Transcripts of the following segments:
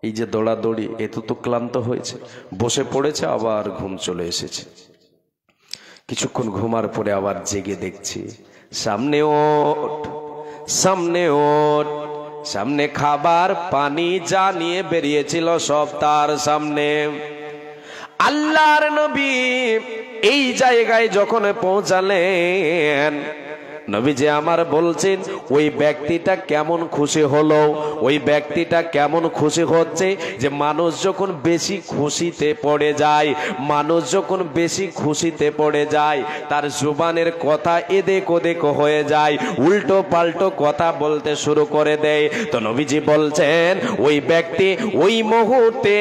এই যে দৌড়াদৌড়ি, এত তো ক্লান্ত হয়েছে, বসে পড়েছে, আবার ঘুম চলে এসেছে। কিছুক্ষণ ঘুমার পরে আবার জেগে দেখছি সামনে ওঠ, সামনে ওঠ, সামনে খাবার পানি যা নিয়ে বেরিয়েছিল সব তার সামনে। আল্লাহর নবী এই জায়গায় যখন পৌঁছালেন, নবীজি আমার বলছেন ওই ব্যক্তিটা কেমন খুশি হলো, ওই ব্যক্তিটা কেমন খুশি হচ্ছে যে মানুষ যখন বেশি খুশিতে পড়ে যায়, মানুষ যখন বেশি খুশিতে পড়ে যায় তার জুবানের কথা এদিক ওদিক হয়ে যায়, উল্টো পাল্টো কথা বলতে শুরু করে দেয়। তো নবীজি বলছেন ওই ব্যক্তি ওই মুহূর্তে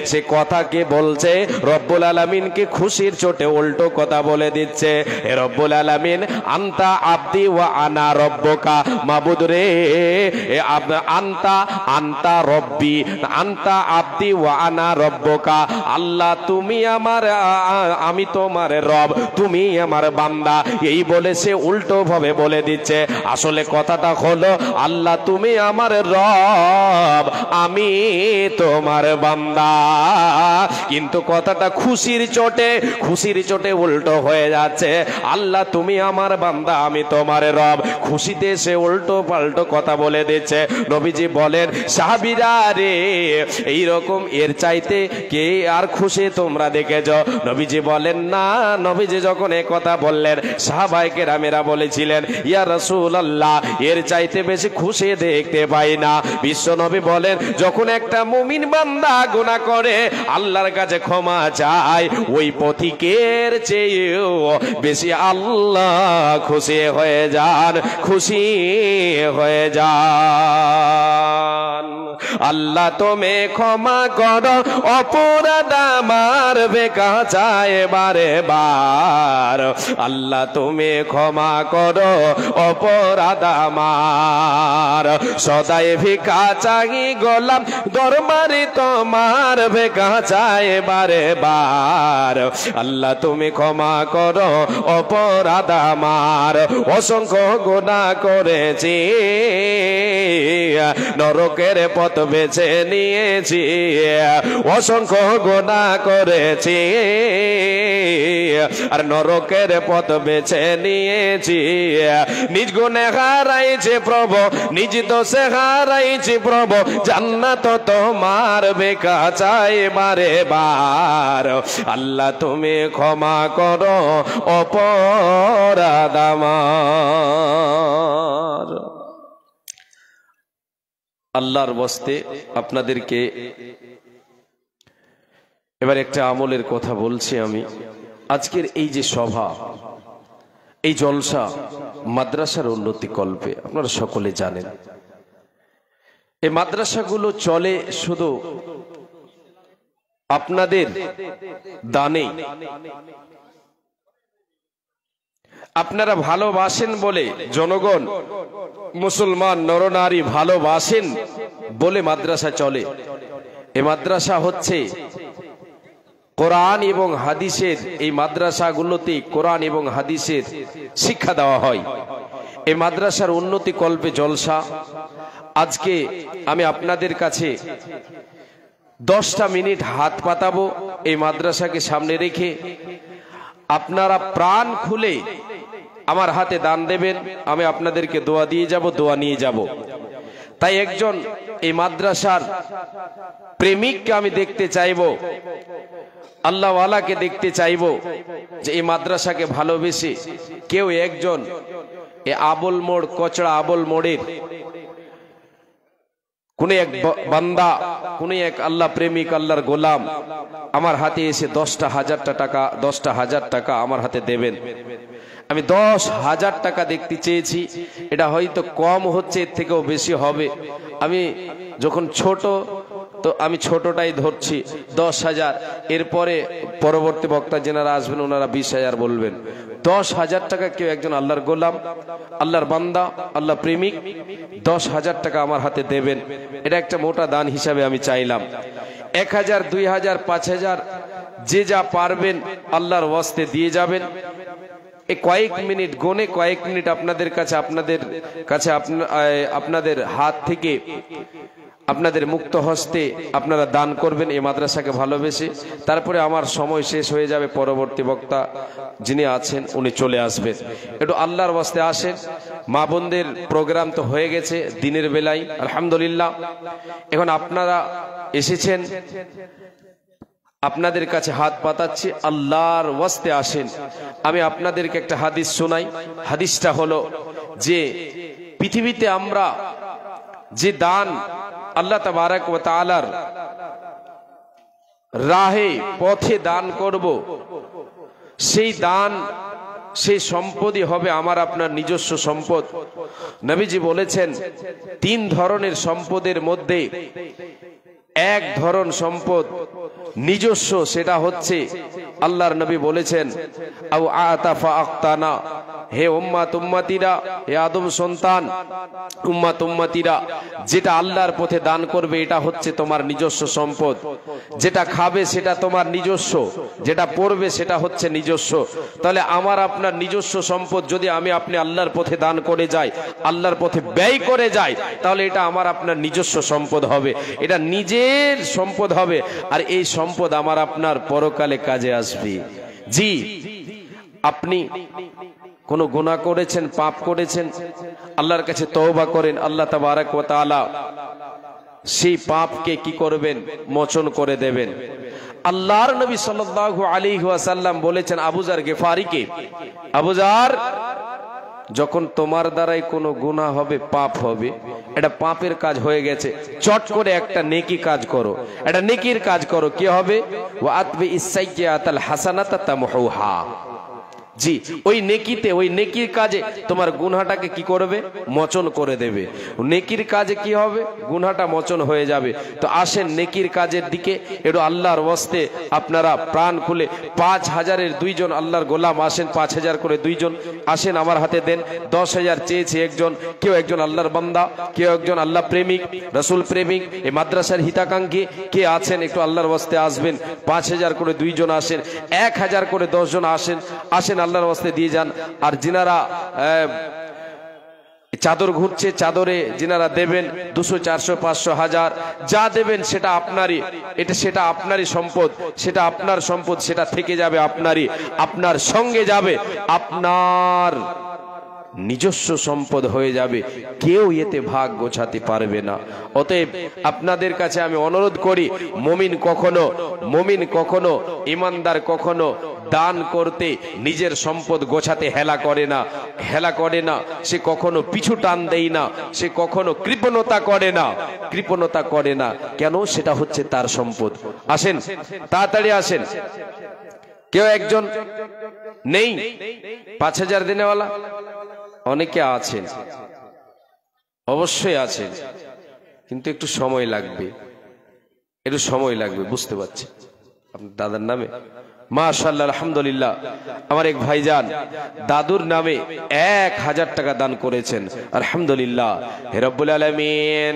সে কথাকে বলছে রব্বুল আলামিনকে খুশির চোটে উল্টো কথা বলে দিচ্ছে। হে রব্বুল আলামিন, আনতা আব্দি ওয়া আনা রব্বুকা, মাবুদ রে আনতা আনতা রব্বি, আনতা আব্দি ওয়া আনা রব্বুকা, আল্লাহ তুমি আমার, আমি তোমার রব, তুমি আমার বান্দা। এই বলে সে উল্টো ভাবে বলে দিচ্ছে। আসলে কথাটা হলো আল্লাহ তুমি আমার রব, আমি তোমার বান্দা। কিন্তু কথাটা খুশির চোটে উল্টো হয়ে যাচ্ছে। আল্লাহ তুমি আমার বান্দা, আমি তোমার রব। খুশিতে সে উল্টো পাল্টো কথা বলে দিচ্ছে। নবীজি বলেন সাহাবীরা রে, এইরকম এর চাইতে কে আর খুশি তোমরা দেখেছ? নবীজি বলেন না। নবীজি যখন এই কথা বললেন, সাহাবায়ে কেরামেরা বলেছিলেন ইয়া রাসূলুল্লাহ, এর চাইতে বেশি খুশি দেখতে পাই না। বিশ্ব নবী বলেন যখন একটা মুমিন বান্দা গুনাহ করে আল্লাহর কাছে ক্ষমা চায়, ওই পথিকের চেয়েও বেশি আল্লাহ খুশি হয়ে যান, খুশি হয়ে যান। আল্লাহ তুমি ক্ষমা করো অপরাধ আমার বেকা চায় বারে বার, আল্লাহ তুমি ক্ষমা করো অপরাধ আমার। সদাই ভিক্ষা চাহি গোলাম দরবারে তোমার বেকা চায় বারে বার, আল্লাহ তুমি ক্ষমা করো অপরাধ আমার। অসংখ্য গুনাহ করেছি, নরকের পথ বেছে নিয়েছি, অসংখ্য গুনাহ করেছি আর নরকের পথ বেছে নিয়েছি। নিজ গুণে হারাইছি প্রভু, নিজ দোষে হারাইছি প্রভু, জান্নাত তোমার বেকা চাই বারে বার, আল্লাহ তুমি ক্ষমা করো অপরাধ আমার। আল্লাহর বস্তে আপনাদেরকে এবার একটা আমলের কথা বলছি আমি। আজকের এই যে সভা, এই জলসা মাদ্রাসার উন্নতি কল্পে, আপনারা সকলে জানেন এই মাদ্রাসাগুলো চলে শুধু আপনাদের দানে। আপনারা ভালোবাসেন বলে, জনগণ মুসলমান নরনারী ভালোবাসেন বলে মাদ্রাসা চলে। এই মাদ্রাসা হচ্ছে কোরআন এবং হাদিসের, এই মাদ্রাসাগুলোতে কোরআন এবং হাদিসের শিক্ষা দেওয়া হয়। এই মাদ্রাসার উন্নতি কল্পে জলসা। আজকে আমি আপনাদের কাছে 10টা মিনিট হাত পাতাবো এই মাদ্রাসাকে সামনে রেখে। আপনারা প্রাণ খুলে আমার হাতে দান দেবেন, আমি আপনাদেরকে দোয়া দিয়ে যাব, দোয়া নিয়ে যাব। তাই একজন এই মাদ্রাসার প্রেমিককে আমি দেখতে চাইব, আল্লাহওয়ালাকে দেখতে চাইব যে এই মাদ্রাসাকে ভালোবেসে কেউ একজন এই আবল মোড়, কচড়া আবল মোড়ের কোন এক বান্দা, কোন এক আল্লাহ প্রেমিক, আল্লাহর গোলাম আমার হাতে এসে 10,000 টাকা আমার হাতে দেবেন। আমি 10,000 টাকা দেখতে চেয়েছি। এটা হয়তো কম হচ্ছে, এর থেকেও বেশি হবে। আমি যখন ছোট, তো আমি ছোটটাই ধরছি 10,000। এরপরে পরবর্তী বক্তা যারা আসবেন ওনারা 20,000 বলবেন। 10,000 টাকা কেউ একজন আল্লাহর গোলাম, আল্লাহর বান্দা, আল্লাহ প্রেমিক 10,000 টাকা আমার হাতে দেবেন। এটা একটা মোটা দান হিসাবে আমি চাইলাম। 1,000, 2,000, 5,000 যে যা পারবেন আল্লাহর ওয়াস্তে দিয়ে যাবেন। এই কয়েক মিনিট গোনে, কয়েক মিনিট আপনাদের কাছে আপনাদের হাত থেকে আপনাদের মুক্ত হস্তে আপনারা দান করবেন এই মাদ্রাসাকে ভালোবেসে। তারপরে আমার সময় শেষ হয়ে যাবে, পরবর্তী বক্তা যিনি আছেন উনি চলে আসবেন। একটু আল্লাহর ওয়াস্তে আসেন। মা বোনদের প্রোগ্রাম তো হয়ে গেছে দিনের বেলায় আলহামদুলিল্লাহ। এখন আপনারা এসেছেন, আপনাদের কাছে হাত পাতাচ্ছি, আল্লাহর ওয়াস্তে আসেন। আমি আপনাদেরকে একটা হাদিস শোনাই। হাদিসটা হলো যে পৃথিবীতে আমরা যে দান আল্লাহ তাবারক ওয়া তাআলার রাহে পথে দান করব, সেই দান সেই সম্পদই হবে আমার আপনার নিজস্ব সম্পদ। নবীজি বলেছেন 3 ধরনের সম্পদের মধ্যে এক ধরন সম্পদ নিজস্ব, সেটা হচ্ছে আল্লাহর নবী বলেছেন আও আতাফা আক্তানা, হে উম্মাত উম্মতিরা, হে আদম সন্তান উম্মাত উম্মতিরা, যেটা আল্লাহর পথে দান করবে এটা হচ্ছে তোমার নিজস্ব সম্পদ। যেটা খাবে সেটা তোমার নিজস্ব, যেটা পড়বে সেটা হচ্ছে নিজস্ব। তাহলে আমার আপনার নিজস্ব সম্পদ যদি আমি আপনি আল্লাহর পথে দান করে যাই, আল্লাহর পথে ব্যয় করে যাই, তাহলে এটা আমার আপনার নিজস্ব সম্পদ হবে, এটা নিজের সম্পদ হবে। আর এই সম্পদ আমার আপনার পরকালে কাজে আসবে। জি, আপনি কোন গুনাহ করেছেন, পাপ করেছেন, আল্লাহর কাছে তওবা করেন, আল্লাহ তাবারক ওয়া তাআলা সেই পাপকে কি করবেন? মোচন করে দেবেন। আল্লাহর নবী সাল্লাল্লাহু আলাইহি ওয়াসাল্লাম বলেছেন আবু যার গিফারিকে, আবু যার, যখন তোমার দ্বারাই কোনো গুনাহ হবে, পাপ হবে, এটা পাপের কাজ হয়ে গেছে, চট করে একটা নেকি কাজ করো, এটা নেকির কাজ করো। কি হবে? ওয়া আতবি ইসাইয়াতাল হাসানাতা তামহুহা। জি, ওই নেকিতে, ওই নেকির কাজে তোমার গুনাহটাকে কি করবে? মোচন করে দেবে। নেকির কাজে কি হবে? গুনাহটা মোচন হয়ে যাবে। তো আসেন নেকির কাজের দিকে একটু আল্লাহর ওয়াস্তে আপনারা প্রাণ খুলে 5000-এর 2 জন আল্লাহর গোলাম আসেন, 5000 করে 2 জন আসেন, আমার হাতে দেন। 10,000 চেয়েছে একজন, কেউ একজন আল্লাহর বান্দা, কেউ একজন আল্লাহ প্রেমিক, রাসূল প্রেমিক, এই মাদ্রাসার হিতাকাঙ্ক্ষী কে আছেন একটু আল্লাহর ওয়াস্তে আসবেন। 5000 করে 2 জন আসেন, 1000 করে 10 জন আসেন, আসেন আল্লাহর ওয়াস্তে দিয়ে যান। আর যিনারা চাদর ঘুরছে, চাদরে যিনারা দেবেন 200, 400, 500, 1000 যা দেবেন সেটা আপনারই, এটা সেটা আপনারই সম্পদ, সেটা আপনার সম্পদ, সেটা থেকে যাবে আপনারই, আপনার সঙ্গে যাবে, আপনার নিজস্ব সম্পদ হয়ে যাবে, কেউ এতে ভাগ গোছাতে পারবে না। অতএব আপনাদের কাছে আমি অনুরোধ করি, মুমিন কখনো ঈমানদার কখনো দান করতে নিজের সম্পদ গোছাতে হেলা করে না, সে কখনো পিছু টান দেয় না, সে কখনো কৃপণতা করে না। কেন? সেটা হচ্ছে তার সম্পদ। আসেন, তাড়াতাড়ি আসেন। কেউ একজন নেই 5000 দেনেওয়ালা? অনেকে আছেন, অবশ্যই আছেন, কিন্তু একটু সময় লাগবে, বুঝতে পারছি। আপনার দাদার নামে মাশাআল্লাহ আলহামদুলিল্লাহ, আমার এক ভাইজান দাদুর নামে 1000 টাকা দান করেছেন, আলহামদুলিল্লাহ। হে রব্বুল আলামিন,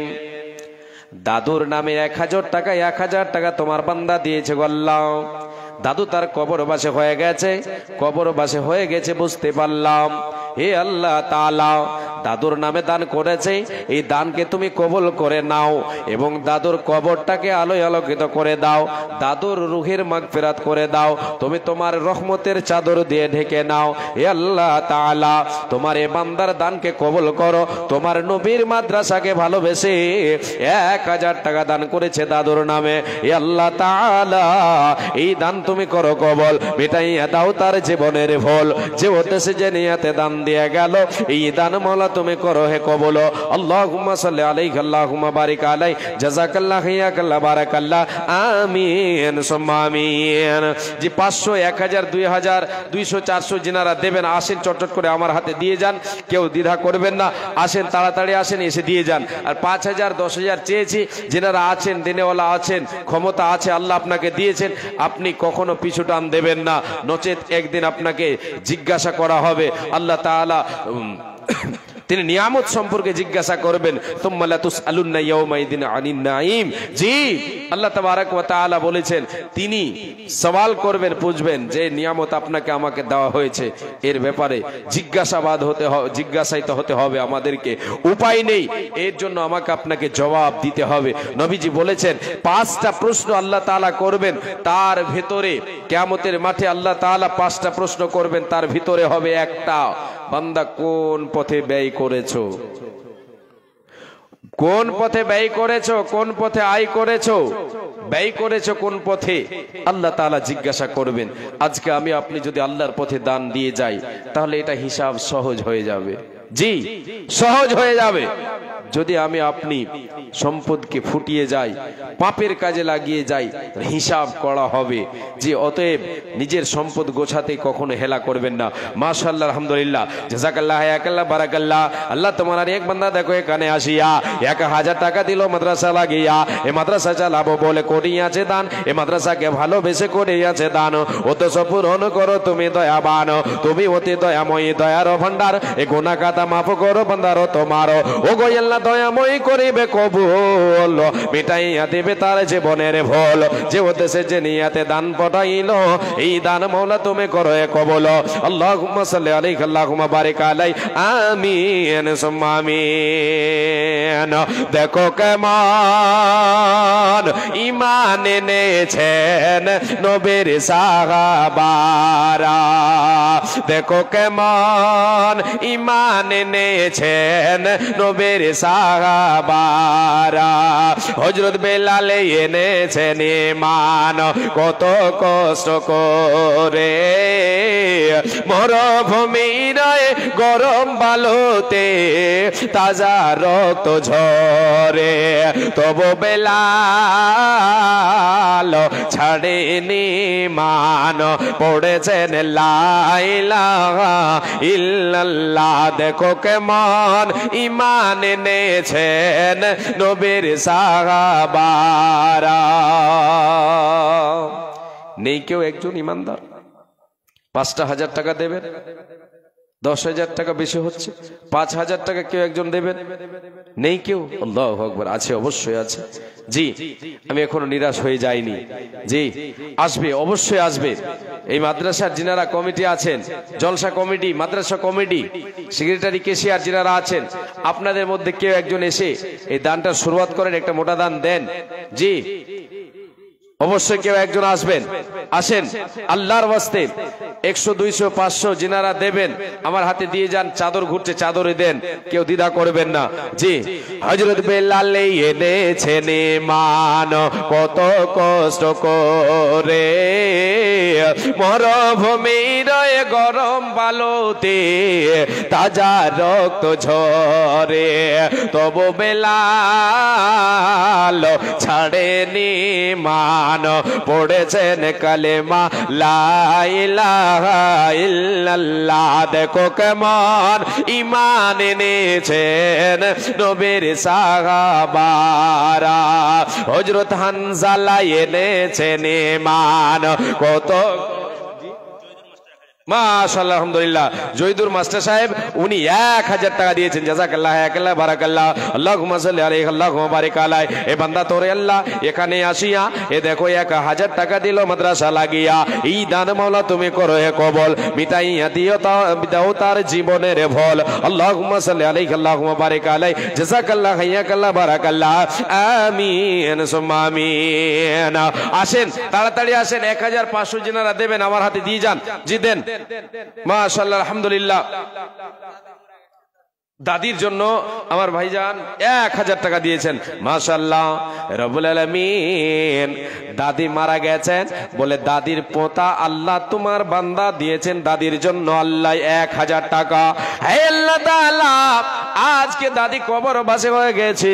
দাদুর নামে 1000 টাকা তোমার বান্দা দিয়েছে গো আল্লাহ। দাদু তার কবরবাসে হয়ে গেছে, বুঝতে পারলাম। হে আল্লাহ তাআলা, দাদুর নামে দান করেছে, এই দানকে তুমি কবুল করে নাও এবং দাদুর কবরটাকে আলোয় আলোকিত করে দাও, দাদুর রুহের মাগফিরাত করে দাও, তুমি তোমার রহমতের চাদর দিয়ে ঢেকে নাও। হে আল্লাহ তাআলা, তোমার এই বান্দার দানকে কবুল করো। তোমার নবীর মাদ্রাসাকে ভালোবেসে 1000 টাকা দান করেছে দাদুর নামে। হে আল্লাহ তাআলা, এই দান তুমি করো কবুল, মিটাইয়া দাও তার জীবনের ভুল, যে উদ্দেশ্যে যে নিয়তে দান দিয়ে গেল, এই দান মাওলা তুমি করো হে কবুল। আল্লাহুম্মা সাল্লি আলাইহি আল্লাহুম্মা বারিক আলাইহি, জাযাকাল্লাহু ইয়াকাল্লাহ বারাকাল্লাহ, আমিন সুম্মা আমিন। যে 500, 1000, 2000, 200, 400 যিনারা দেবেন আসেন, চটচট করে আমার হাতে দিয়ে যান, কেউ দ্বিধা করবেন না, আসেন, তাড়াতাড়ি আসেন, এসে দিয়ে যান। আর 5000, 10000 চেয়েছি, যিনারা আছেন, দেনেওয়ালা আছেন, ক্ষমতা আছে, আল্লাহ আপনাকে দিয়েছেন, আপনি কখনো পিছু টান দেবেন না, নচেত একদিন আপনাকে জিজ্ঞাসা করা হবে। আল্লাহ তাআলা তিনি নিয়ামত সম্পর্কে জিজ্ঞাসা করবেন, তুম্মা লা তুসআলুন্না ইয়াওমাইদিন আনিন নাঈম। জি, আল্লাহ তাবারক ওয়া তাআলা বলেছেন তিনি সওয়াল করবেন, বুঝবেন যে নিয়ামত আপনাকে আমাকে দেওয়া হয়েছে, এর ব্যাপারে জিজ্ঞাসায়িত হতে হবে আমাদেরকে, উপায় নেই, এর জন্য আমাকে আপনাকে জবাব দিতে হবে। নবীজি বলেছেন 5টা প্রশ্ন আল্লাহ তাআলা করবেন, তার ভিতরে কিয়ামতের মাঠে আল্লাহ তাআলা 5টা প্রশ্ন করবেন, তার ভিতরে হবে একটা, বান্দা কোন পথে ব্যয় করেছো, কোন পথে ব্যয় করেছো, কোন পথে আয় করেছো, ব্যয় করেছো কোন পথে, আল্লাহ তাআলা জিজ্ঞাসা করবেন। আজকে আমি আপনি যদি আল্লাহর পথে দান দিয়ে যাই তাহলে এটা হিসাব সহজ হয়ে যাবে, জি সহজ হয়ে যাবে। যদি আমি আপনি সম্পদকে ফুটিয়ে যাই, পাপের কাজে লাগিয়ে যাই, হিসাব করা হবে। যে অতএব নিজের সম্পদ গোছাতে কখনো হেলা করবেন না। মাশাআল্লাহ, আলহামদুলিল্লাহ, জাযাকাল্লাহ, হায়াকাল্লাহ, বারাকাল্লাহ। আল্লাহ তোমার এক বান্দা দেখো এখানে আসিয়া 1000 টাকা দিল মাদ্রাসা লাগিয়া, এ মাদ্রাসা চালাবো বলে করিয়াছে দান, এ মাদ্রাসাকে ভালোবেসে করিয়াছে দান। অথচ পূরণ করো তুমি দয়াবান, তুমি অতি দয়াময়ী, দয়ার ভান্ডার, এ গুনাহ খাতা মাফ করো বান্দারো তোমার। ও গো আল্লাহ দয়াময় করিবে কবুল, মিটাইয়া দেবে তার জীবনের ভুল। যে উদ্দেশ্যে যে নিয়াতে দান পাঠাইল, এই দান মওলা তুমি করো কবুল। আল্লাহুম্মা সাল্লি আলাইহি আল্লাহুম্মা বারিক আলাইহি, আমিন সুম্মা আমিন। দেখো কেমন ঈমান এনেছেন নবীর সাহাবারা, দেখো কেমন ঈমান এনেছেন নবীর সাহাবারা। হযরত বেলাল এনেছেন ঈমান কত কষ্ট করে, মরুভূমির গরম বালুতে তাজা রক্ত ঝরে, তবু বেলাল ছাড়েনি ঈমান, পড়েছেন লা ইলাহা ইল্লাল্লাহ। দেখো কেমন ঈমান এনেছেন নবীর সাহাবারা। নেই কেউ একজন ইমানদার? 5,000 টাকা দেবেন, 10,000 টাকা বেশি হচ্ছে, 5,000 টাকা কেউ একজন দেবেন? নেই কেউ? আল্লাহু আকবার। আছে, অবশ্যই আছে। জি, আমি এখনো নিরাশ হয়ে যাইনি। জি আসবে, অবশ্যই আসবে। এই মাদ্রাসার যিনারা কমিটি আছেন, জলসা কমিটি, মাদ্রাসা কমিটি, সেক্রেটারি, কেশিয়ার যিনারা আছেন, আপনাদের মধ্যে কেউ একজন এসে এই দানটা শুরুয়াত করেন, একটা মোটা দান দেন। জি অবশ্যই কেউ একজন আসবেন, আসেন আল্লাহর ওয়াস্তে। 100, 200, 500 যিনারা দেবেন আমার হাতে দিয়ে যান। চাদর ঘুরছে, চাদরে দেন, কেউ দ্বিধা করবেন না। জি হযরত বেলাল এনেছেন ঈমান কত কষ্ট করে, মরুভূমির গরম বালুতে তাজা রক্ত ঝরে, তবু বেলাল ছাড়েনি ঈমান, পড়েছেন কালেমা লা ইলাহা ইল্লাল্লাহ। দেখো কেমন ঈমান এনেছেন নবীর সাহাবারা। হযরত হানজালা এনেছেন ঈমান কত, মাশাআল্লাহ, আলহামদুলিল্লাহ। জয়দুর মাস্টার সাহেব উনি 1000 টাকা দিয়েছেন। জাযাকাল্লাহ, হায়াকাল্লাহ, বারাকাল্লাহ, আল্লাহুম্মা সাল্লি আলাইহি আল্লাহুম্মা বারিক আলাইহি। এ বান্দা তোরে আল্লাহ এখানে আসিয়া এ দেখো 1000 টাকা দিল মাদ্রাসা লাগিয়া, এই দান মাওলা তুমি করো হে কবুল, মিটাইয়া দাও তার জীবনের ভুল। আল্লাহুম্মা সাল্লি আলাইহি আল্লাহুম্মা বারিক আলাইহি। জাযাকাল্লাহ, হায়াকাল্লাহ, বারাকাল্লাহ, আমিন সুম্মা আমিন। আসেন, তাড়াতাড়ি আসেন। 1500 যিনারা দেবেন আমার হাতে দিয়ে যান। জি দেন। মাশাআল্লাহ, আলহামদুলিল্লাহ। দাদির জন্য আমার ভাইজান 1000 টাকা দিয়েছেন। মাশাআল্লাহ, রব্বুল আলামিন। দাদি মারা গেছেন বলে দাদির পোতা আল্লাহ তোমার বান্দা দিয়েছেন দাদির জন্য আল্লাহ 1000 টাকা। হে আল্লাহ তাআলা, আজকে দাদি কবরবাসী হয়ে গেছে,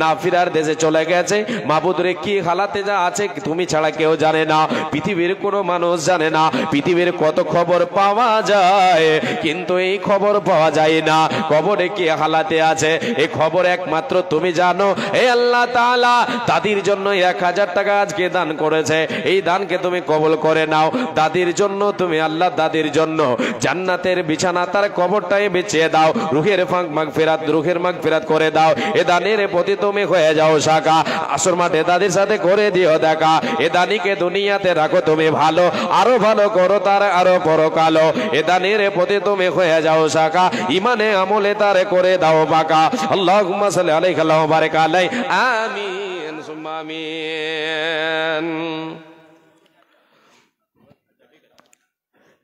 না ফিরার দেশে চলে গেছে। মাবুদ রে, কি হালাতে যা আছে তুমি ছাড়া কেউ জানে না, পৃথিবীর কোনো মানুষ জানে না। পৃথিবীর কত খবর পাওয়া যায়, কিন্তু এই খবর পাওয়া যায় না কবরে কি হালাতে আছে, এই খবর একমাত্র তুমি জানো। হে আল্লাহ তাআলা, দাদির জন্য 1000 টাকা আজকে দান করেছে, এই দানকে তুমি কবুল করে নাও। দাদির জন্য তুমি আল্লাহ, দাদির জন্য জান্নাতের বিছানা তার কবরটাই বিছিয়ে দাও, রুহের ফাঁক মাগফিরাত রুহের মাগফিরাত করে দাও। এ দানের প্রতি তুমি হয়ে যাও শাখা, আসর মাঠে তাদের সাথে করে দিও দেখা। এ দানিকে দুনিয়াতে রাখো তুমি ভালো, আরো ভালো করো তার আরো পরকালো। এ দানের প্রতি তুমি হয়ে যাও শাখা, ইমানে আমলে তার করে দাও পাকা। আল্লাহুম্মা সাল্লি আলাইহি ওয়া বারিক আলাইহি। আমিন সুম্মা আমিন।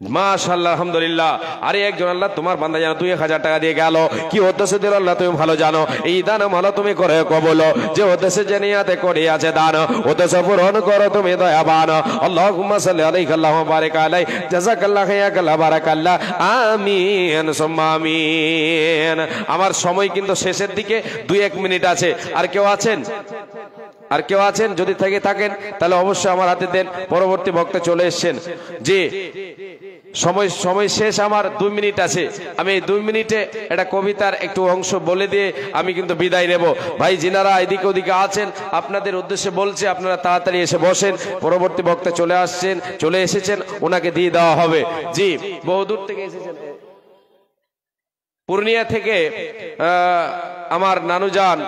মাশাআল্লাহ, আলহামদুলিল্লাহ। আরে একজন আল্লাহ তোমার বান্দা জানো 2000 টাকা দিয়ে গেল, কি উদ্দেশ্যে দিল আল্লাহ তুমি ভালো জানো। এই দান মালা তুমি করে কবুল, যে উদ্দেশ্যে জানিয়াতে করে আছে দান, উদ্দেশ্য পূরণ করো তুমি দয়াবান। আল্লাহুম্মা সাল্লি আলাইহি ওয়া বারিক আলাইহি। জাযাকাল্লাহু খাইরাকাল্লাহ বারাকাল্লাহ। আমিন সুম্মা আমিন। আমার সময় কিন্তু শেষের দিকে, 2-1 মিনিট আছে। আর কেউ আছেন? আর কেউ আছেন? যদি থেকে থাকেন তাহলে অবশ্যই আমার হাতে দেন। পরবর্তী বক্তা চলে এসেছেন। জি, সময় শেষ, আমার 2 মিনিট আছে। আমি এই 2 মিনিটে একটা কবিতার একটু অংশ বলে দিয়ে আমি কিন্তু বিদায় নেব। ভাই যিনারা এদিকে ওদিকে আছেন, আপনাদের উদ্দেশ্যে বলছি, আপনারা তাড়াতাড়ি এসে বসেন। পরবর্তী বক্তা চলে এসেছেন, ওনাকে দিয়ে দেওয়া হবে। জি, বহুদূর থেকে এসেছেন, পূর্ণিয়া থেকে আমার নানুজান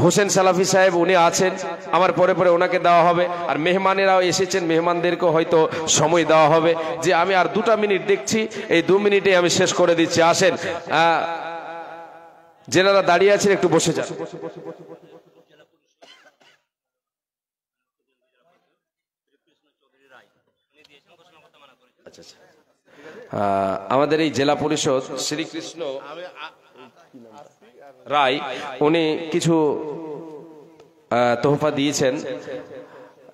হোসেন সালাফি সাহেব, উনি আছেন। আমার পরে পরে ওনাকে দেওয়া হবে। আর মেহমানেরাও এসেছেন, মেহমানদেরকেও হয়তো সময় দেওয়া হবে। যে আমি আর 2টা মিনিট দেখছি, এই 2 মিনিটে আমি শেষ করে দিচ্ছি। আসেন, যেনারা দাঁড়িয়ে আছেন একটু বসে যান। আমাদের এই জেলা পরিষদ শ্রীকৃষ্ণ রায়, উনি কিছু তোহফা দিয়েছেন,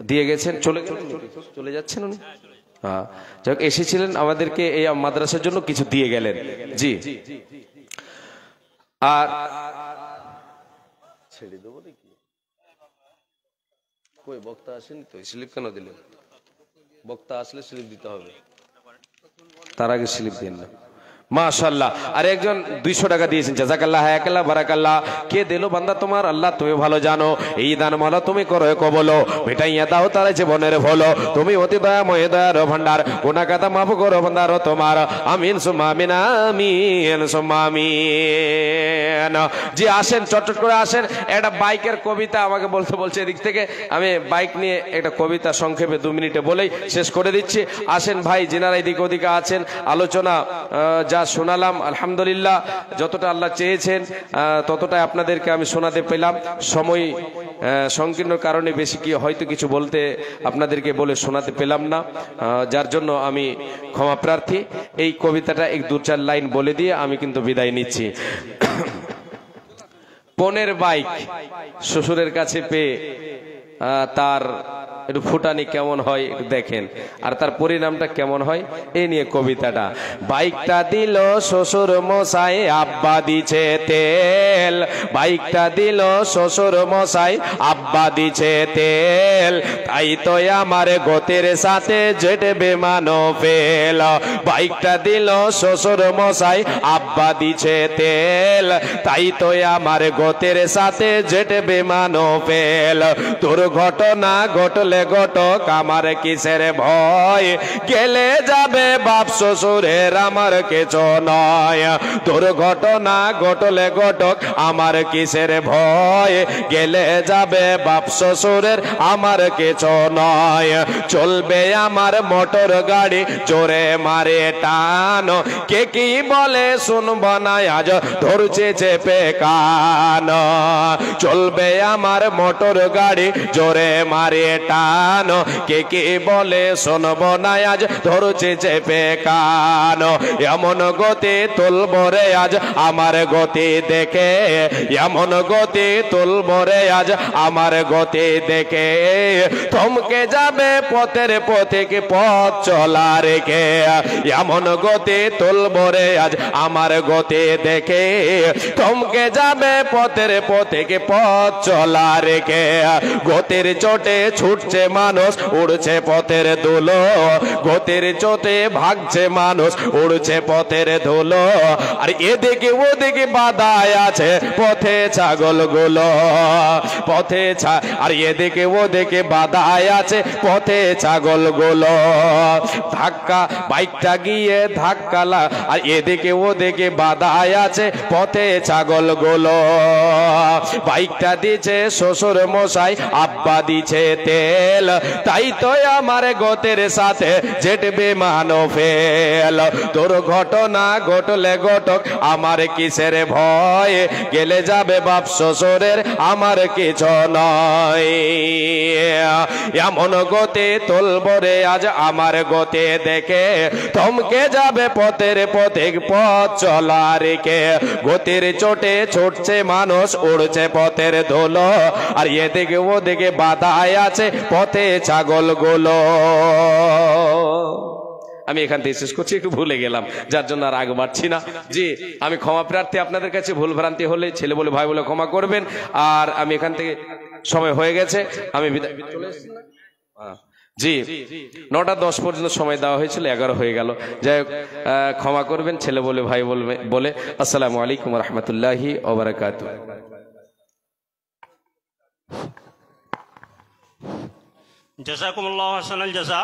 দিয়ে গেছেন, চলে যাচ্ছেন উনি। হ্যাঁ, যাক, এসেছিলেন আমাদেরকে এই মাদ্রাসার জন্য কিছু দিয়ে গেলেন। জি, আর ছেড়ে দেবো নাকি? কই বক্তা আসেনি তো, স্লিপ কেন দিলেন? বক্তা আসলে স্লিপ দিতে হবে, তার আগে স্লিপ দিন না। মাশাআল্লাহ। আর একজন 200 টাকা দিয়েছেন, জাযাকাল্লাহ হায়াকাল্লাহ বারাকাল্লাহ। কে দিল বান্দা তোমার, আল্লাহ তুমি ভালো জানো। এই দান মালা তুমি করো কবুল, মিটাইয়া দাও তার জীবনের ভুলো। তুমি অতি দয়াময় দয়ার ভান্ডার, গুনাহ খাতা মাফ করো ভান্ডার তোমার। আমিন সুম্মা আমিন। আমিন সুম্মা আমিন। জি, আসেন, চটচট করে আসেন। একটা বাইকের কবিতা আমাকে বলছে এদিক থেকে। আমি বাইক নিয়ে একটা কবিতা সংক্ষেপে 2 মিনিটে বলেই শেষ করে দিচ্ছি। আসেন ভাই, যিনারা এদিক ওদিকে আছেন, আলোচনা যা শোনালাম আলহামদুলিল্লাহ, যতটা আল্লাহ চেয়েছেন ততটাই আপনাদেরকে আমি শোনাতে পেলাম। সময় সংকীর্ণ কারণে বেশি হয়তো কিছু বলতে আপনাদেরকে বলে শোনাতে পেলাম না, যার জন্য আমি ক্ষমা প্রার্থী। এই কবিতাটা 1-2-4 লাইন বলে দিয়ে আমি কিন্তু বিদায় নিচ্ছি। বোনের বাইক শ্বশুরের কাছে পেয়ে তার একটু ফুটানি কেমন হয় একটু দেখেন, আর তার পরিণামটা কেমন হয় এই নিয়ে কবিতাটা। বাইকটা দিল শ্বশুর মশাই, আব্বা দিছে তেল। বাইকটা দিল শ্বশুর মশাই, আব্বা দিছে তেল। তাই তো আমার গতির সাথে জেটে বেমানো ফেল। বাইকটা দিল শ্বশুর মশাই, আব্বা দিছে তেল। তাই তো আমার গতির সাথে জেটে বেমানো ফেল। দুর্ঘটনা ঘটলে ঘটক আমার কিসের ভয়, গেলে যাবে বাপ শ্বশুরের আমার কিছু নয়। দুর্ঘটনা ঘটলে ঘটক আমার কিসের ভয়, গেলে যাবে বাপ শ্বশুরের আমার কিছু নয়। চলবে আমার মোটর গাড়ি জোরে মারে টান, কে কি বলে শুনব না আজ ধরছে চেপে কান। চলবে আমার মোটর গাড়ি জোরে মারে টান, কে কি বলে শুনব না আজ ধরছে চেপে কান। এমন গতি তুলব রে আজ আমার গতি দেখে, এমন গতি তুলব রে আজ আমার গতি দেখে। থমকে যাবে পথের পথিক পথ চলা রেখে, এমন গতি তুলব রে আজ আমার গতি দেখে। থমকে যাবে পথের পথিক পথ চলা রেখে। গতির চোটে ছুটছে উড়ছে মানুষ, উড়ছে পথের ধুলো, গতির চোটে ভাগছে মানুষ, উড়ছে পথের ধুলো। আর এদিকে ওদিকে বাধায় আছে পথে ছাগলগুলো, পথে আর এদিকে ওদিকে বাধায় আছে পথে ছাগলগুলো। ধাক্কা বাইকটা গিয়ে ধাক্কা আর এদিকে ওদিকে বাধায় আছে পথে ছাগলগুলো। বাইকটা দিছে শ্বশুর মশাই, আব্বা দিছে তেল, তাই তো আমার গতের সাথে জেট বিমানও ফেল। দুর্ঘটনা ঘটলে ঘটক আমার কিসের ভয়, গেলে যাবে বাপ শ্বশুরের আমার কিছু নয়। এমন গতে তুলবরে আজ আমার গতে দেখে, থমকে যাবে পথের পথিক পথ চলা রেখে। গতির চোটে ছুটছে মানুষ, উড়ছে পথের ধুলো, আর এদিকে ওদিকে বাধায় আছে পথে ছাগলগুলো। আমি এখান থেকে শেষ করছি, একটু ভুলে গেলাম যার জন্য আর আগে বাড়ছি না। জি, আমি ক্ষমা প্রার্থী, আপনাদের কাছে ভুল ভ্রান্তি হলে ছেলে বলে ভাই বলে ক্ষমা করবেন। আর আমি এখান থেকে সময় হয়ে গেছে, আমি চলে এসেছি না? জি, 9টা 10 পর্যন্ত সময় দেওয়া হয়েছিল, 11 হয়ে গেল। যাই হোক, ক্ষমা করবেন ছেলে বলে ভাই বলে। আসসালামু আলাইকুম রহমতুল্লাহি ওয়া বারাকাতুহু। জাযাকুমুল্লাহু আহসানাল জাযা।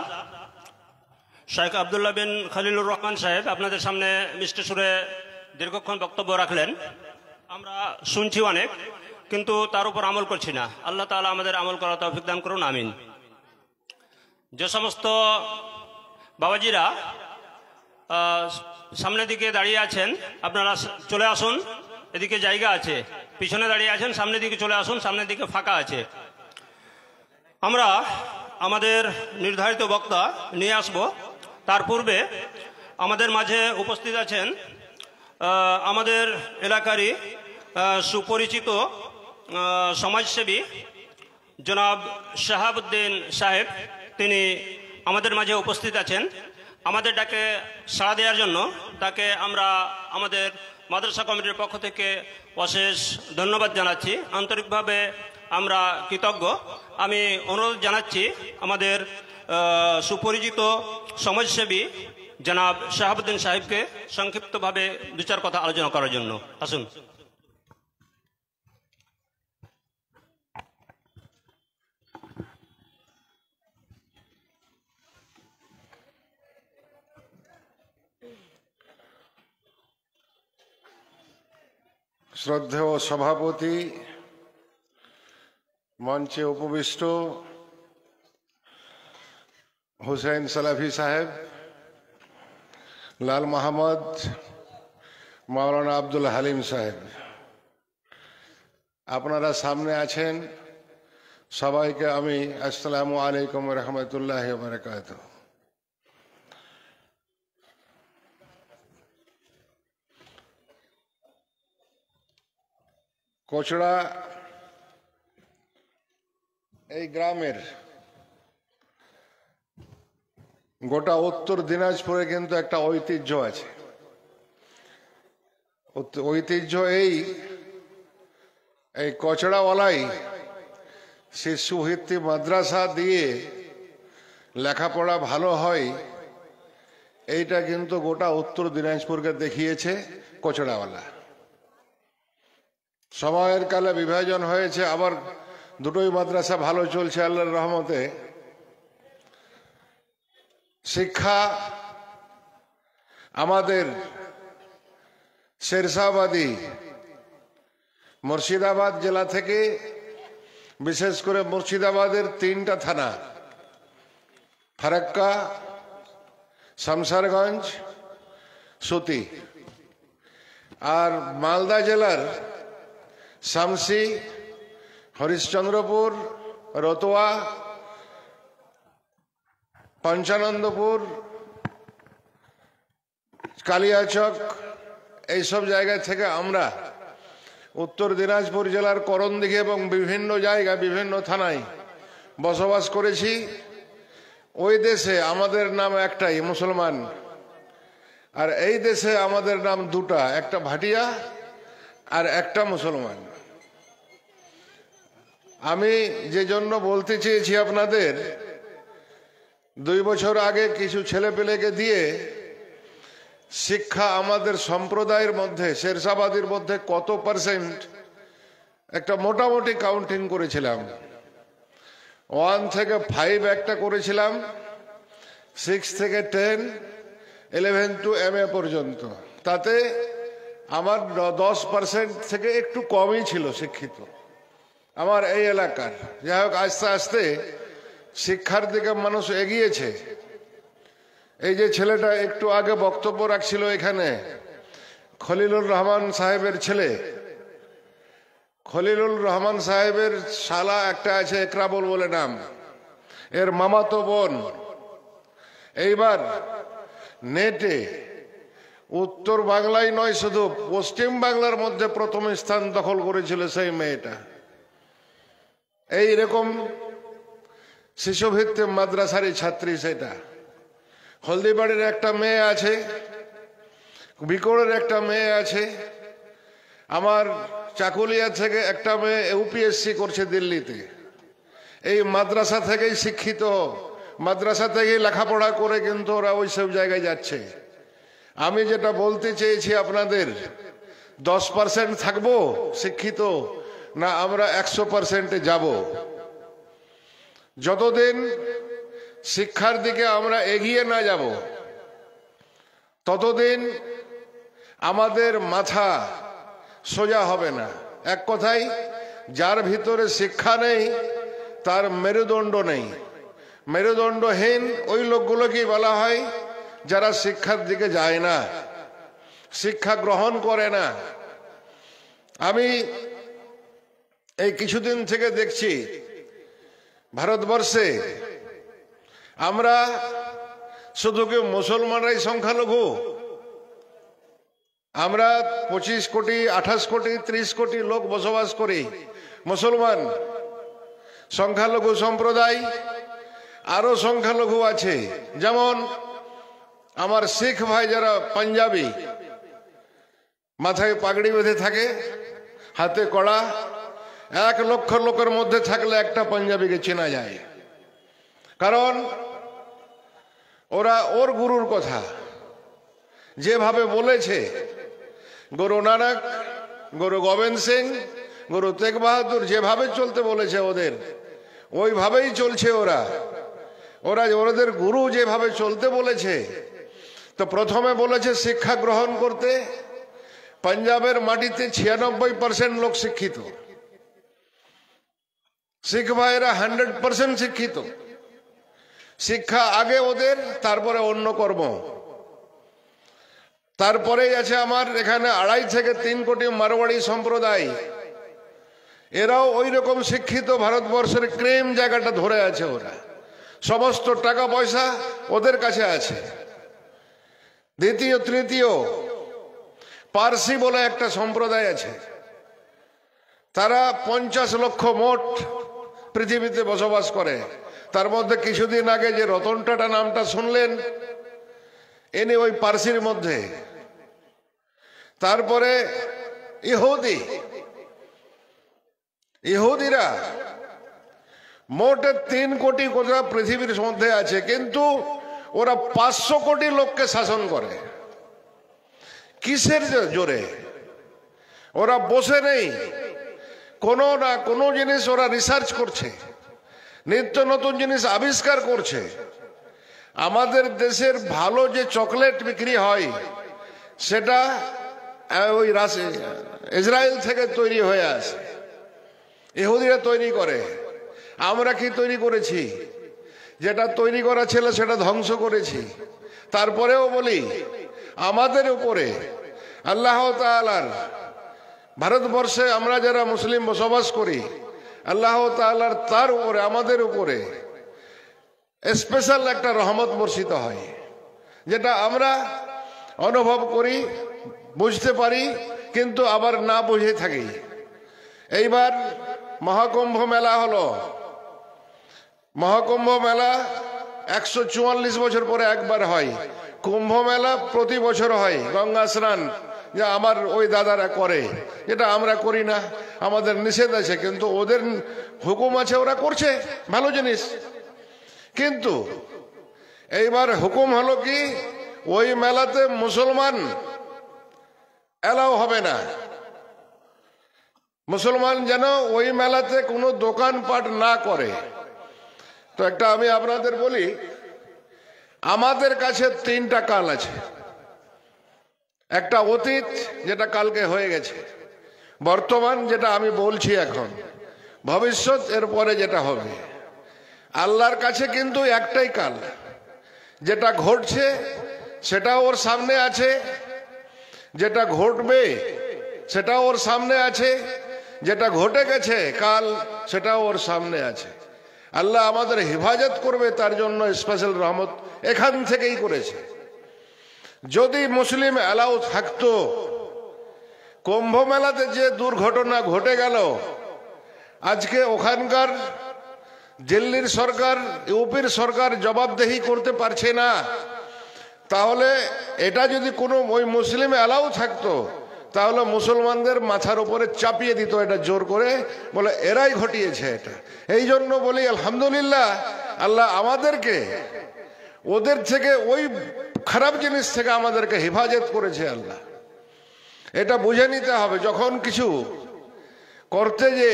শেখ আব্দুল্লাহ বিন খলিলুর রহমান সাহেব আপনাদের সামনে মিষ্টি সুরে দীর্ঘক্ষণ বক্তব্য রাখলেন। আমরা শুনছি অনেক, কিন্তু তার উপর আমল করছি না। আল্লাহ তাআলা আমাদের আমল করার তৌফিক দান করুন, আমিন। যে সমস্ত বাবাজিরা সামনের দিকে দাঁড়িয়ে আছেন, আপনারা চলে আসুন, এদিকে জায়গা আছে। পিছনে দাঁড়িয়ে আছেন, সামনের দিকে চলে আসুন, সামনের দিকে ফাঁকা আছে। আমরা আমাদের নির্ধারিত বক্তা নিয়ে আসব। তার পূর্বে আমাদের মাঝে উপস্থিত আছেন আমাদের এলাকারই সুপরিচিত সমাজসেবী জনাব শাহাবুদ্দিন সাহেব। তিনি আমাদের মাঝে উপস্থিত আছেন। আমাদের ডাকে সাড়া দেওয়ার জন্য তাকে আমরা আমাদের মাদ্রাসা কমিটির পক্ষ থেকে অশেষ ধন্যবাদ জানাচ্ছি, আন্তরিকভাবে আমরা কৃতজ্ঞ। আমি অনুরোধ জানাচ্ছি আমাদের সুপরিচিত সমাজসেবী জনাব শাহাবুদ্দিন সাহেবকে সংক্ষিপ্তভাবে 2-4 কথা আলোচনা করার জন্য। আসুন। শ্রদ্ধেয় সভাপতি, মঞ্চে উপবিষ্ট হুসেন সালাফি সাহেব, লাল মাহমদ, মাওলানা আব্দুল হালিম সাহেব, আপনারা সামনে আছেন, সবাইকে আমি আসসালামু আলাইকুম রহমতুল্লাহি ওয়া বারাকাতুহু। কোচড়া এই গ্রামের গোটা উত্তর দিনাজপুরে কিন্তু একটা ঐতিহ্য আছে। ঐতিহ্য এই কোচড়াওয়ালাই শিশুভিত্তিক মাদ্রাসা দিয়ে লেখাপড়া ভালো হয়, এইটা কিন্তু গোটা উত্তর দিনাজপুরকে দেখিয়েছে কোচড়াওয়ালা। সময়ের কালে বিভাজন হয়েছে, আবার দুটোই মাদ্রাসা ভালো চলছে আল্লাহর রহমতে। শিক্ষা আমাদের শেরশাবাদী মুর্শিদাবাদ জেলা থেকে, বিশেষ করে মুর্শিদাবাদের 3টা থানা ফারাক্কা, শামসারগঞ্জ, সুতি, আর মালদা জেলার শামসি, হরিশ্চন্দ্রপুর, রতোয়া, পঞ্চানন্দপুর, কালিয়াচক, এইসব জায়গা থেকে আমরা উত্তর দিনাজপুর জেলার করণদিঘি এবং বিভিন্ন জায়গায় বিভিন্ন থানায় বসবাস করেছি। ওই দেশে আমাদের নাম একটাই, মুসলমান, আর এই দেশে আমাদের নাম দুটা, একটা ভাটিয়া আর একটা মুসলমান। আমি যে জন্য বলতে চেয়েছি আপনাদের, 2 বছর আগে কিছু ছেলেপেলেকে দিয়ে শিক্ষা আমাদের সম্প্রদায়ের মধ্যে, শেরশাবাদীর মধ্যে কত % একটা মোটামুটি কাউন্টিং করেছিলাম। 1 থেকে 5 একটা করেছিলাম, 6 থেকে 10, 11 to MA পর্যন্ত। তাতে আমার 10% থেকে একটু কমই ছিল শিক্ষিত আমার এই এলাকার। যাই হোক, আস্তে আস্তে শিক্ষার দিকে মানুষ এগিয়েছে। এই যে ছেলেটা একটু আগে বক্তব্য রাখছিল এখানে, খলিলুর রহমান সাহেবের ছেলে, খলিলুর রহমান সাহেবের শালা একটা আছে, একরাবুল বলে নাম, এর মামাতো বোন এইবার নেটে উত্তর বাংলায় নয়, শুধু পশ্চিম বাংলার মধ্যে প্রথম স্থান দখল করেছিল সেই মেয়েটা। এইরকম শিশুভিত্তিক মাদ্রাসারই ছাত্রী সেটা। হলদিবাড়ির একটা মেয়ে আছে, বিকোড়ের একটা মেয়ে আছে, আমার চাকুলিয়া থেকে একটা মেয়ে UPSC করছে দিল্লিতে। এই মাদ্রাসা থেকেই শিক্ষিত, মাদ্রাসা থেকেই লেখাপড়া করে কিন্তু ওরা ওই সব জায়গায় যাচ্ছে। আমি যেটা বলতে চেয়েছি আপনাদের, 10% থাকবো শিক্ষিত, না আমরা 100%-এ যাব? যতদিন শিক্ষার দিকে আমরা এগিয়ে না যাব, ততদিন আমাদের মাথা সোজা হবে না। এক কথায়, যার ভিতরে শিক্ষা নেই তার মেরুদণ্ড নেই। মেরুদণ্ডহীন ওই লোকগুলোকেই বলা হয় যারা শিক্ষার দিকে যায় না, শিক্ষা গ্রহণ করে না। আমি এই কিছুদিন থেকে দেখছি ভারতবর্ষে আমরা শুধু কি মুসলমানরাই সংখ্যালঘু? আমরা 25 কোটি, 28 কোটি, 30 কোটি লোক বসবাস করি মুসলমান। সংখ্যালঘু সম্প্রদায় আরো সংখ্যালঘু আছে, যেমন আমার শিখ ভাই যারা পাঞ্জাবি, মাথায় পাগড়ি বেঁধে থাকে, হাতে কড়া। 1 লক্ষ লোকের মধ্যে থাকলে একটা পাঞ্জাবিকে চেনা যায়, কারণ ওরা ওর গুরুর কথা যেভাবে বলেছে, গুরু নানক, গুরু গোবিন্দ সিং, গুরু তেগ বাহাদুর যেভাবে চলতে বলেছে ওদের, ওইভাবেই চলছে ওরা। ওদের গুরু যেভাবে চলতে বলেছে, তো প্রথমে বলেছে শিক্ষা গ্রহণ করতে। পাঞ্জাবের মাটিতে 96% লোক শিক্ষিত, শিখ ভাইরা 100% শিক্ষিত। শিক্ষা আগে ওদের, তারপরে অন্য কর্ম। তারপরেই আছে আমার এখানে 2.5 থেকে 3 কোটি মারওয়াড়ি সম্প্রদায়। এরাও ওই রকম শিক্ষিত, ভারতবর্ষের ক্রিম জায়গাটা ধরে আছে ওরা, সমস্ত টাকা পয়সা ওদের কাছে আছে। দ্বিতীয়, তৃতীয় পার্সি বলে একটা সম্প্রদায় আছে, তারা 50 লক্ষ মোট পৃথিবীতে বসবাস করে। তার মধ্যে কিছুদিন আগে যে রতন টাটা নামটা শুনলেন, এনে ওই পার্সির মধ্যে। তারপরে ইহুদিরা মোট 3 কোটি কোথা পৃথিবীর মধ্যে আছে, কিন্তু ওরা 500 কোটি লোককে শাসন করে। কিসের জোরে? ওরা বসে নেই, কোনো না কোনো জিনিস ওরা রিসার্চ করছে, নিত্য নতুন জিনিস আবিষ্কার করছে। আমাদের দেশের ভালো যে চকলেট বিক্রি হয় সেটা ওই ইসরায়েল থেকে তৈরি হয়ে আসে, ইহুদিরা তৈরি করে। আমরা কি তৈরি করেছি? যেটা তৈরি করা ছিল সেটা ধ্বংস করেছি। তারপরেও বলি, আমাদের উপরে আল্লাহ তাআলার, ভারতবর্ষে আমরা যারা মুসলিম বসবাস করি, আল্লাহ তাআলার তার উপরে, আমাদের উপরে স্পেশাল একটা রহমত বর্ষিত হয়, যেটা আমরা অনুভব করি, বুঝতে পারি, কিন্তু আবার না বুঝে থাকি। এইবার মহাকুম্ভ মেলা হলো। মহাকুম্ভ মেলা 144 বছর পরে একবার হয়। কুম্ভ মেলা প্রতি বছর হয়, গঙ্গা স্নান যে আমার ওই দাদারা করে, যেটা আমরা করি না, আমাদের নিষেধ আছে, কিন্তু ওদের হুকুম আছে, ওরা করছে, ভালো জিনিস। কিন্তু এইবার হুকুম হলো কি, ওই মেলাতে মুসলমান এলাও হবে না, মুসলমান যেন ওই মেলাতে কোনো দোকানপাট না করে। তো একটা আমি আপনাদের বলি, আমাদের কাছে 3টা কাল আছে। একটা অতীত, যেটা কালকে হয়ে গেছে, বর্তমান যেটা আমি বলছি এখন, ভবিষ্যৎ এরপরে যেটা হবে। আল্লাহর কাছে কিন্তু একটাই কাল, যেটা ঘটছে সেটা ওর সামনে আছে, যেটা ঘটবে সেটা ওর সামনে আছে, যেটা ঘটে গেছে কাল সেটাও ওর সামনে আছে। আল্লাহ আমাদের হেফাজত করবে, তার জন্য স্পেশাল রহমত এখান থেকেই করেছে। যদি মুসলিম এলাও থাকতো, কুম্ভ মেলাতে যে দুর্ঘটনা ঘটে গেল, আজকে ওখানকার দিল্লির সরকার, ইউপির সরকার জবাবদেহি করতে পারছে না, তাহলে এটা যদি কোনো ওই মুসলিম এলাও থাকতো, তাহলে মুসলমানদের মাথার উপরে চাপিয়ে দিত এটা জোর করে, বলে এরাই ঘটিয়েছে এটা। এই জন্য বলি আলহামদুলিল্লাহ, আল্লাহ আমাদেরকে ওদের থেকে, ওই খারাপ জিনিস থেকে আমাদেরকে হেফাজত করেছে আল্লাহ। এটা বুঝে নিতে হবে, যখন কিছু করতে যে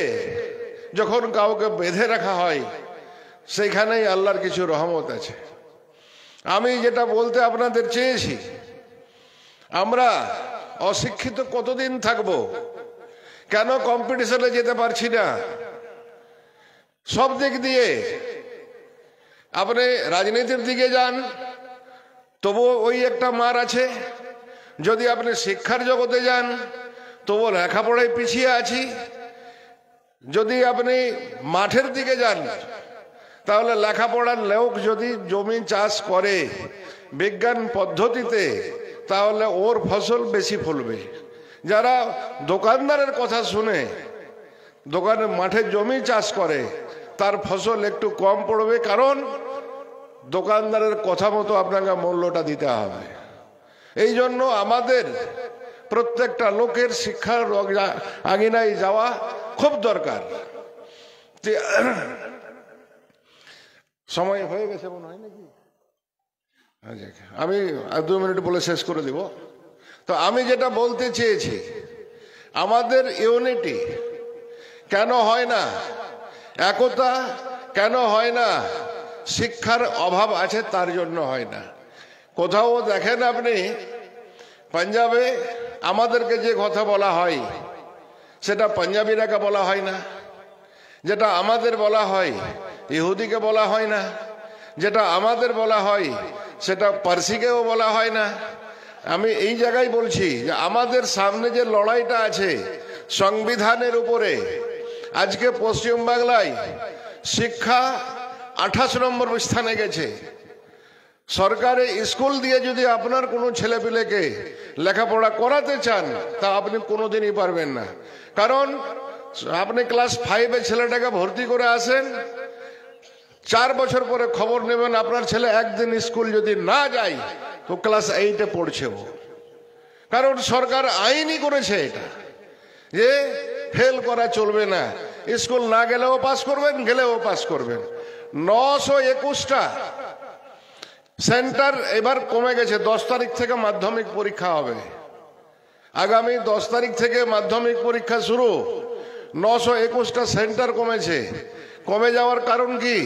যখন কাউকে বেঁধে রাখা হয়, সেইখানেই আল্লাহর কিছু রহমত আছে। আমি যেটা বলতে আপনাদের চেয়েছি, আমরা অশিক্ষিত কতদিন থাকবো? কেন কম্পিটিশনে যেতে পারছি না? সব দিক দিয়ে, আপনি রাজনীতির দিকে যান, তবুও ওই একটা মার আছে। যদি আপনি শিক্ষার জগতে যান, তবুও লেখাপড়ায় পিছিয়ে আছি। যদি আপনি মাঠের দিকে যান, তাহলে লেখাপড়ার লোক যদি জমি চাষ করে বিজ্ঞান পদ্ধতিতে, তাহলে ওর ফসল বেশি ফলবে। যারা দোকানদারের কথা শুনে দোকানে মাঠে জমি চাষ করে, তার ফসল একটু কম পড়বে, কারণ দোকানদারের কথা মতো আপনাকে মূল্যটা দিতে হবে। এই জন্য আমাদের প্রত্যেকটা লোকের শিক্ষার আঙিনায় যাওয়া খুব দরকার। সময় হয়ে গেছে মনে হয় নাকি? আমি 2 মিনিট বলে শেষ করে দিব। তো আমি যেটা বলতে চেয়েছি, আমাদের ইউনিটি কেন হয় না, একতা কেন হয় না? শিক্ষার অভাব আছে, তার জন্য হয় না। কোথাও দেখেন আপনি, পাঞ্জাবে আমাদেরকে যে কথা বলা হয়, সেটা পাঞ্জাবিরাকে বলা হয় না। যেটা আমাদের বলা হয়, ইহুদিকে বলা হয় না। যেটা আমাদের বলা হয়, সেটা পার্সিকেও বলা হয় না। আমি এই জায়গায় বলছি যে আমাদের সামনে যে লড়াইটা আছে সংবিধানের উপরে, আজকে পশ্চিমবাংলায় শিক্ষা 28 নম্বর স্থানে গেছে। সরকারি স্কুল দিয়ে যদি আপনার কোনো ছেলেপিলেকে লেখাপড়া করাতে চান, তা আপনি কোনোদিনই পারবেন না। কারণ আপনি ক্লাস 5-এ ছেলেটাকে ভর্তি করে আসেন, 4 বছর পরে খবর নেবেন আপনার ছেলে একদিন স্কুল যদি না যায়, তো ক্লাস 8-এ পড়ছে ও। কারণ সরকার আইনই করেছে এটা, যে ফেল করা চলবে না, স্কুল না গেলেও পাস করবেন, গেলেও পাস করবেন। 921টা সেন্টার এবার কমে গেছে। 10 তারিখ থেকে মাধ্যমিক পরীক্ষা হবে। আগামী 10 তারিখ থেকে মাধ্যমিক পরীক্ষা শুরু। 921টা সেন্টার কমেছে। কমে যাওয়ার কারণ কি?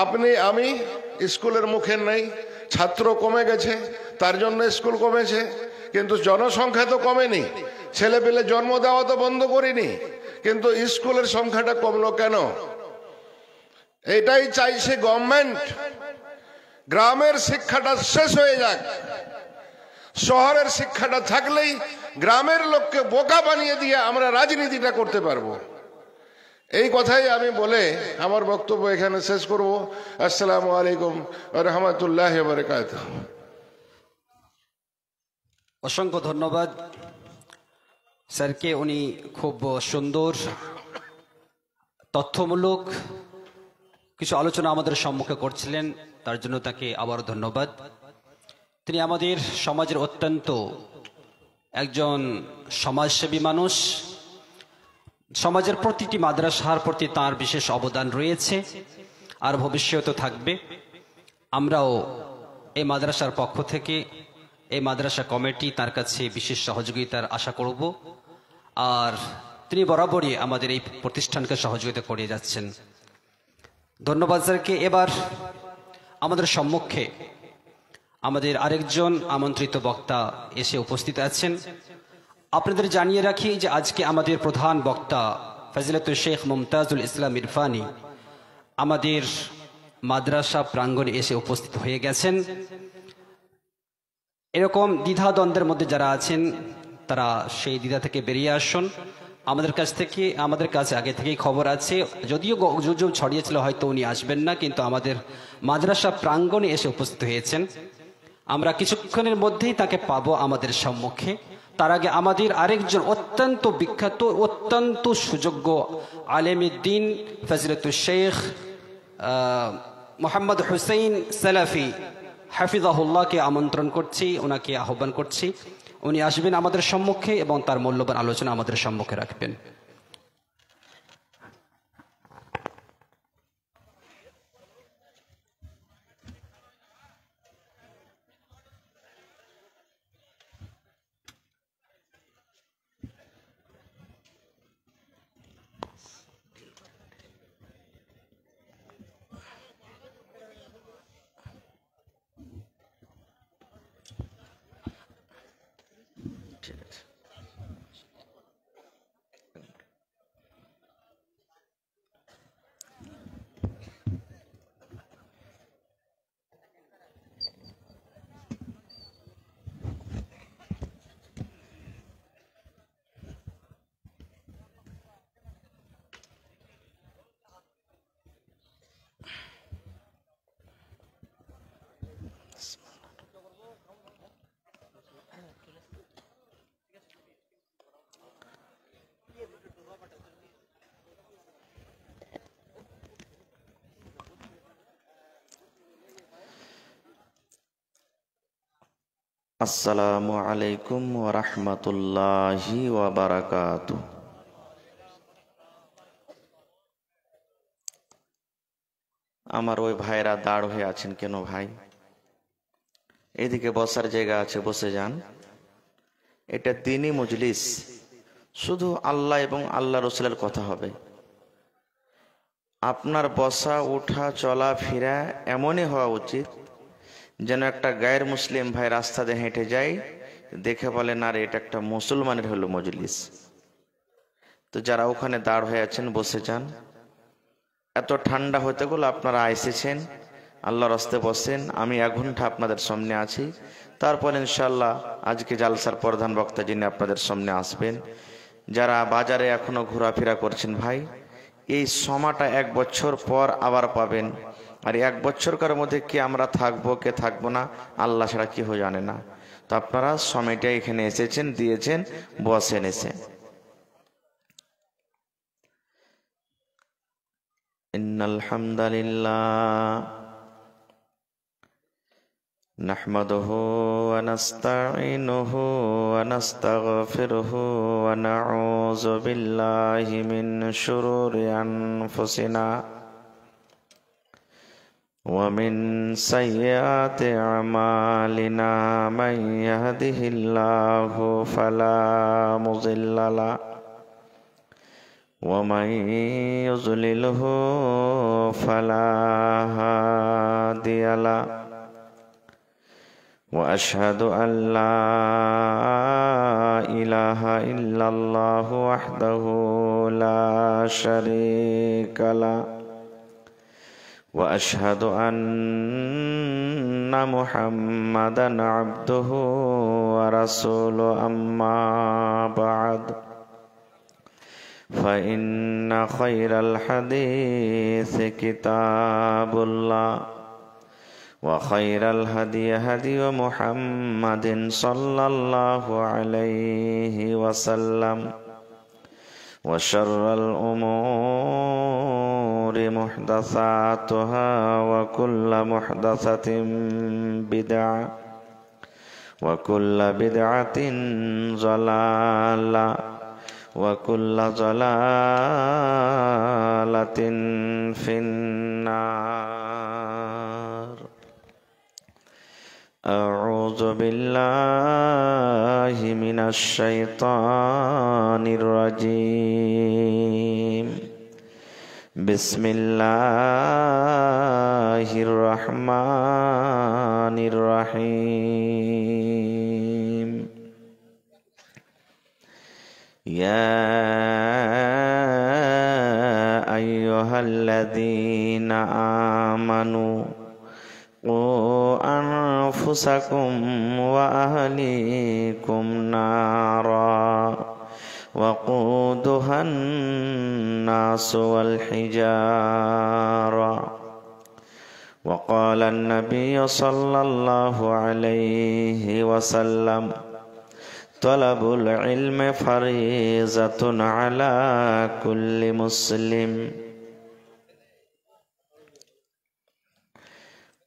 আপনি আমি স্কুলের মুখে নেই, ছাত্র কমে গেছে, তার জন্য স্কুল কমেছে। কিন্তু জনসংখ্যা তো কমেনি, ছেলে পেলে জন্ম দেওয়া তো বন্ধ করিনি, কিন্তু স্কুলের সংখ্যাটা কমলো কেন? এটাই চাইছে গভর্নমেন্ট, গ্রামের শিক্ষাটা শেষ হয়ে যাক। শহরের শিক্ষাটা থাকলেই গ্রামের লোককে বোকা বানিয়ে দিয়ে আমরা রাজনীতিটা করতে পারবো। এই কথাই আমি বলে আমার বক্তব্য এখানে শেষ করব। আসসালামু আলাইকুম ওয়া রাহমাতুল্লাহি ওয়া বারাকাতুহু। অসংখ্য ধন্যবাদ স্যারকে। উনি খুব সুন্দর তথ্যমূলক কিছু আলোচনা আমাদের সম্মুখে করছিলেন, তার জন্য তাকে আবারও ধন্যবাদ। তিনি আমাদের সমাজের অত্যন্ত একজন সমাজসেবী মানুষ। সমাজের প্রতিটি মাদ্রাসার প্রতি তার বিশেষ অবদান রয়েছে আর ভবিষ্যতেও থাকবে। আমরাও এই মাদ্রাসার পক্ষ থেকে, এই মাদ্রাসা কমিটি তার কাছে বিশেষ সহযোগিতার আশা করব। আর তিনি বরাবরই আমাদের এই প্রতিষ্ঠানকে সহযোগিতা করে যাচ্ছেন। ধন্যবাদ স্যারকে। এবার আমাদের সম্মুখে আমাদের আরেকজন আমন্ত্রিত বক্তা এসে উপস্থিত আছেন। আপনাদের জানিয়ে রাখি যে আজকে আমাদের প্রধান বক্তা ফজিলাতুল শেখ মুমতাজুল ইসলাম ইরফানি আমাদের মাদ্রাসা প্রাঙ্গণে এসে উপস্থিত হয়ে গেছেন। এরকম দ্বিধাদ্বন্দ্বের মধ্যে যারা আছেন তারা সেই দ্বিধা থেকে বেরিয়ে আসুন। আমাদের কাছে আগে থেকেই খবর আছে, যদিও গুজব ছড়িয়েছিল হয়তো উনি আসবেন না, কিন্তু আমাদের মাদ্রাসা প্রাঙ্গণে এসে উপস্থিত হয়েছেন। আমরা কিছুক্ষণের মধ্যেই তাকে পাবো আমাদের সম্মুখে। তার আগে আমাদের আরেকজন অত্যন্ত বিখ্যাত, অত্যন্ত সুযোগ্য আলেমে দ্বীন ফজিলাতুল শেখ মোহাম্মদ হুসাইন সালাফি হাফিজাহুল্লাহকে আমন্ত্রণ করছি, ওনাকে আহ্বান করছি। উনি আসবেন আমাদের সম্মুখে এবং তার মূল্যবান আলোচনা আমাদের সম্মুখে রাখবেন। আসসালামু আলাইকুম ওয়া রাহমাতুল্লাহি ওয়া বারাকাতুহু। আমার ওই ভাইরা দাঁড় হয়ে আছেন কেন ভাই? এদিকে বসার জায়গা আছে, বসে যান। এটা দ্বীনি মজলিস, শুধু আল্লাহ এবং আল্লাহ রসুলের কথা হবে। আপনার বসা ওঠা চলা ফেরা এমনই হওয়া উচিত যেন একটা গায়ের মুসলিম ভাই রাস্তা দিয়ে হেঁটে যায়, দেখে বলেন আর এটা একটা মুসলমানের হলো মজলিস। তো যারা ওখানে দাঁড় হয়ে আছেন বসে যান। এত ঠান্ডা হতে গেল আপনারা এসেছেন, আল্লাহর রাস্তায় বসেন। আমি 1 ঘন্টা আপনাদের সামনে আছি, তারপর ইনশাআল্লাহ আজকে জালসার প্রধান বক্তা যিনি আপনাদের সামনে আসবেন। যারা বাজারে এখনো ঘোরাফেরা করছেন ভাই, এই সময়টা 1 বছর পর আবার পাবেন। আর 1 বছরকার মধ্যে কে আমরা থাকবো কে থাকবো না আল্লাহ ছাড়া কেউ জানে না। তো আপনারা সময়টা এখানে এসেছেন, দিয়েছেন, বসেন এসে। ইন্নাল হামদালিল্লাহ নাহমাদুহু ওয়া নাস্তাঈনুহু ওয়া নাস্তাগফিরুহু ওয়া নাউযু বিল্লাহি মিন শুরুরি আনফুসিনা ওয়া মিন সাইয়্যাতি আমালিনা মান ইয়াহদিহিল্লাহু ফালা মুযিল্লা লাহু ওয়া মান ইউযলিলহু ফালা হাদিয়া লাহু ওয়া আশহাদু আল লা ইলাহা ইল্লাল্লাহু ওয়াহদাহু লা শারীকা লাহু ওয়া আশহাদু আন্না মুহাম্মাদান আবদুহু ওয়া রাসূলুহু আম্মা বা'দ فإن خير الحديث كتاب الله وخير الهدي هدي محمد صلى الله عليه وسلم وشر الأمور محدثاتها وكل محدثة بدعة وكل بدعة ضلالة وكل ضلالة في النار. أعوذ بالله من الشيطان الرجيم. بسم الله الرحمن الرحيم. يا أيها الذين آمنوا قوا أنفسكم وأهليكم نارا وقودها الناس والحجارة. وقال النبي صلى الله عليه وسلم طلب العلم فريضة على كل مسلم.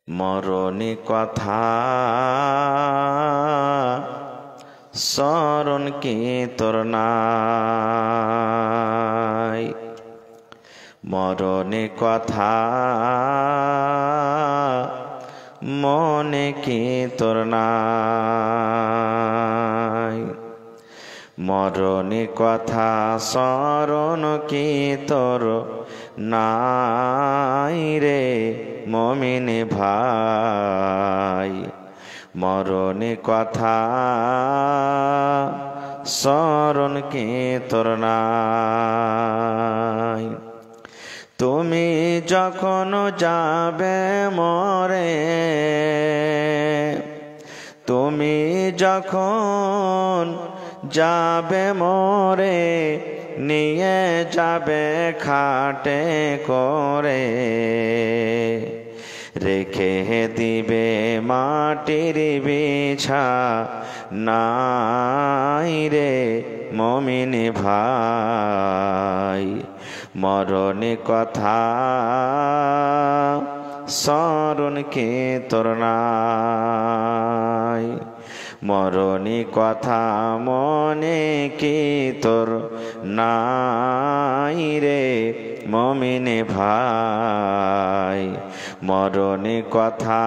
মরণী কথা স্মরণ কি তোর নাই, মরণী কথা মনে কি তোর নাই, মরণী কথা স্মরণ কি তোর নাই রে মমিন ভাই, মরণী কথা স্মরণ কি তোর নাই। তুমি যখন যাবে মরে, তুমি যখন যাবে মরে, নিয়ে যাবে খাটে করে, রেখে দিবে মাটির বিছা নাই রে মমিন ভাই, মরণী কথা স্মরণ কি তোর নাই, মরণী কথা মনে কি তোর নাই রে মমিন ভাই, মরণী কথা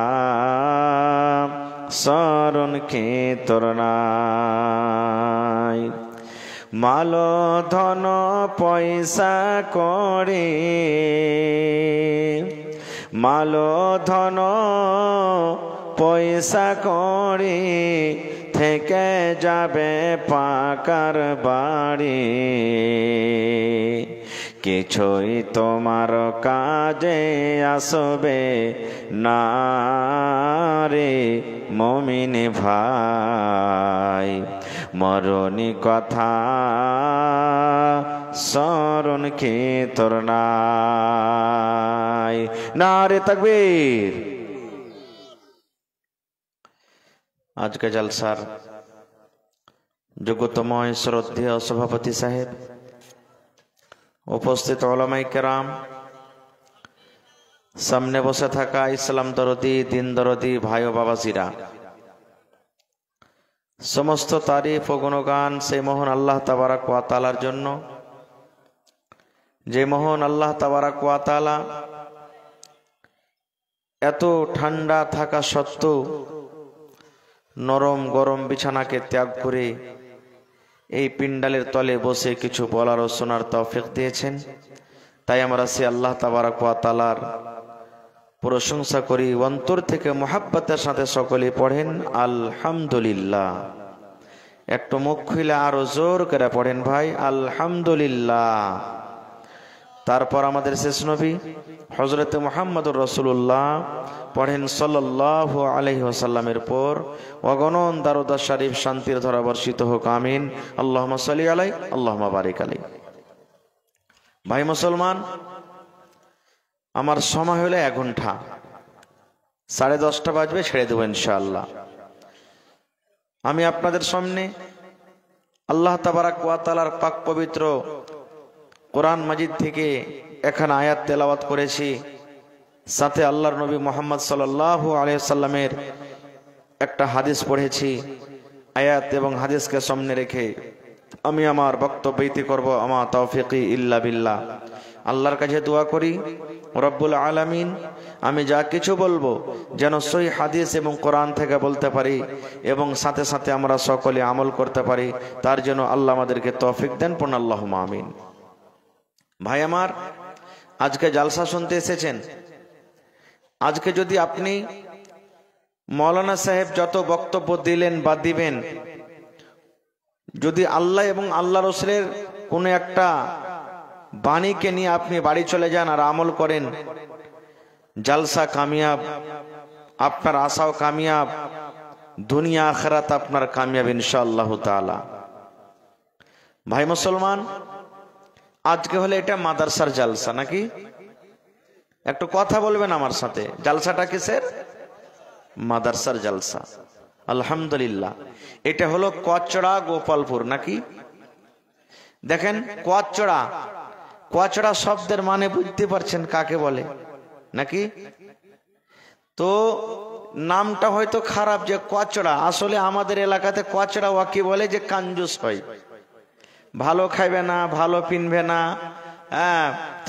স্মরণ কি তোর নাই। মাল ধন পয়সা করে, মাল ধন পয়সা করে থেকে যাবে পাকার বাড়ি, কিছুই তোমার কাজে আসবে না রে মমিন ভাই, মরণী কথা স্মরণ কি তোর নাই। নারে তাকবীর। আজকে জলসার যোগ্যতম শ্রদ্ধেয় সভাপতি সাহেব, উপস্থিত ওলামায়ে কেরাম, সামনে বসে থাকা ইসলাম দরদি দিন দরদি ভাই ও বাবাজিরা, সমস্ত তারিফ ও গুণগান সেই মহান আল্লাহ তাবারাক ওয়া তাআলার জন্য, যে মহান আল্লাহ তাবারাক ওয়া তাআলা এত ঠান্ডা থাকা সত্ত্বেও নরম গরম বিছানাকে ত্যাগ করে এই পিন্ডালের তলে বসে কিছু বলার ও শোনার তৌফিক দিয়েছেন। তাই আমরা সে আল্লাহ তাবারাক ওয়া তাআলার প্রশংসা করি, অন্তর থেকে মুহাব্বতের সাথে সকলেই পড়েন আলহামদুলিল্লাহ। একটু মুখ খুলে আরো জোর করে পড়েন ভাই আলহামদুলিল্লাহ। তারপর আমাদের শেষ নবী হযরত মুহাম্মদুর রাসূলুল্লাহ পড়েন সাল্লাল্লাহু আলাইহি ওয়াসাল্লামের পর অগণন দারুদ শরীফ শান্তির ধারা বর্ষিত হোক, আমিন। আল্লাহুম্মা সাল্লি আলাইহি আল্লাহুম্মা বারিক আলাইহি। ভাই মুসলমান, আমার সময় হলো 1 ঘন্টা, 10:30 বাজবে, ছেড়ে দেব ইনশাআল্লাহ। আমি আপনাদের সামনে আল্লাহ তাবারাক ওয়া তাআলার পাক পবিত্র কোরআন মাজিদ থেকে এখানে আয়াত তেলাওয়াত করেছি, সাথে আল্লাহর নবী মুহাম্মদ সাল্লাল্লাহু আলাইহি সাল্লামের একটা হাদিস পড়েছি, আয়াত এবং হাদিসকে সামনে রেখে আমি আমার বক্তব্য ইতি করব। আমা তাওফিকি ইল্লা বিল্লাহ। আল্লাহর কাছে দোয়া করি রব্বুল আলামিন আমি যা কিছু বলবো যেন সহিহ হাদিস এবং কোরআন থেকে বলতে পারি এবং সাথে সাথে আমরা সকলে আমল করতে পারি, তার জন্য আল্লাহ আমাদেরকে তৌফিক দেন। পূর্ণ আল্লাহুম্মা আমিন। ভাই আমার, আজকে জালসা শুনতে এসেছেন। আজকে যদি আপনি মৌলানা সাহেব যত বক্তব্য দিলেন বা দিবেন, যদি আল্লাহ এবং আল্লাহ রসুলের কোনো একটা বাণীকে নিয়ে আপনি বাড়ি চলে যান আর আমল করেন, জালসা কামিয়াব, আপনার আশাও কামিয়াব, দুনিয়া আখিরাত আপনার কামিয়াব ইনশাআল্লাহ তাআলা। ভাই মুসলমান, আজকে হলে এটা মাদ্রাসার জালসা নাকি? একটু কথা বলবেন আমার সাথে, জালসাটা কিসের? মাদ্রাসার জালসা। আলহামদুলিল্লাহ। এটা হলো কচড়া গোপালপুর নাকি? দেখেন, কচড়া, কচড়া শব্দের মানে বুঝতে পারছেন কাকে বলে নাকি? তো নামটা হয়তো খারাপ যে কচড়া, আসলে আমাদের এলাকাতে কচড়া ওয়াকি বলে যে কাঞ্জুস হয়, ভালো খাইবে না, ভালো পিনবে না,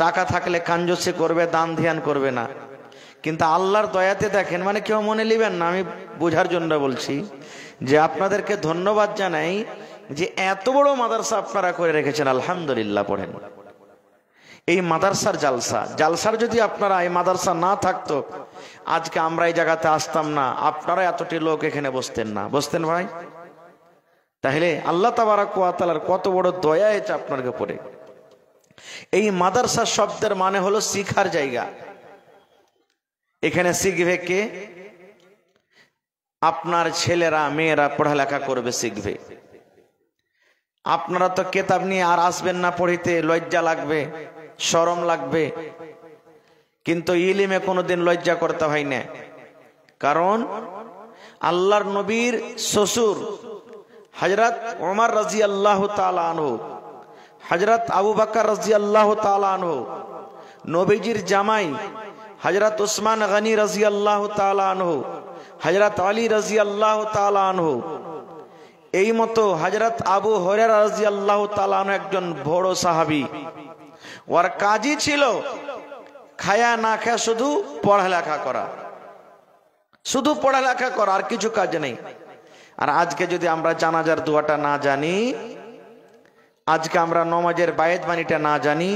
টাকা থাকলে কাঞ্জুসি করবে, দান ধ্যান করবে না। কিন্তু আল্লাহর দয়াতে দেখেন, মানে কেউ মনে নেবেন না, আমি বোঝার জন্য বলছি যে আপনাদেরকে ধন্যবাদ জানাই যে এত বড় মাদ্রাসা আপনারা করে রেখেছেন। আলহামদুলিল্লাহ পড়েন। এই মাদ্রাসার জালসা, জালসার যদি আপনারা এই মাদ্রাসা না থাকতো আজকে আমরা এই জায়গাতে আসতাম না, আপনারা এতটি লোক এখানে বসতেন না, বসতেন ভাই? তাহলে আল্লাহ তাবারাক ওয়া তাআলার কত বড় দয়া এটা আপনার উপরে। এই মাদ্রাসা শব্দের মানে হলো শিখার জায়গা। এখানে শিখবে কে? আপনার ছেলেরা মেয়েরা পড়ালেখা করবে, শিখবে। আপনারা তো কিতাব নিয়ে আর আসবেন না পড়িতে, লজ্জা লাগবে, শরম লাগবে। কিন্তু ইলমে কোনোদিন লজ্জা করতে হয় না, কারণ আল্লাহর নবীর শ্বশুর হযরত ওমর রাদিয়াল্লাহু তাআলা আনহু, হযরত আবু বকর রাদিয়াল্লাহু তাআলা আনহু, নবীজির জামাই হযরত উসমান গনি রাদিয়াল্লাহু তাআলা আনহু, হযরত আলী রাদিয়াল্লাহু তাআলা আনহু, এই মতো হযরত আবু হুরায়রা রাদিয়াল্লাহু তাআলা আনহু একজন বড় সাহাবী। ওর কাজই ছিল খায়া না খায়া শুধু পড়ালেখা করা, শুধু পড়ালেখা করা, আর কিছু কাজ নেই। আর আজকে যদি আমরা জানাজার দোয়াটা না জানি, আজকে আমরা নমাজের বায়েত বাণীটা না জানি,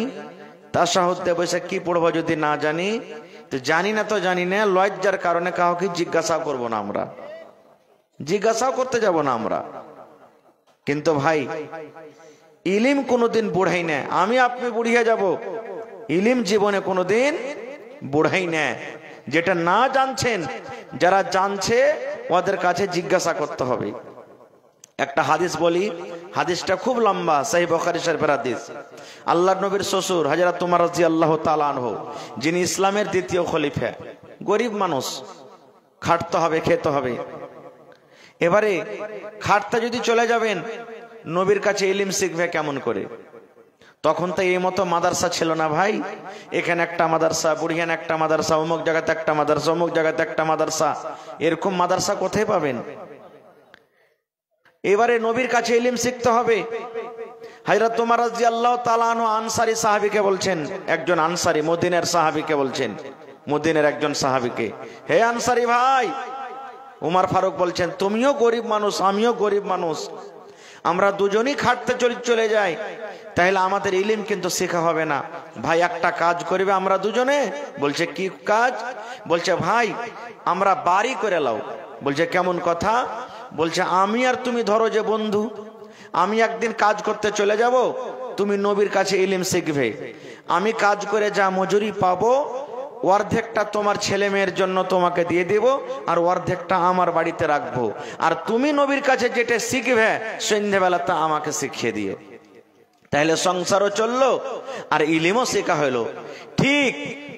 তাশাহুদে বসে কি পড়বো যদি না জানি, তো জানি না তো জানি না, লজ্জার কারণে কাউকে জিজ্ঞাসা করব না, আমরা জিজ্ঞাসাও করতে যাব না আমরা। কিন্তু ভাই, ইলিম কোনোদিন বুড়াই না। আমি আপনি বুড়িয়ে যাব, ইলিম জীবনে কোনোদিন বুড়াই না। যেটা না জানছেন, যারা জানছে ওদের কাছে জিজ্ঞাসা করতে হবে। একটা হাদিস বলি, হাদিসটা খুব লম্বা, সহিহ বুখারী শরীফের হাদিস। আল্লাহর নবীর শ্বশুর হযরত ওমর রাদিয়াল্লাহু তাআলা আনহু, যিনি ইসলামের দ্বিতীয় খলিফা, গরিব মানুষ, খাটতে হবে, খেতে হবে। এবারে খাটতে যদি চলে যাবেন, নবীর কাছে ইলম শিখবে কেমন করে? তখন তো এই মতো মাদ্রাসা ছিল না ভাই। এখানে একটা মাদ্রাসা, বুড়িয়ান একটা মাদ্রাসা, অমুক জায়গাতে একটা মাদ্রাসা, অমুক জায়গাতে একটা মাদ্রাসা, এরকম মাদ্রাসা কোথায় পাবেন? এবারে নবীর কাছে ইলম শিখতে হবে। হযরত ওমর রাদিয়াল্লাহু তাআলা আনহু আনসারী সাহাবীকে বলছেন, একজন আনসারী মদিনার সাহাবীকে বলছেন, মদিনার একজন সাহাবীকে, হে আনসারী ভাই। উমর ফারুক বলছেন, তুমিও গরিব মানুষ, আমিও গরিব মানুষ, আমরা দুজনই খাটতে চলে যাই, তাহলে আমাদের ইলম কিন্তু শেখা হবে না। ভাই একটা কাজ করবে আমরা দুজনে। বলছে কি কাজ? বলছে ভাই আমরা বাড়ি করে লাও। বলছে কেমন কথা? বলছে আমি আর তুমি ধরো যে বন্ধু, আমি একদিন কাজ করতে চলে যাব, তুমি নবীর কাছে ইলম শিখবে, আমি কাজ করে যা মজুরি পাবো অর্ধেকটা তোমার ছেলে মেয়ের জন্য তোমাকে দিয়ে দেব, আর অর্ধেকটা আমার বাড়িতে রাখবো, আর তুমি নবীর কাছে যেটা শিখবে সন্ধ্যাবেলা তা আমাকে শিখিয়ে দিয়ে। তাহলে সংসারও চললো আর ইলমও শেখা হলো। ঠিক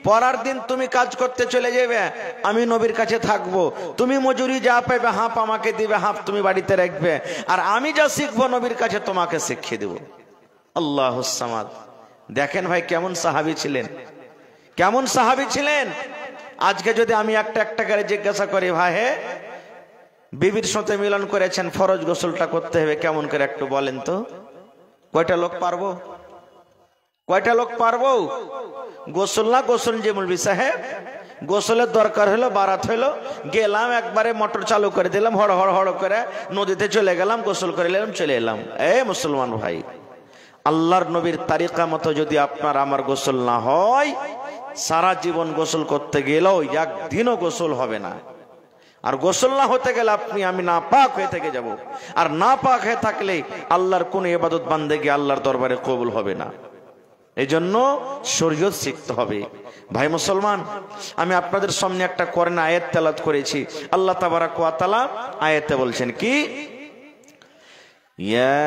পরের দিন তুমি কাজ করতে চলে যাবে, আমি নবীর কাছে থাকবো, তুমি মজুরি যা পাবে হাফ আমাকে দিবে, হাফ তুমি বাড়িতে রাখবে, আর আমি যা শিখবো নবীর কাছে তোমাকে শিখিয়ে দেব। আল্লাহুস সামাদ। দেখেন ভাই কেমন সাহাবী ছিলেন, কেমন সাহাবী ছিলেন। আজকে যদি আমি একটা করে জিজ্ঞাসা করি, ভাই হে বিবির সাথে মিলন করেছেন, ফরজ গোসলটা করতে হবে কেমন করে একটু বলেন তো? কয়টা লোক পারবো? কয়টা লোক পারবো? গোসল না গোসল যে মৌলভী সাহেব, গোসলের দরকার হলো, বারাত হলো, গেলাম একবারে মোটর চালু করে দিলাম, হড় হড় হড় করে নদীতে চলে গেলাম, গোসল করে নিলাম, চলে এলাম। মুসলমান ভাই, আল্লাহর নবীর তারিকা মতো যদি আপনার আমার গোসল না হয়, সারা জীবন গোসল করতে গেলেও একদিনও গোসল হবে না। আর গোসল না হতে গেলে আপনি আমি না পাক হয়ে থেকে যাব, আর না পাক হয়ে থাকলে আল্লাহর কোন ইবাদত বান্দেগি আল্লাহর দরবারে কবুল হবে না। এই জন্য শরীয়ত শিখতে হবে। ভাই মুসলমান, আমি আপনাদের সামনে একটা কোরআন আয়াত তেলাওয়াত করেছি। আল্লাহ তাবারাক ওয়া তাআলা আয়াতে বলছেন কি, ইয়া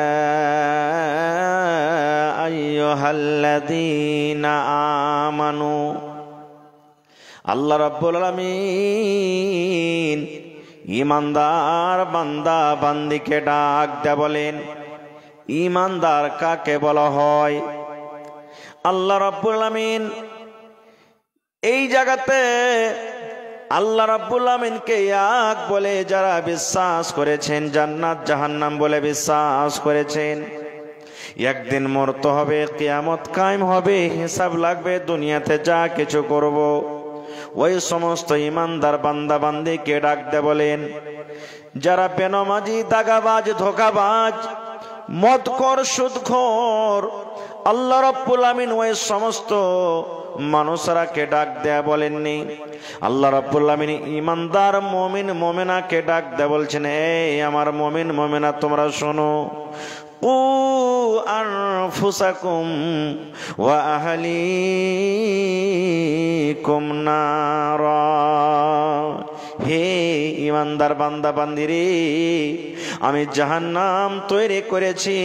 আইয়ুহাল্লাযীনা আমানু, আল্লাহ রাব্বুল আলামিন ঈমানদার বান্দা বান্দিকে ডাক দেয়া বলেন। ঈমানদার কাকে বলা হয়? আল্লাহ রাব্বুল আলামিন এই জায়গাতে আল্লাহ রাব্বুল আমিনকে এক বলে যারা বিশ্বাস করেছেন, জান্নাত জাহান্নাম বলে বিশ্বাস করেছেন, একদিন মরতে হবে, কিয়ামত কায়েম হবে, হিসাব লাগবে, দুনিয়াতে যা কিছু করব, ওই সমস্ত ইমানদার বান্দা বান্দিকে ডাক দে বলেন। যারা বেনামাজি, দাগাবাজ, ধোঁকাবাজ, মদখোর, সুদখোর, আল্লাহ রাব্বুল আমিন ওই সমস্ত মানুষরাকে ডাক দেয়া বলেননি। আল্লাহ রাব্বুল আমিন ইমানদার মুমিন মুমিনাকে ডাক দেয়া বলছেন, এই আমার মুমিন মুমিনা তোমরা শোনো, কু আনফুসাকুম ওয়া আহলিকুম নারা। হে ইমানদার বান্দা বান্দিরে, আমি জাহান্নাম তৈরি করেছি,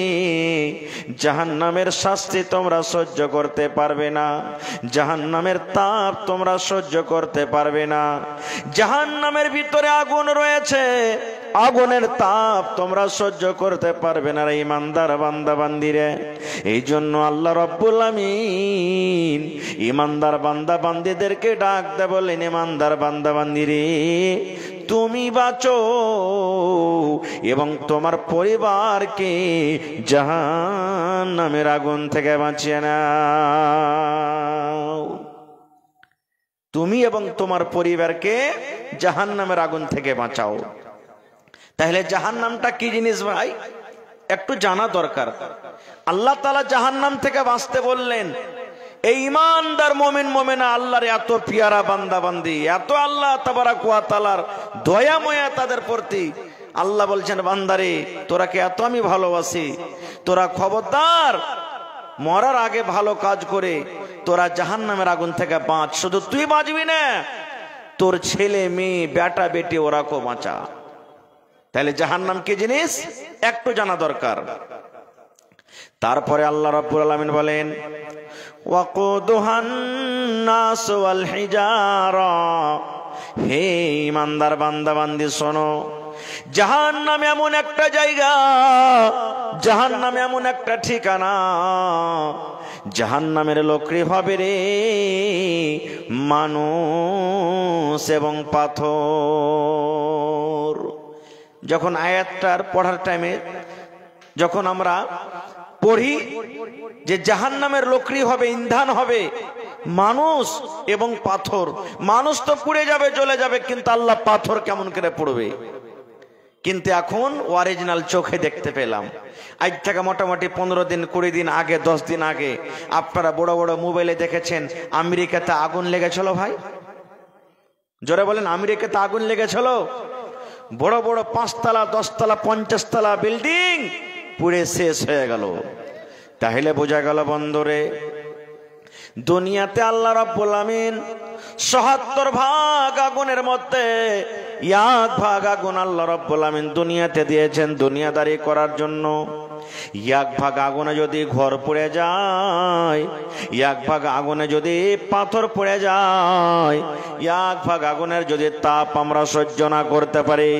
জাহান্নামের শাস্তি তোমরা সহ্য করতে পারবে না, জাহান্নামের তাপ তোমরা সহ্য করতে পারবে না। জাহান্নামের ভিতরে আগুন রয়েছে, আগুনের তাপ তোমরা সহ্য করতে পারবে না রে ইমানদার বান্দা বান্দিরে। এই জন্য আল্লাহ রাব্বুল আমিন ইমানদার বান্দা বান্দিদেরকে ডাক দে বলেন, ইমানদার বান্দা বান্দিরে তুমি বাঁচো এবং তোমার পরিবারকে জাহান্নামের আগুন থেকে বাঁচিয়ে নাও। তুমি এবং তোমার পরিবারকে জাহান্নামের আগুন থেকে বাঁচাও। তাহলে জাহান্নামটা কি জিনিস ভাই, একটু জানা দরকার। আল্লাহ তাআলা জাহান্নাম থেকে বাঁচতে বললেন। এই ঈমানদার মুমিন মুমিনা আল্লাহর এত পিয়ারা বান্দা বান্দি, এত আল্লাহ তাবারাক ওয়া তাআলার দয়া ময়া তাদের প্রতি, আল্লাহ বলছেন, বান্দারে তোরা কে এত আমি ভালোবাসি, তোরা খবরদার মরার আগে ভালো কাজ করে তোরা জাহান্নামের আগুন থেকে বাঁচ। শুধু তুই বাঁচবি না, তোর ছেলে মেয়ে বেটা বেটি ওরাকেও বাঁচা। তাহলে জাহান্নাম কি জিনিস একটু জানা দরকার। তারপরে আল্লাহ রাব্বুল আলামিন বলেন, ওয়াকুদুহান নাস ওয়াল হিজারা। হে ইমানদার বান্দা বান্দি শোনো, জাহান্নাম এমন একটা জায়গা, জাহান্নাম এমন একটা ঠিকানা, জাহান্নামের লোকরি হবে রে মানুষ এবং পাথর। যখন আয়াতটার পড়ার টাইমে যখন আমরা পড়ি যে জাহান্নামের লোকরি হবে, ইন্ধন হবে মানুষ এবং পাথর, মানুষ তো পুড়ে যাবে জ্বলে যাবে, কিন্তু আল্লাহ পাথর কেমন করে পড়বে। কিন্তু এখন অরিজিনাল চোখে দেখতে পেলাম। আজ থেকে মোটামুটি 15 দিন 20 দিন আগে, 10 দিন আগে আপনারা বড় বড় মোবাইলে দেখেছেন আমেরিকাতে আগুন লেগেছিল। ভাই জোরে বলেন, আমেরিকাতে আগুন লেগেছিল। বড় বড় 5 তলা 10 তলা 50 তলা বিল্ডিং পুড়ে শেষ হয়ে গেল। তাহলে বোঝা গেল বন্ধুরে, দুনিয়াতে আল্লাহ রাব্বুল আমিন ৭৭ ভাগ আগুনের মধ্যে 1 ভাগ আগুন আল্লাহ রাব্বুল আমিন দুনিয়াতে দিয়েছেন দুনিয়াদারি করার জন্য। 1 ভাগ আগুনে যদি ঘর পড়ে যায়, 1 ভাগ আগুনে যদি পাথর পড়ে যায়, 1 ভাগ আগুনের যদি তাপ আমরা সহ্য না করতে পারি,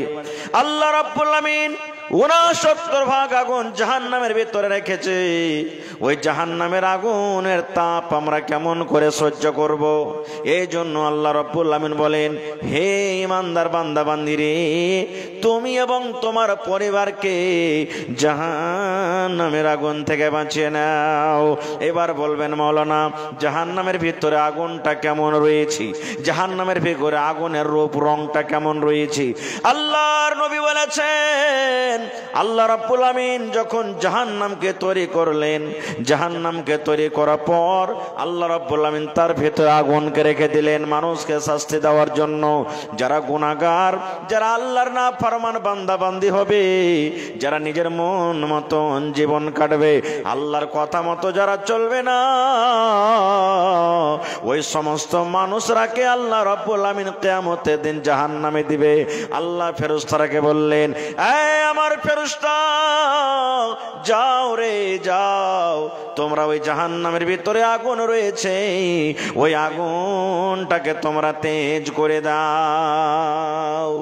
আল্লাহ রাব্বুল আমিন 69 আগুন জাহান্নামের ভিতরে রেখেছে। ওই জাহান্নামের আগুনের তাপ আমরা কেমন করে সহ্য করব? এই জন্য আল্লাহ রাব্বুল আমিন বলেন, হে ইমানদার বান্দা বান্দিরে, তুমি এবং তোমার পরিবারকে জাহান্নামের আগুন থেকে বাঁচিয়ে নাও। এবার বলবেন, মাওলানা জাহান্নামের ভিতরে আগুনটা কেমন রয়েছে, জাহান্নামের ভিতরে আগুনের রূপ রংটা কেমন রয়েছে? আল্লাহর নবী বলেছেন, আল্লাহ রাব্বুল আমিন যখন জাহান্নামকে তৈরি করলেন, জাহান্নামকে তৈরি করার পর আল্লাহ রাব্বুল আমিন তার ভেতরে আগুনকে রেখে দিলেন মানুষকে শাস্তি দেওয়ার জন্য। যারা গুনাহগার, যারা আল্লাহর নাফরমান বান্দা বান্দি হবে, যারা নিজের মন মতন জীবন কাটবে, আল্লাহর কথা মতো যারা চলবে না, ওই সমস্ত মানুষরাকে আল্লাহ রাব্বুল আমিন কিয়ামতের দিন জাহান্নামে দিবে। আল্লাহ ফেরেশতাকে বললেন, এই আমার ফেরেশতা, যাও রে যাও, তোমরা ওই জাহান্নামের ভিতরে আগুন রয়েছে, ওই আগুনটাকে তোমরা তেজ করে দাও।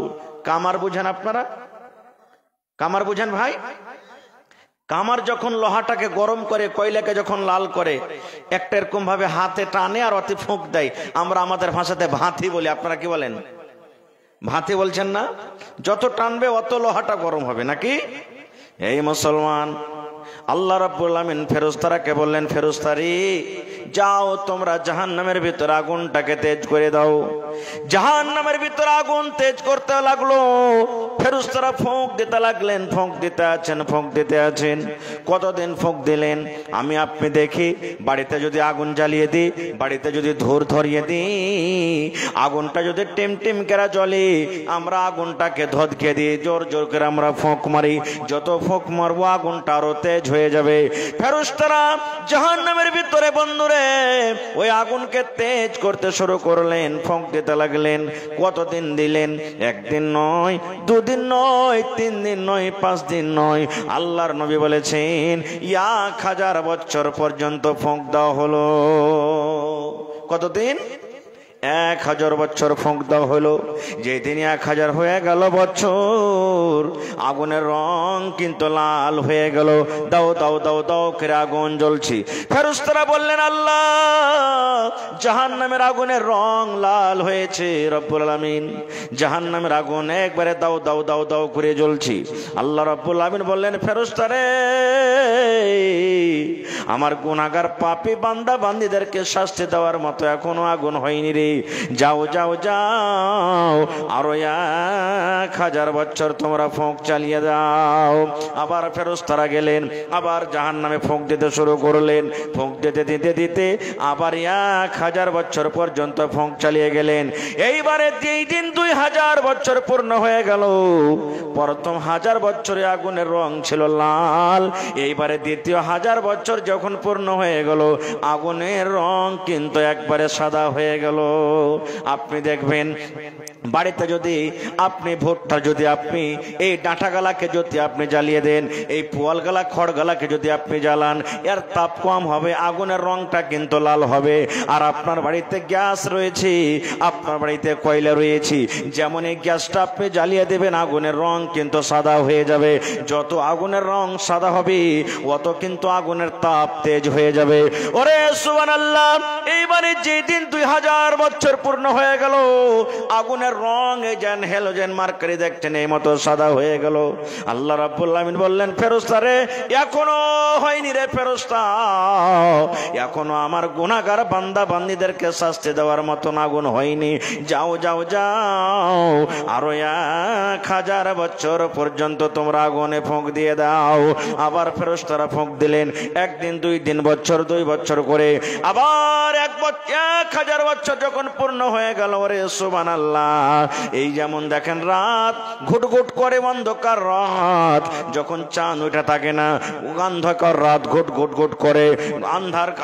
কামার বুঝেন আপনারা? কামার বুঝেন ভাই? কামার যখন লোহাটাকে গরম করে, কয়লাকে যখন লাল করে, একটা এরকম ভাবে হাতে টানে আর অতি ফুঁক দেয়। আমরা আমাদের ভাষাতে ভাঁতি বলি, আপনারা কি বলেন? ভাঁতি বলছেন না? যত টানবে অত লোহাটা গরম হবে নাকি? এই মুসলমান, আল্লাহ রাব্বুল আমিন ফেরেশতাকে বললেন, ফেরেশতারি যাও, তোমরা জাহান্নামের ভিতরে আগুনটাকে তেজ করে দাও। জাহান্নামের ভিতরে আগুন তেজ করতে লাগলো। ফেরেশতারা ফোঁক দিতে লাগলেন, ফোঁক দিতে আছেন, ফোঁক দিতে আছেন। কতদিন ফোঁক দিলেন? আমি আপনি দেখি, বাড়িতে যদি আগুন জ্বালিয়ে দিই, বাড়িতে যদি ধূর ধরিয়ে দিই, আগুনটা যদি টিম টিম করে জ্বলে, আমরা আগুনটাকে ধদকে দিই, জোর জোর করে আমরা ফোঁক মারি। যত ফোঁক মারবো আগুনটা আরো তেজ হয়ে যাবে। ফেরেশতারা জাহান্নামের ভিতরে বন্ধুরে ওই আগুনকে তেজ করতে শুরু করলেন, ফোঁক দিতে লাগলেন। কতদিন দিলেন? একদিন নয়, দুদিন নয়, 3 দিন নয়, 5 দিন নয়। আল্লাহর নবী বলেছেন 1000 বছর পর্যন্ত ফোঁক দেওয়া হলো। কতদিন? 1000 বছর ফোঁক দেওয়া হলো। যেদিন 1000 হয়ে গেল বছর, আগুনের রং কিন্তু লাল হয়ে গেল। দাও দাও দাও দাও করে আগুন জ্বলছি। ফেরেশতারা বললেন, আল্লাহ জাহান্নামের আগুনের রং লাল হয়েছে। রব্বুল আলামিন জাহান্নামের আগুন একবারে দাও দাও দাও দাও করে জ্বলছি। আল্লাহ রব্বুল আলামিন বললেন, ফেরেশতারে আমার গুনাহগার পাপী বান্দা বান্দীদেরকে শাস্তি দেওয়ার মতো এখনো আগুন হয়নি রে। যাও যাও যাও, আরো 1000 বছর তোমরা ফোঁক চালিয়ে দাও। আবার ফেরেশতারা গেলেন, আবার জাহান্নামে ফোঁক দিতে শুরু করলেন। ফোঁক দিতে দিতে দিতে আবার 1000 বছর পর্যন্ত ফোঁক চালিয়ে গেলেন। এইবারে যেই দিন 2000 বছর পূর্ণ হয়ে গেল, প্রথম 1000 বছরে আগুনের রং ছিল লাল, এইবারে দ্বিতীয় 1000 বছর যখন পূর্ণ হয়ে গেল, আগুনের রং কিন্তু একবারে সাদা হয়ে গেল। আপনি দেখবেন বাড়িতে যদি আপনি ভুট্টা যদি আপনি এই ডাঁটাগালাকে যদি আপনি জ্বালিয়ে দেন, এই পোয়ালগালা খড়গালাকে যদি আপনি জ্বালান, এর তাপ কম হবে, আগুনের রংটা কিন্তু লাল হবে। আর আপনার বাড়িতে গ্যাস রয়েছে, আপনার বাড়িতে কয়লা রয়েছে, যেমন এই গ্যাসটা আপনি জ্বালিয়ে দেবেন, আগুনের রং কিন্তু সাদা হয়ে যাবে। যত আগুনের রং সাদা হবে, অত কিন্তু আগুনের তাপ তেজ হয়ে যাবে। ওরে সুবহানাল্লাহ! এইবারে যেদিন 2000 বছর পূর্ণ হয়ে গেল, আগুনের রং এই যেন হ্যালোজেন মার্কারি দেখছেন এই মতো সাদা হয়ে গেল। আল্লাহ রাব্বুল আমিন বললেন, ফেরেশতারে এখনো হয়নি রে ফেরেশতা, এখনো আমার গুনাহগার বান্দা বান্দীদেরকে শাস্তি দেওয়ার মতন আগুন হয়নি। যাও যাও যাও, আরো 1000 বছর পর্যন্ত তোমরা আগুনে ফোঁক দিয়ে দাও। আবার ফেরেশতারা ফোঁক দিলেন। একদিন, 2 দিন, বছর, 2 বছর করে আবার 1000 বছর যখন পূর্ণ হয়ে গেল, ওরে সুবহানাল্লাহ! এই যেমন দেখেন রাত ঘুটঘুট করে, অন্ধকার রাত, যখন চাঁদ ওঠা থাকে না, অন্ধকার রাত ঘুট ঘুট ঘুট করে,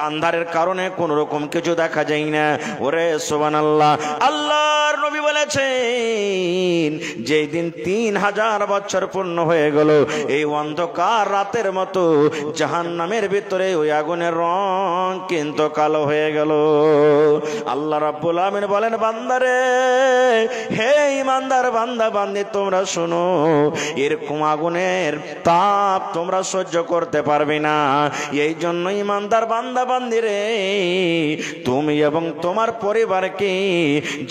আন্ধারের কারণে কোন রকম কিছু দেখা যায় না। ওরে সুবহানাল্লাহ! আল্লাহর নবী বলে বলেছেন যেই দিন 3000 বছর পূর্ণ হয়ে গেল, এই অন্ধকার রাতের মতো জাহান্নামের ভিতরে ওই আগুনের রং কিন্তু কালো হয়ে গেল। আল্লাহ রাব্বুল আমিন বলেন, বান্দারে, হে ইমানদার বান্দা বান্দি, তোমরা শোনো, এরকম আগুনের তাপ তোমরা সহ্য করতে পারবে না। এই জন্য ইমানদার বান্দা বান্দি রে, তুমি এবং তোমার পরিবারকে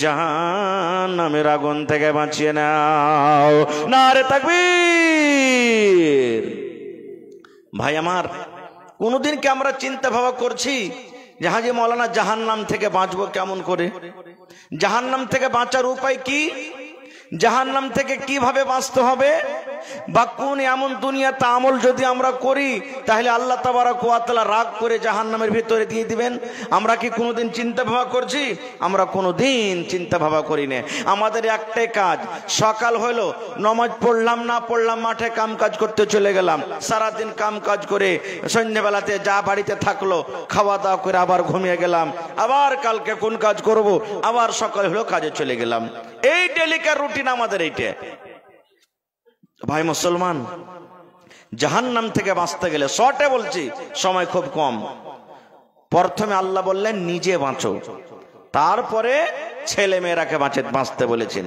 জাহান্নামের আগুন থেকে বাঁচিয়ে নাও। নারে তাকবীর। ভাই আমার, কোনদিন কি আমরা চিন্তা ভাবনা করছি যে হাজী মাওলানা জাহান্নাম থেকে বাঁচবো কেমন করে? জাহান্নাম থেকে বাঁচার উপায় কি? জাহান্নাম থেকে কিভাবে বাঁচতে হবে? বা কোন এমন দুনিয়াতে আমল যদি আমরা করি তাহলে আল্লাহ তাবারক ওয়া তাআলা রাগ করে জাহান্নামের ভিতরে দিয়ে দিবেন? আমরা কি কোনোদিন চিন্তা ভাবনা করছি? আমরা কোনোদিন চিন্তা ভাবনা করি না। আমাদের একটাই কাজ, সকাল হলো, নামাজ পড়লাম না পড়লাম, মাঠে কাম কাজ করতে চলে গেলাম, সারাদিন কাম কাজ করে সন্ধ্যাবেলাতে যা বাড়িতে থাকলো খাওয়া দাওয়া করে আবার ঘুমিয়ে গেলাম, আবার কালকে কোন কাজ করব, আবার সকাল হলো কাজে চলে গেলাম। এই ডেলিকার রুটিন আমাদের এইটা। ভাই মুসলমান, জাহান্নাম থেকে বাঁচতে গেলে, শর্টে বলছি, সময় খুব কম, প্রথমে আল্লাহ বললেন নিজে বাঁচো, তারপরে ছেলে মেয়েরাকে বাঁচতে বলেছেন।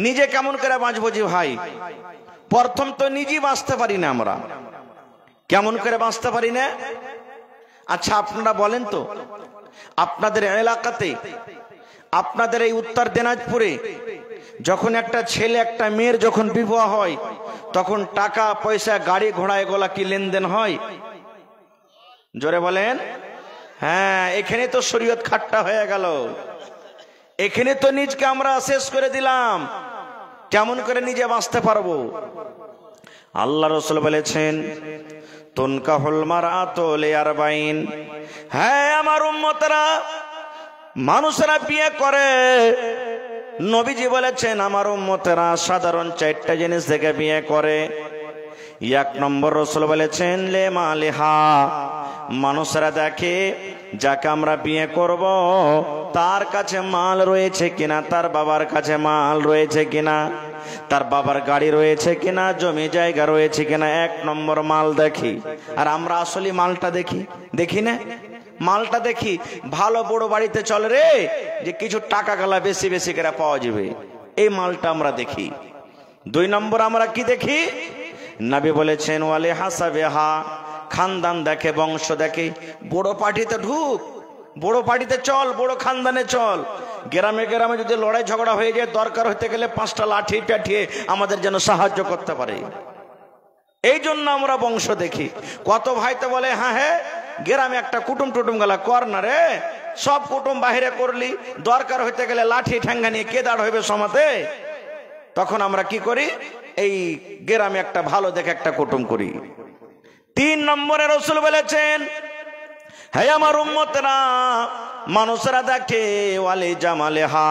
নিজে কেমন করে বাঁচবো জি ভাই? প্রথম তো নিজেই বাঁচতে পারি না আমরা। কেমন করে বাঁচতে পারি না? আচ্ছা আপনারা বলেন তো, আপনাদের এলাকাতে, আপনাদের এই উত্তর দিনাজপুরে যখন একটা ছেলে একটা মেয়ের যখন বিবাহ হয়, তখন টাকা পয়সা গাড়ি ঘোড়া এগুলা কি লেনদেন হয়? জোরে বলেন। হ্যাঁ, এখানে তো শরীয়ত খাট্টা হয়ে গেল, এখানে তো নিজকে আমরা শেষ করে দিলাম। কেমন করে নিজে বাঁচতে পারবো? আল্লাহ রাসূল বলেছেন, তুনকাহুল মারআতু লিআরবাইন। হ্যাঁ আমার উম্মতরা, মানুষেরা বিয়ে করে। নবীজি বলেছেন আমার উম্মতেরা সাধারণ 4টা জিনিস থেকে বিয়ে করে। 1 নম্বর রাসূল বলেছেন লে মালিহা, মানুষেরা দেখে যাকে আমরা বিয়ে করব তার কাছে মাল রয়েছে কিনা, তার বাবার কাছে মাল রয়েছে কিনা, তার বাবার গাড়ি রয়েছে কিনা, জমি জায়গা রয়েছে কিনা। 1 নম্বর মাল দেখি। আর আমরা আসলে মালটা দেখি না? মালটা দেখি ভালো বড় বাড়িতে চলে রে, যে কিছু টাকা গালা বেশি বেশি করে পাওয়া যাবে, এই মালটা আমরা দেখি। 2 নম্বর আমরা কি দেখি? নবী বলেছেন ওয়ালে হাসাবেহা, খানদান দেখে, বংশ দেখে। বড় পার্টিতে ঢুক, বড় পার্টিতে চল, বড় খানদানে চল। গ্রামে গ্রামে যদি লড়াই ঝগড়া হয়ে যায়, দরকার হতে গেলে 5টা লাঠি পাঠিয়ে আমাদের যেন সাহায্য করতে পারে। এই জন্য আমরা বংশ দেখি। কত ভাই তো বলে হ্যাঁ হ্যাঁ গ্রামে একটা কুটুম টুটুম গেলা কর না রে, সব কুটুম বাহিরে করলি, দরকার হইতে গেলে লাঠি ঠ্যাঙ্গা নিয়ে কে দাঁড় হইবে সমাতে? তখন আমরা কি করি? এই গ্রামে একটা ভালো দেখে একটা কুটুম করি। 3 নম্বরে রাসূল বলেছেন, হে আমার উম্মতেরা, মানুষেরা দেখে ওয়ালি জামালেহা,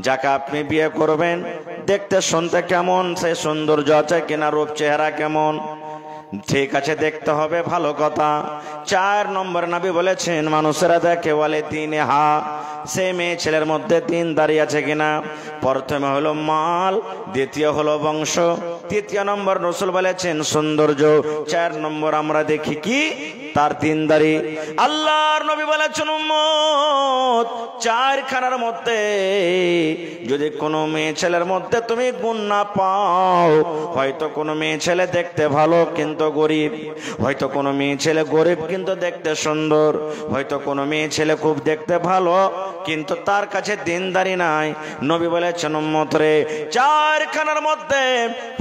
যাকে আপনি বিয়ে করবেন দেখতে শুনতে কেমন, সে সৌন্দর্য আছে কিনা, রূপ চেহারা কেমন, ঠিক আছে দেখতে হবে, ভালো কথা। 4 নম্বর নবী বলেছেন মানুষেরা দেখে ওয়ালে তিনহা, সে মেয়ে ছেলের মধ্যে 3 দাঁড়িয়ে আছে কিনা। প্রথমে হলো মাল, দ্বিতীয় হলো বংশ, 3 নম্বর রাসূল বলেছেন সৌন্দর্য, 4 নম্বর আমরা দেখি কি? তার 3 দাড়ি। আল্লাহর নবী বলেছেন উম্মত, 4 খানার মধ্যে যদি কোনো মেয়ে ছেলের মধ্যে তুমি গুণ না পাও, হয়তো কোনো মেয়ে ছেলে দেখতে ভালো কিন্তু গরিব, হয়তো কোনো মেয়ে ছেলে গরিব কিন্তু দেখতে সুন্দর, হয়তো কোনো মেয়ে ছেলে খুব দেখতে ভালো কিন্তু তার কাছে দিনদারি নাই। নবী বলেছেন উম্মত রে, 4 খানার মধ্যে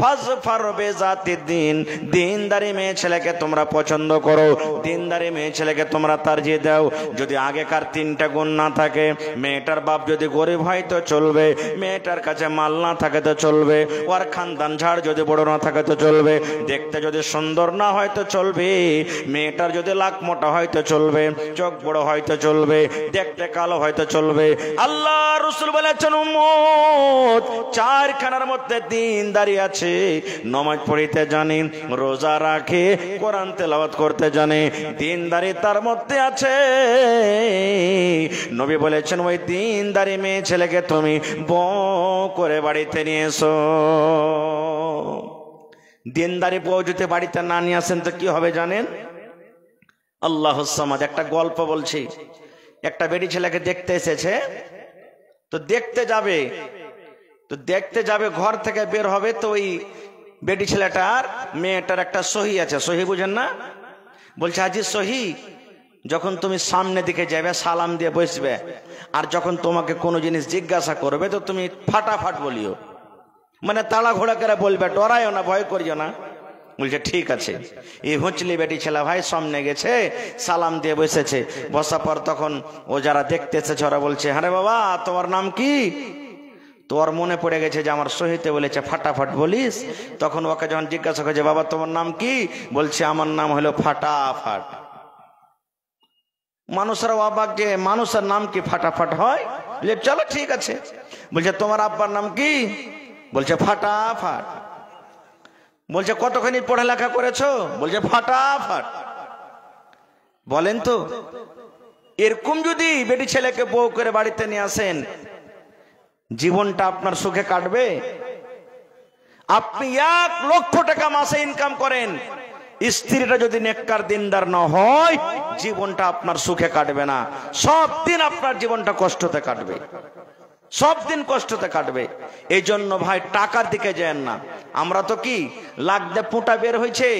ফাজফার বেজাতি দিন, দিনদারি মেয়ে ছেলেকে তোমরা পছন্দ করো, দিনদারি মেয়ে ছেলেকে তোমরা তারজিহ দাও। যদি আগেকার 3টা গুণ না থাকে, মেয়েটার বাপ যদি গরিব হয় তো চলবে, মেয়েটার কাছে মাল না থাকে তো চলবে, ওর খানদান ঝাড় যদি বড় না থাকে তো চলবে, দেখতে যদি সুন্দর না হয় তো চলবে, মেয়েটার যদি লাক মোটা হয় তো চলবে, চোখ বড় হয় তো চলবে, দেখতে কালো হয় তো চলবে। আল্লাহর রাসূল বলেছেন উম্মত চারখানার মধ্যে দিনদারি আছে, নামাজ পড়িতে জানে, রোজা রাখে, কোরআন তেলাওয়াত করতে জানে, দিনদারি তার মধ্যে আছে। নবী বলেছেন ওই দিনদারি মেয়ে ছেলেকে তুমি বউ করে বাড়িতে নিয়ে এসো। দিনদারি বউ যদি বাড়িতে না নিয়ে আসেন তো কি হবে জানেন? আল্লাহুস সামাদ। একটা গল্প বলছি। একটা বেটি ছেলেকে দেখতে এসেছে, তো দেখতে যাবে ঘর থেকে বের হবে, তো ওই বেটি ছেলেটার মেয়েটার একটা সহি আছে, সহি বুঝেন না? বলছে আজি সহি, যখন তুমি সামনে দিকে যাবে সালাম দিয়ে বসবে, আর যখন তোমাকে কোনো জিনিস জিজ্ঞাসা করবে তো তুমি ফাটাফাট বলিও, মানে তাড়াঘোড়া করে বলবে, ডরাইও না, ভয় করিও না। বলছে ঠিক আছে। এই হুঁচলি বেটি ছেলে ভাই সামনে গেছে, সালাম দিয়ে বসেছে। বসার পর তখন ও যারা দেখতে এসেছে ওরা বলছে, হ্যাঁ রে বাবা তোমার নাম কি? তোর মনে পড়ে গেছে যে আমার সহিতে বলেছে ফাটাফাট বলিস। তখন ওকে যখন জিজ্ঞাসা করেছে বাবা তোমার নাম কি, বলছে আমার নাম হলো ফাটাফাট। মানুষেরা অবাক যে মানুষের নাম কি ফাটাফাট হয়? চলো ঠিক আছে। বলছে তোমার আব্বার নাম কি? বলছে ফাটাফাট। বলছে কতখানি পড়ালেখা করেছো? বলছে ফাটাফাট। বলেন তো এরকম যদি বেটি ছেলেকে বউ করে বাড়িতে নিয়ে আসেন, জীবনটা আপনার সুখে কাটবে? আপনি 1 লক্ষ টাকা মাসে ইনকাম করেন, স্ত্রীটা যদি নেককার দিনদার না হয়, জীবনটা আপনার সুখে কাটবে না। সব দিন আপনার জীবনটা কষ্টতে কাটবে, সব দিন কষ্টতে কাটবে। এই জন্য ভাই টাকার দিকে যান না। আমরা তো কি লাখ দিয়ে ফুটা বের হয়েছে,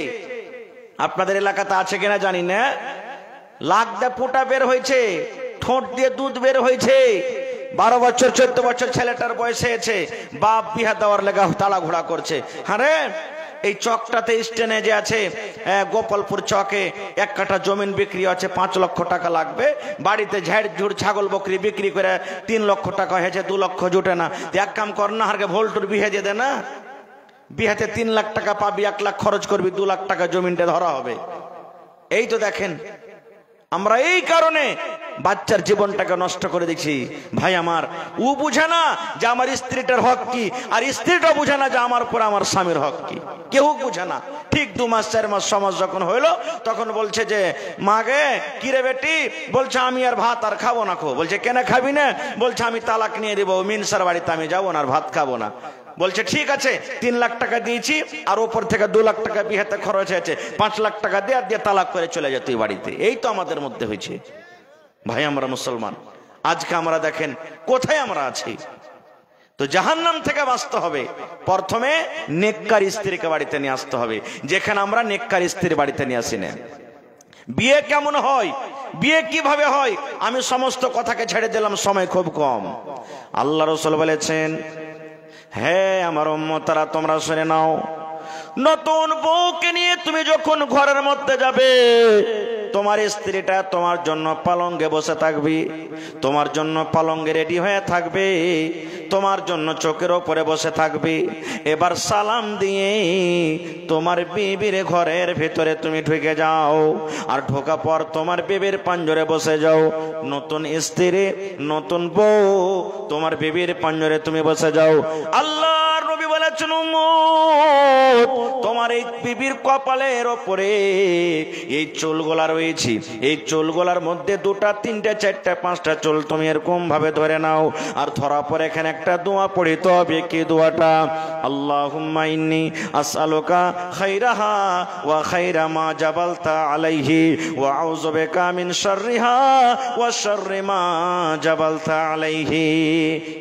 আপনাদের এলাকাতে আছে কিনা জানি না, লাখ দিয়ে ফুটা বের হয়েছে, ঠোঁট দিয়ে দুধ বের হয়েছে। 12 বছর 14 বছর ছেলেটার বয়সে আছে, বাপ বিহা দেওয়ার লেগা তাড়াঘোড়া করছে। হ্যাঁ রে, এই চকটাতে স্টেনে যে আছে গোপালপুর চকে 1 কাঠা জমিন বিক্রি আছে, 5 লক্ষ টাকা লাগবে। বাড়িতে ঝাড় ঝুড় ছাগল বকরি বিক্রি করে 3 লক্ষ টাকা হয়েছে, 2 লক্ষ জুটে না। এক কাম কর না, হারকে ভোল্টুর বিহে দিয়ে দে না, বিহাতে 3 লাখ টাকা পাবি, 1 লাখ খরচ করবি, 2 লাখ টাকা জমিনটা ধরা হবে। এই তো দেখেন আমরা এই কারণে বাচ্চার জীবনটাকে নষ্ট করে দিচ্ছি। ভাই আমার, ও বুঝে না যে আমার স্ত্রীটার হক কি, আর স্ত্রীটা বুঝে না যে আমার উপর আমার স্বামীর হক কি, কেউ বুঝে না। ঠিক 2 মাস 4 মাস সমাজ যখন হইলো তখন বলছে যে মা গে কিরে বেটি, বলছে আমি আর ভাত আর খাবো না। বলছে কেন খাবি না? বলছে আমি তালাক নিয়ে দিব, মিনসার বাড়িতে আমি যাবো না, আর ভাত খাবো না। বলছে ঠিক আছে, 3 লাখ টাকা দিয়েছি, আর ওপর থেকে 2 লাখ টাকা বিয়েতে খরচ হয়েছে, 5 লাখ টাকা দিয়ে দিয়ে তালাক করে চলে যেত বাড়িতে। এই তো আমাদের মধ্যে হয়েছে। ভাই আমরা মুসলমান, আজকে আমরা দেখেন কোথায় আমরা আছি। তো জাহান্নাম থেকে বাঁচতে হবে, প্রথমে নেককার স্ত্রীকে বাড়িতে নিয়ে আসতে হবে, যেখানে আমরা নেককার স্ত্রী বাড়িতে নিয়ে আসি না। বিয়ে কেমন হয়, বিয়ে কিভাবে হয়, আমি সমস্ত কথাকে ছেড়ে দিলাম, সময় খুব কম। আল্লাহ রাসূল বলেছেন, হ্যাঁ আমার উম্মতরা তোমরা শুনে নাও, নতুন বউকে নিয়ে তুমি যখন ঘরের মধ্যে যাবে, তোমার স্ত্রীটা তোমার জন্য পালঙ্গে বসে থাকবে, তোমার জন্য পালঙ্গে রেডি হয়ে থাকবে, তোমার জন্য চোখের ওপরে বসে থাকবে। এবার সালাম দিয়ে তোমার বিবির ঘরের ভিতরে তুমি ঢুকে যাও, আর ঢোকা পর তোমার বিবির পাঞ্জরে বসে যাও। নতুন স্ত্রী নতুন বউ তোমার বিবির পাঞ্জরে তুমি বসে যাও। আল্লাহর নবী বলেছেন উম্মত, তোমার এই বিবির কপালের ওপরে এই চুলগুলা রয়েছে, এই চুলগুলার মধ্যে 2টা 3টা 4টা 5টা চুল তুমি এরকম ভাবে ধরে নাও, আর ধরা পরে এখানে একটা দোয়া পড়িতে হবে। কি দোয়াটা? আল্লাহুম্মা ইন্নী আসআলুকা খাইরাহা ওয়া খাইরা মা জাবালতা আলাইহি ওয়া আউযু বিকা মিন শাররিহা ওয়া শাররি মা জাবালতা আলাইহি।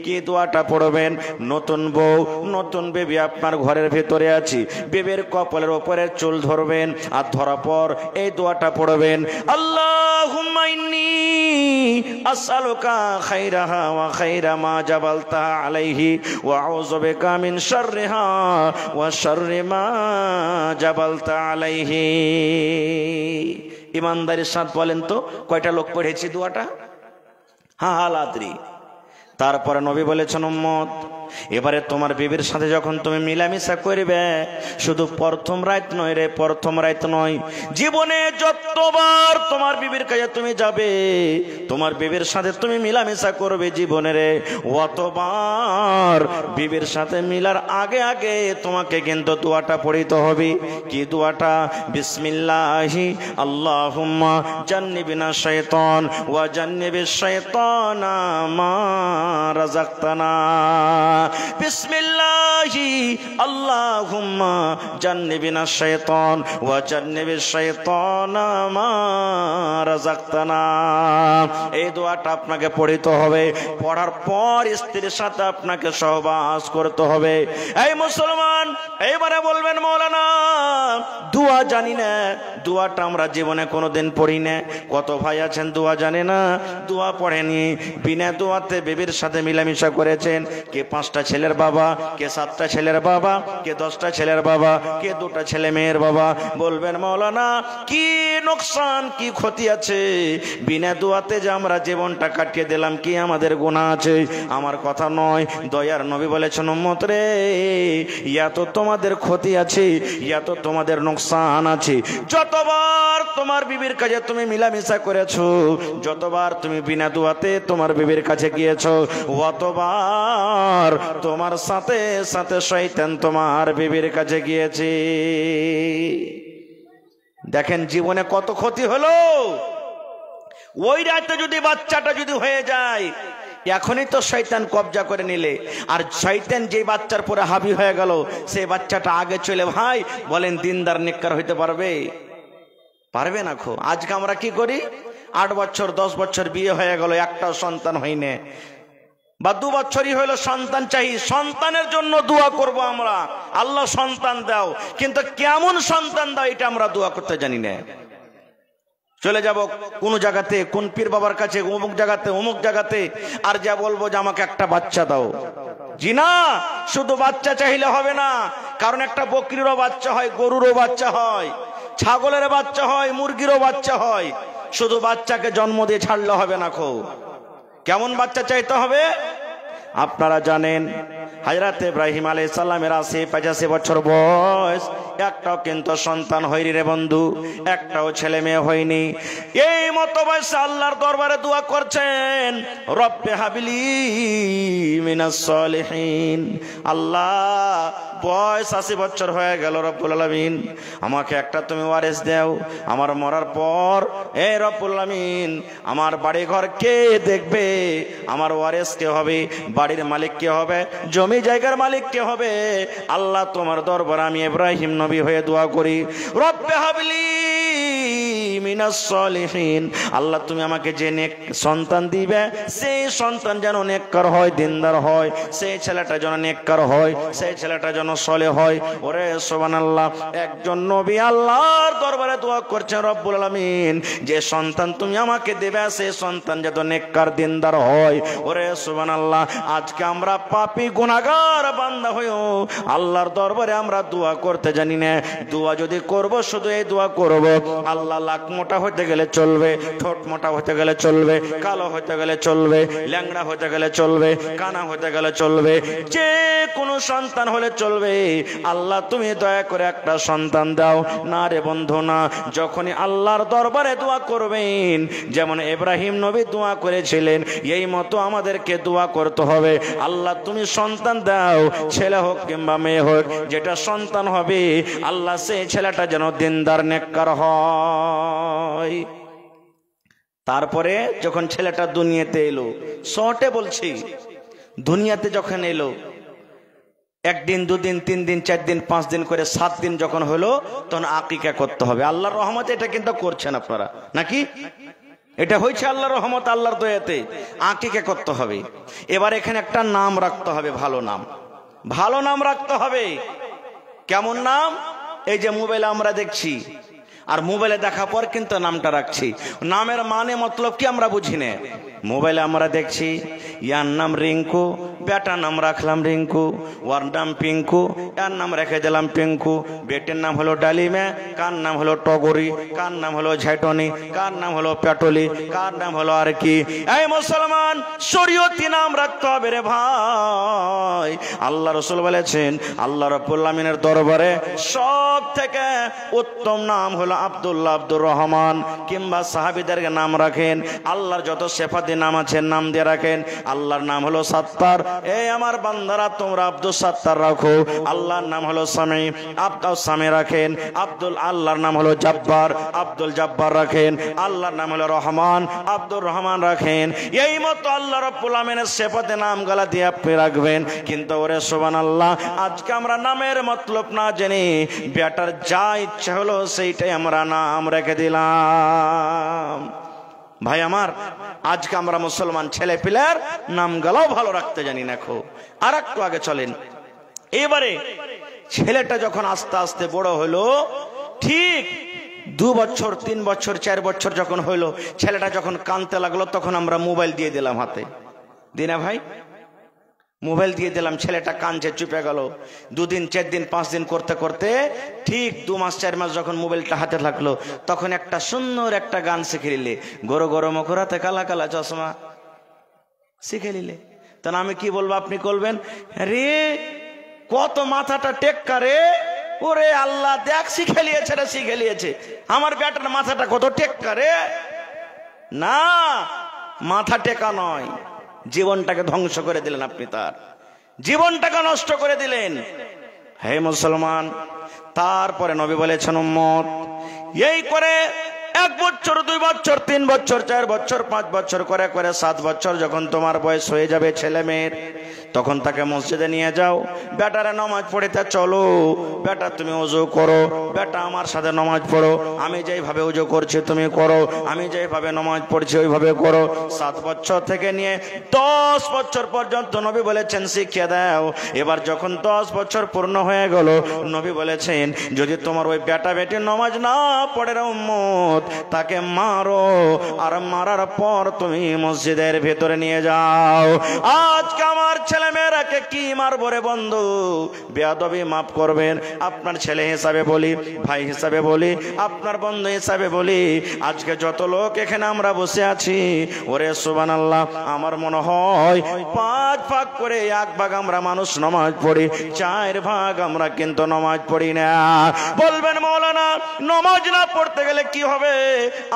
কি দোয়াটা পড়বেন? নতুন বউ নতুন বেবি আপনার ঘরের ভিতরে আছে, বেবির কপালের উপরে চুল ধরবেন, আর ধরা পর এই দোয়াটা পড়বেন, আল্লাহুম্মা ইন্নী আসআলুকা খাইরাহা ওয়া খাইরা মা জাবালতা আলাইহি ওয়া আউযু বিকা মিন শাররিহা ওয়া শাররি মা জাবালতা আলাইহি। ইমানদারের সাথে বলেন তো কয়টা লোক পড়েছি দোয়াটা? হ্যাঁ হালাদ্রি। তারপরে নবী বলেছেন উম্মত এবারে তোমার বিবির সাথে যখন তুমি মিলামিশা করবে, শুধু প্রথম রাত নয় রে, প্রথম রাত নয়, জীবনে যতবার তোমার বিবির কাছে তুমি যাবে, তোমার বিবির সাথে তুমি মিলামিশা করবে জীবনে রে, অতবার বিবির সাথে মিলার আগে আগে তোমাকে কিন্তু দোয়াটা পড়িতে হবে। কি দোয়াটা? বিসমিল্লাহি আল্লাহুম্মা জান্নিবিনা শাইতান ওয়া জান্নিবিশ শাইতানা মা রাযাকতানা। বিসমিল্লাহি আল্লাহুম্মা জান্নিবিনা শাইতান ওয়া জান্নিবিশ শাইতানা মা রাযাকতানা। এই দোয়াটা আপনাকে পড়িতে হবে। পড়ার পর স্ত্রীর সাথে আপনাকে সহবাস করতে হবে। এই মুসলমান, এইবারে বলবেন মৌলানা দোয়া জানি না, দোয়াটা আমরা জীবনে কোনোদিন পড়ি না। কত ভাই আছেন দোয়া জানে না, দোয়া পড়েনি, বিনা দোয়াতে বিবির সাথে মিলামিশা করেছেন। কে 5টা ছেলের বাবা, কে 7টা ছেলের বাবা, কে 10টা ছেলের বাবা, কে 2টা ছেলে মেয়ের বাবা। বলবেন মৌলানা কি নোকসান, কি ক্ষতি আছে বিনা দোয়াতে যে আমরা জীবনটা কাটিয়ে দিলাম, কি আমাদের গুনাহ আছে? আমার কথা নয়, দয়ার নবী বলেছেন উম্মত রে, ইয়া তো তোমাদের ক্ষতি আছে, ইয়া তো তোমাদের নোকসান আছে। যতবার তোমার বিবির কাছে তুমি মিলামিশা করেছো, যতবার তুমি বিনা দোয়াতে তোমার বিবির কাছে গিয়েছো, অতবার তোমার সাথে সাথে শয়তান তোমার বিবির কাছে গিয়েছে। দেখেন জীবনে কত ক্ষতি হলো। ওই রাতে যদি বাচ্চাটা যদি হয়ে যায়, এখনই তো শয়তান কবজা করে নিলে, আর শয়তান যে বাচ্চার পরে হাবি হয়ে গেল, সেই বাচ্চাটা আগে চলে ভাই বলেন দিনদার নেককার হইতে পারবে? পারবে না। আজকে আমরা কি করি? 8 বছর 10 বছর বিয়ে হয়ে গেল, একটাও সন্তান হয়নি, বা 2 বছরই হইলো সন্তান চাই, সন্তানের জন্য দোয়া করব আমরা, আল্লাহ সন্তান দাও, কিন্তু কেমন সন্তান দাও এটা আমরা দোয়া করতে জানি না। চলে যাব কোন জায়গাতে, কোন পীর বাবার কাছে, অমুক জায়গাতে অমুক জায়গাতে, আর যা বলবো যে আমাকে একটা বাচ্চা দাও। জি না, শুধু বাচ্চা চাইলে হবে না, কারণ একটা বকরিরও বাচ্চা হয়, গরুরও বাচ্চা হয়, ছাগলের বাচ্চা হয়, মুরগিরও বাচ্চা হয়। শুধু বাচ্চাকে জন্ম দিয়ে ছাড়লে হবে না। কেমন বাচ্চা চাইতে হবে? আপনারা জানেন হযরত ইব্রাহিম আলাইহিস সালামের 85 বছর বয়স, একটাও কিন্তু সন্তান হয়নি রে বন্ধু, একটাও ছেলে মেয়ে হয়নি। এই মতো বয়সে আল্লাহর দরবারে দোয়া করছেন, রব্বে হাবিলি মিনাস সলিহিন। আল্লাহ বয়স 80 বছর হয়ে গেল, রব্বুল আলামিন আমাকে একটা তুমি ওয়ারিস দাও। আমার মরার পর এ রব্বুল আলামিন আমার বাড়ি ঘর কে দেখবে? আমার ওয়ারিস কে হবে? বাড়ির মালিক কে হবে? জমি জায়গার মালিক কে হবে? আল্লাহ তোমার দরবারে আমি ইব্রাহিম নবী হয়ে দোয়া করি, রব্বে হাবলি মিনাস সলিহিন। আল্লাহ তুমি আমাকে যে নেক সন্তান দিবে, সেই সন্তান যেন নেককার হয়, দিনদার হয়, সেই ছেলেটা যেন নেককার হয়, সেই ছেলেটা যেন সলে হয়। ওরে সুবহানাল্লাহ, একজন নবী আল্লাহর দরবারে দোয়া করছেন, রব্বুল আলামিন যে সন্তান তুমি আমাকে দেবে, সেই সন্তান যেন নেককার দিনদার হয়। ওরে সুবহানাল্লাহ, আজকে আমরা পাপী গুনাহগার বান্দা হয়েও আল্লাহর দরবারে আমরা দোয়া করতে জানি না। দোয়া যদি করব, শুধু এই দোয়া করব, আল্লাহ লাখ মোটা হতে গেলে চলবে, ঠোঁট মোটা হতে গেলে চলবে, কালো হতে গেলে চলবে, ল্যাংড়া হতে গেলে চলবে, কানা হতে গেলে চলবে, যে কোনো সন্তান হলে চলবে, আল্লাহ তুমি দয়া করে একটা সন্তান দাও। না রে বন্ধু না, যখনই আল্লাহর দরবারে দোয়া করবেন, যেমন ইব্রাহিম নবী দোয়া করেছিলেন, এই মতো আমাদেরকে দোয়া করতে হবে। আল্লাহ তুমি সন্তান দাও, ছেলে হোক কিংবা মেয়ে হোক, যেটা সন্তান হবে আল্লাহ সেই ছেলেটা যেন দিনদার নেককার হয়। তারপরে যখন ছেলেটা দুনিয়াতে এলো, শর্টে বলছি, দুনিয়াতে যখন এলো, 1 দিন 2 দিন 3 দিন 4 দিন 5 দিন করে 7 দিন যখন হলো, তখন আকিকা করতে হবে। আল্লাহর রহমতে এটা কিন্তু করছেন আপনারা নাকি? এটা হয়েছে আল্লাহর রহমত, আল্লাহর দয়াতে আকিকা করতে হবে। এবার এখানে একটা নাম রাখতে হবে, ভালো নাম, ভালো নাম রাখতে হবে। কেমন নাম? এই যে মোবাইলে আমরা দেখছি, আর মোবাইলে দেখা পর কিন্তু নামটা রাখছি। নামের মানে মতলব কি আমরা বুঝি না। মোবাইলে আমরা দেখছি ইয়ার নাম রিঙ্কু, বেটার নাম রাখলাম রিঙ্কু, ওর নাম পিঙ্কু, এর নাম রেখে দিলাম পিঙ্কু। বেটের নাম হলো ডালিমে, কার নাম হলো টগরি, কার নাম হলো ঝাইটনি, কার নাম হলো পেটলি, কার নাম হলো আর কি। এই মুসলমান, শরীয়তি নাম রাখতে হবে রে ভাই। আল্লাহ রাসূল বলেছেন আল্লাহ রাব্বুল আলামিনের দরবারে সব থেকে উত্তম নাম হলো আব্দুল্লাহ, আব্দুর রহমান, কিংবা সাহাবীদেরকে নাম রাখেন। আল্লাহর যত সেফাতি নাম আছে নাম দিয়ে রাখেন। আল্লাহর নাম হলো সাত্তার, এই আমার বান্দারা তোমরা আব্দুল সাত্তার রাখো। আল্লাহর নাম হলো সামি, আব্দুল সামি রাখেন। আল্লাহর নাম হলো জব্বার, আব্দুল জব্বার রাখেন। আল্লাহর নাম হলো রহমান, আব্দুর রহমান রাখেন। এই মতো আল্লাহ রাব্বুল আমিনের সেফাতি নামগুলা দিয়ে আপনি রাখবেন। কিন্তু ওরে সুবহানাল্লাহ, আজকে আমরা নামের মতলব না জেনে বেটার যা ইচ্ছা হলো সেইটাই আমরা নাম রেখে দিলাম। ভাই আমার, আজকে আমরা মুসলমান ছেলে পিলার নামগুলাও ভালো রাখতে জানি না। খো আর একটু আগে চলেন। এবারে ছেলেটা যখন আস্তে আস্তে বড় হলো, ঠিক 2 বছর 3 বছর 4 বছর যখন হইলো, ছেলেটা যখন কাঁদতে লাগলো, তখন আমরা মোবাইল দিয়ে দিলাম হাতে। দিনা ভাই, মোবাইল দিয়ে দিলাম। ছেলেটা কাঁদছে, চুপে গেল। 2 দিন 4 দিন 5 দিন করতে করতে ঠিক 2 মাস 4 মাস যখন মোবাইলটা হাতে থাকলো, তখন একটা সুন্দর একটা গান শিখে নিলে, গরো গরো মকরাতে কালা কালা চশমা শিখে নিলে। তখন আমি কি বলবো, আপনি বলবেন রে কত মাথাটা টেক্কা রে, ওরে আল্লাহ দেখ শিখে নিয়েছে রে, শিখে নিয়েছে। আমার বেটার মাথাটা কত টেক্কা রে। না, মাথা টেকা নয়, জীবনটাকে ধ্বংস করে দিলেন আপনি, তার জীবনটাকে নষ্ট করে দিলেন। হে মুসলমান, তারপরে নবী বলেছেন উম্মত এই করে 1 বছর 2 বছর 3 বছর 4 বছর 5 বছর করে করে 7 বছর যখন তোমার বয়স হয়ে যাবে ছেলে মেয়ের, তখন তাকে মসজিদে নিয়ে যাও। বেটারে নামাজ পড়িতে চলো, বেটা তুমি ওযু করো, বেটা আমার সাথে নামাজ পড়ো, আমি যেইভাবে ওযু করছি তুমি করো, আমি যেইভাবে নামাজ পড়ছি ওইভাবে করো। 7 বছর থেকে নিয়ে 10 বছর পর্যন্ত নবী বলেছেন শিখিয়ে দাও। এবার যখন 10 বছর পূর্ণ হয়ে গেল, নবী বলেছেন যদি তোমার ওই বেটা বেটি নামাজ না পড়ে রে উম্মত, তাকে মারো, আর মারার পর তুমি মসজিদের ভেতরে নিয়ে যাও। আজকে আমার ছেলে মেয়েরাকে কি মারবো রে বন্ধু? বেয়াদবি মাফ করবেন, আপনার ছেলে হিসাবে বলি, ভাই হিসাবে বলি, আপনার বন্ধু হিসাবে বলি, আজকে যত লোক এখানে আমরা বসে আছি, ওরে সুবহানাল্লাহ, আমার মনে হয় 5 ভাগ করে 1 ভাগ আমরা মানুষ নামাজ পড়ি, 4 ভাগ আমরা কিন্তু নামাজ পড়ি না। বলবেন মাওলানা নামাজ না পড়তে গেলে কি হবে?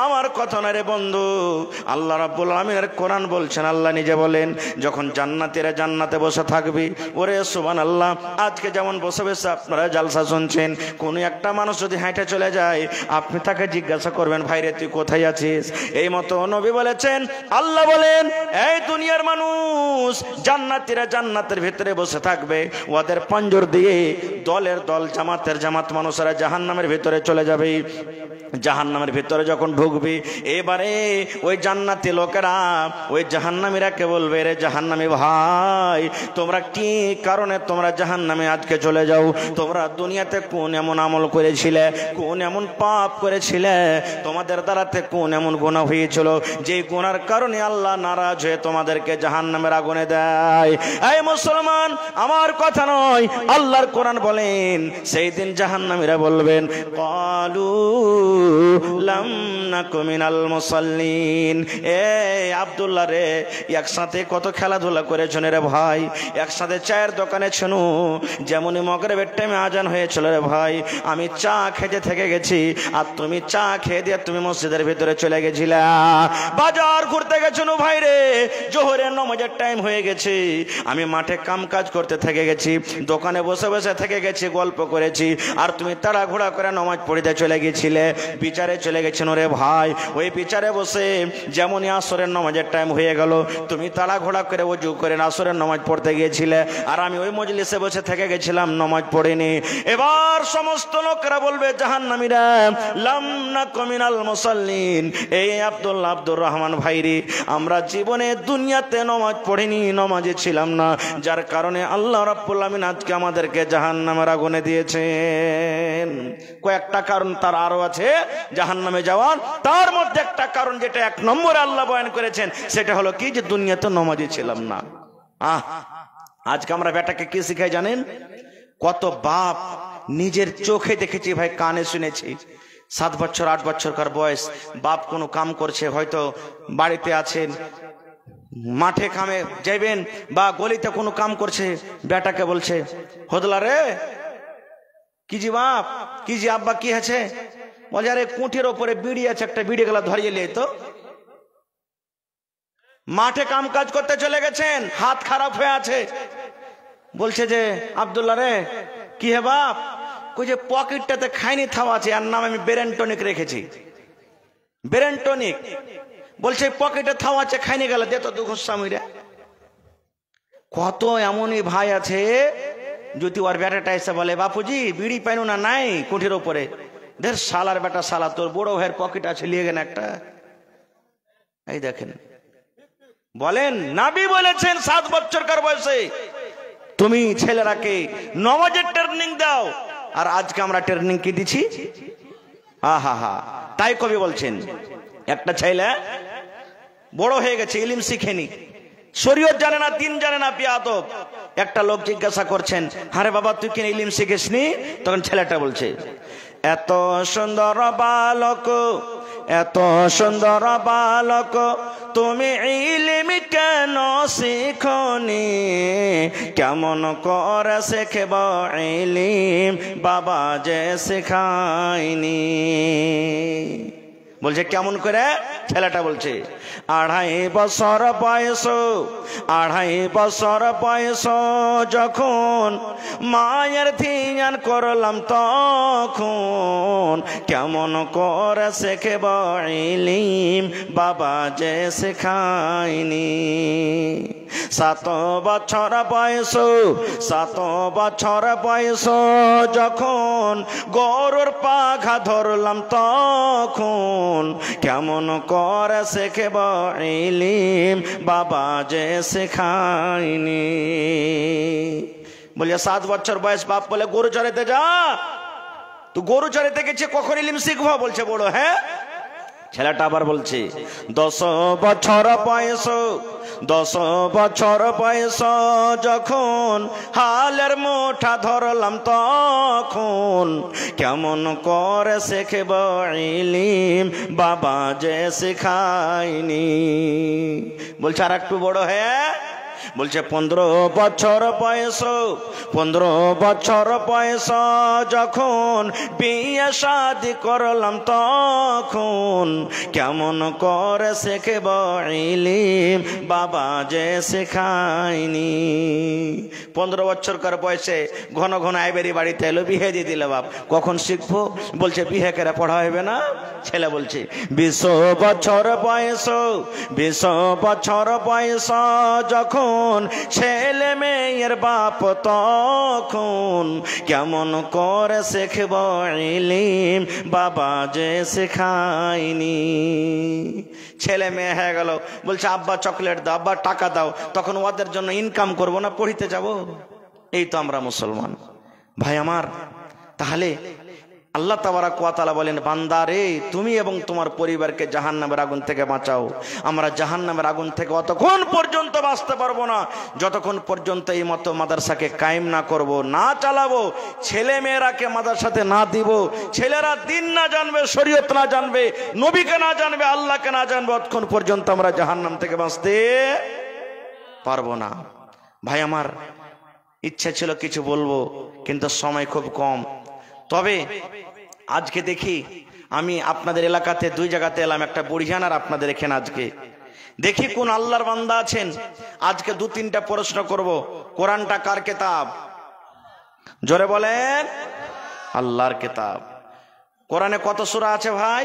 আমার কথা না রে বন্ধু, আল্লাহ রাব্বুল আলামিনের কোরআন বলছেন, আল্লাহ নিজে বলেন যখন জান্নাতীরা জান্নাতে বসে থাকবি, ওরে সুবহানাল্লাহ, আজকে যেমন বসে বসে আপনারা জালসা শুনছেন, কোন একটা মানুষ যদি হেঁটে চলে যায়, আপনি তাকে জিজ্ঞাসা করবেন ভাই রে তুই কোথায় আছিস? এই মতো নবী বলেছেন, আল্লাহ বলেন এই দুনিয়ার মানুষ জান্নাতীরা জান্নাতের ভিতরে বসে থাকবে, ওদের পাঞ্জর দিয়ে দলের দল জামাতের জামাত মানুষেরা জাহান্নামের ভিতরে চলে যাবে। জাহান্নামের ভিতরে যখন ঢুকবি, এবারে ওই জান্নাতি লোকেরা ওই জাহান্নামীরাকে বলবে রে জাহান্নামী ভাই, তোমরা কি কারণে তোমরা জাহান্নামে আজকে চলে যাও? তোমরা দুনিয়াতে কোন এমন আমল করেছিলে, কোন এমন পাপ করেছিলে, তোমাদের দ্বারাতে কোন এমন গুনাহ হয়েছিল যে গুনার কারণে আল্লাহ নারাজ হয়ে তোমাদেরকে জাহান্নামের আগুনে দেয়? এই মুসলমান, আমার কথা নয়, আল্লাহর কোরআন বলেন সেই দিন জাহান্নামীরা বলবেন ক্বালু লাম নাকু মিনাল মুসাল্লিন। আব্দুল্লাহ রে, একসাথে কত খেলাধুলা করেছেন রে ভাই, একসাথে চায়ের দোকানে ছিল, যেমনই মাগরিবের টাইমে আজান হয়েছিল রে ভাই, আমি চা খেতে থেকে গেছি, আর তুমি চা খেয়ে দিয়ে তুমি মসজিদের ভিতরে চলে গেছিলা। বাজার ঘুরতে গেছো ভাই রে, জোহরের নামাজের টাইম হয়ে গেছে, আমি মাঠে কাম কাজ করতে থেকে গেছি, দোকানে বসে বসে থেকে গেছি, গল্প করেছি, আর তুমি তাড়াহুড়া করে নামাজ পড়িতে চলে গেছিলে, বিচারে চলে গেছেন রে ভাই। ওই বিচারে বসে যেমনই আসরের নামাজের টাইম হয়ে গেল, তুমি তাড়াহুড়া করে ওযু করে আসরের নামাজ পড়তে গিয়েছিলে। গেছিলে, আর আমি ওই মজলিসে বসে থেকে গেছিলাম, নামাজ পড়িনি। এবার সমস্ত লোকরা বলবে জাহান্নামীরা, লাম নাকু মিনাল মুসাল্লিন। এই আব্দুর রহমান ভাইরি, আমরা জীবনে দুনিয়াতে নামাজ পড়িনি, নামাজে ছিলাম না, যার কারণে আল্লাহ রাব্বুল আমিন আজকে আমাদেরকে জাহান্নামের আগুনে দিয়েছেন। কয়েকটা কারণ তার আরো আছে জাহান্নামে যাওয়ার, তার মধ্যে একটা কারণ যেটা 1 নম্বরে আল্লাহ বয়ান করেছেন, সেটা হলো কি, যে দুনিয়াতে নামাজে ছিলাম না। আজকে আমরা বেটাকে কি শিখাই জানেন? কত বাপ নিজের চোখে দেখেছি ভাই, কানে শুনেছি, 7 বছর 8 বছরকার বয়স, বাপ কোনো কাম করছে, হয়তো বাড়িতে আছেন, মাঠে কামে যাইবেন বা গলিতে কোনো কাম করছে, বেটাকে বলছে, হদলা রে, কি জি বাপ, কি জি আব্বা, কি আছে? বলে, আরে কুঠির ওপরে বিড়ি আছে, একটা বিড়ি গেলা ধরিয়ে লিয়ে তো। মাঠে কাম কাজ করতে চলে গেছেন, হাত খারাপ হয়ে আছে, বলছে যে আব্দুল্লাহ রে, কি হে বাপ? কই যে পকেটটাতে খাইনি থাওয়া আছে, আর নাম আমি ব্রেন টনিক রেখেছি, ব্রেন টনিক। বলছে পকেটে থাওয়া আছে, খাইনি গেল, দে তো দুঃখ স্বামীরা। কত এমনই ভাই আছে, যদি ওর বেটাটা এসে বলে, বাপুজি বিড়ি পাইনু না, নাই কুঠির ওপরে, দের শালার বেটা, শালা তোর বড় ভাইয়ের পকেট আছে, লিয়ে গেন একটা। এই দেখেন, বলেন নবী বলেছেন 7 বছরকার বয়সে তুমি ছেলেরাকে নামাজের ট্রেনিং দাও, আর আজকে আমরা ট্রেনিং কি দিচ্ছি? তাই কবি বলছেন, একটা ছেলে বড় হয়ে গেছে, ইলম শিখেনি, শরীয়ত জানে না, দিন জানে না, বেয়াদব। একটা লোক জিজ্ঞাসা করছেন, আরে বাবা তুই কি ইলম শিখিসনি? তখন ছেলেটা বলছে, এত সুন্দর বালক, এত সুন্দর বালক, তুমি ইলম কেন শিখনি? কেমন করে শিখব ইলম, বাবা যে শেখায়নি। বলছে কেমন করে? ছেলেটা বলছে, 2.5 বছর বয়স, 2.5 বছর বয়স যখন মায়ের ধ্যান করলাম, তখন কেমন করে শিখব ইলম, বাবা যে শেখায়নি। 7 বছর বয়স, 7 বছর বয়স যখন গরুর পাখা ধরলাম, তখন কেমন করে শিখব ইলম, বাবা যে শেখায়নি। বলে 7 বছর বয়স, বাপ বলে গরু চড়াইতে যা, তুই গরু চড়াইতে গেছে, কখন ইলম শিখবো? বলছে বড়। হ্যাঁ, ছেলেটা আবার বলছে 10 বছর বয়স, 10 বছর বয়স যখন হালের মুঠা ধরলাম, তখন কেমন করে শিখব ইলম, বাবা যে শেখায়নি। বলছে আর একটু বড় হ্যাঁ, বলছে 15 বছর বয়স, 15 বছর বয়স যখন বিয়ে শাদি করলাম, তখন কেমন করে শিখব ইলম, বাবা যে শেখায়নি। 15 বছরকার বয়সে ঘন ঘন আইবেরি বাড়িতে এলো, বিয়ে দিয়ে দিল বাপ, কখন শিখবো? বলছে বিয়ে করে পড়া হবে না। ছেলে বলছে 20 বছর বয়স, 20 বছর বয়স যখন ছেলে মেয়ের বাপ, তখন কেমন করে শিখব ইলম, বাবা যে শেখায়নি। ছেলে মেয়ে হয়ে গেল, বলছে আব্বা চকলেট দাও, আব্বা টাকা দাও, তখন ওদের জন্য ইনকাম করব না, পড়িতে যাব। এই তো আমরা মুসলমান ভাই আমার। তাহলে আল্লাহ তাবারাক ওয়া তাআলা বলেন, বান্দারে তুমি এবং তোমার পরিবারকে জাহান্নামের আগুন থেকে বাঁচাও। আমরা জাহান্নামের আগুন থেকে অতক্ষণ পর্যন্ত বাঁচতে পারবো না যতক্ষণ পর্যন্ত এই মতো মাদ্রাসাকে কায়েম না করব, না চালাবো, ছেলে মেয়েরাকে মাদ্রাসাতে না দিব, ছেলেরা দিন না জানবে, শরীয়ত না জানবে, নবীকে না জানবে, আল্লাহকে না জানবে, অতক্ষণ পর্যন্ত আমরা জাহান্নাম থেকে বাঁচতে পারবো না। ভাই আমার, ইচ্ছা ছিল কিছু বলবো, কিন্তু সময় খুব কম। তবে আজকে দেখি, আমি আপনাদের এলাকাতে 2 জায়গাতে এলাম, একটা বুড়িয়ান আর আপনাদের এখানে। আজকে দেখি কোন আল্লাহর বান্দা আছেন। আজকে 2-3টা প্রশ্ন করব। কোরআনটা কার কিতাব? জোরে বলেন, আল্লাহর কিতাব। কোরআনে কত সূরা আছে ভাই?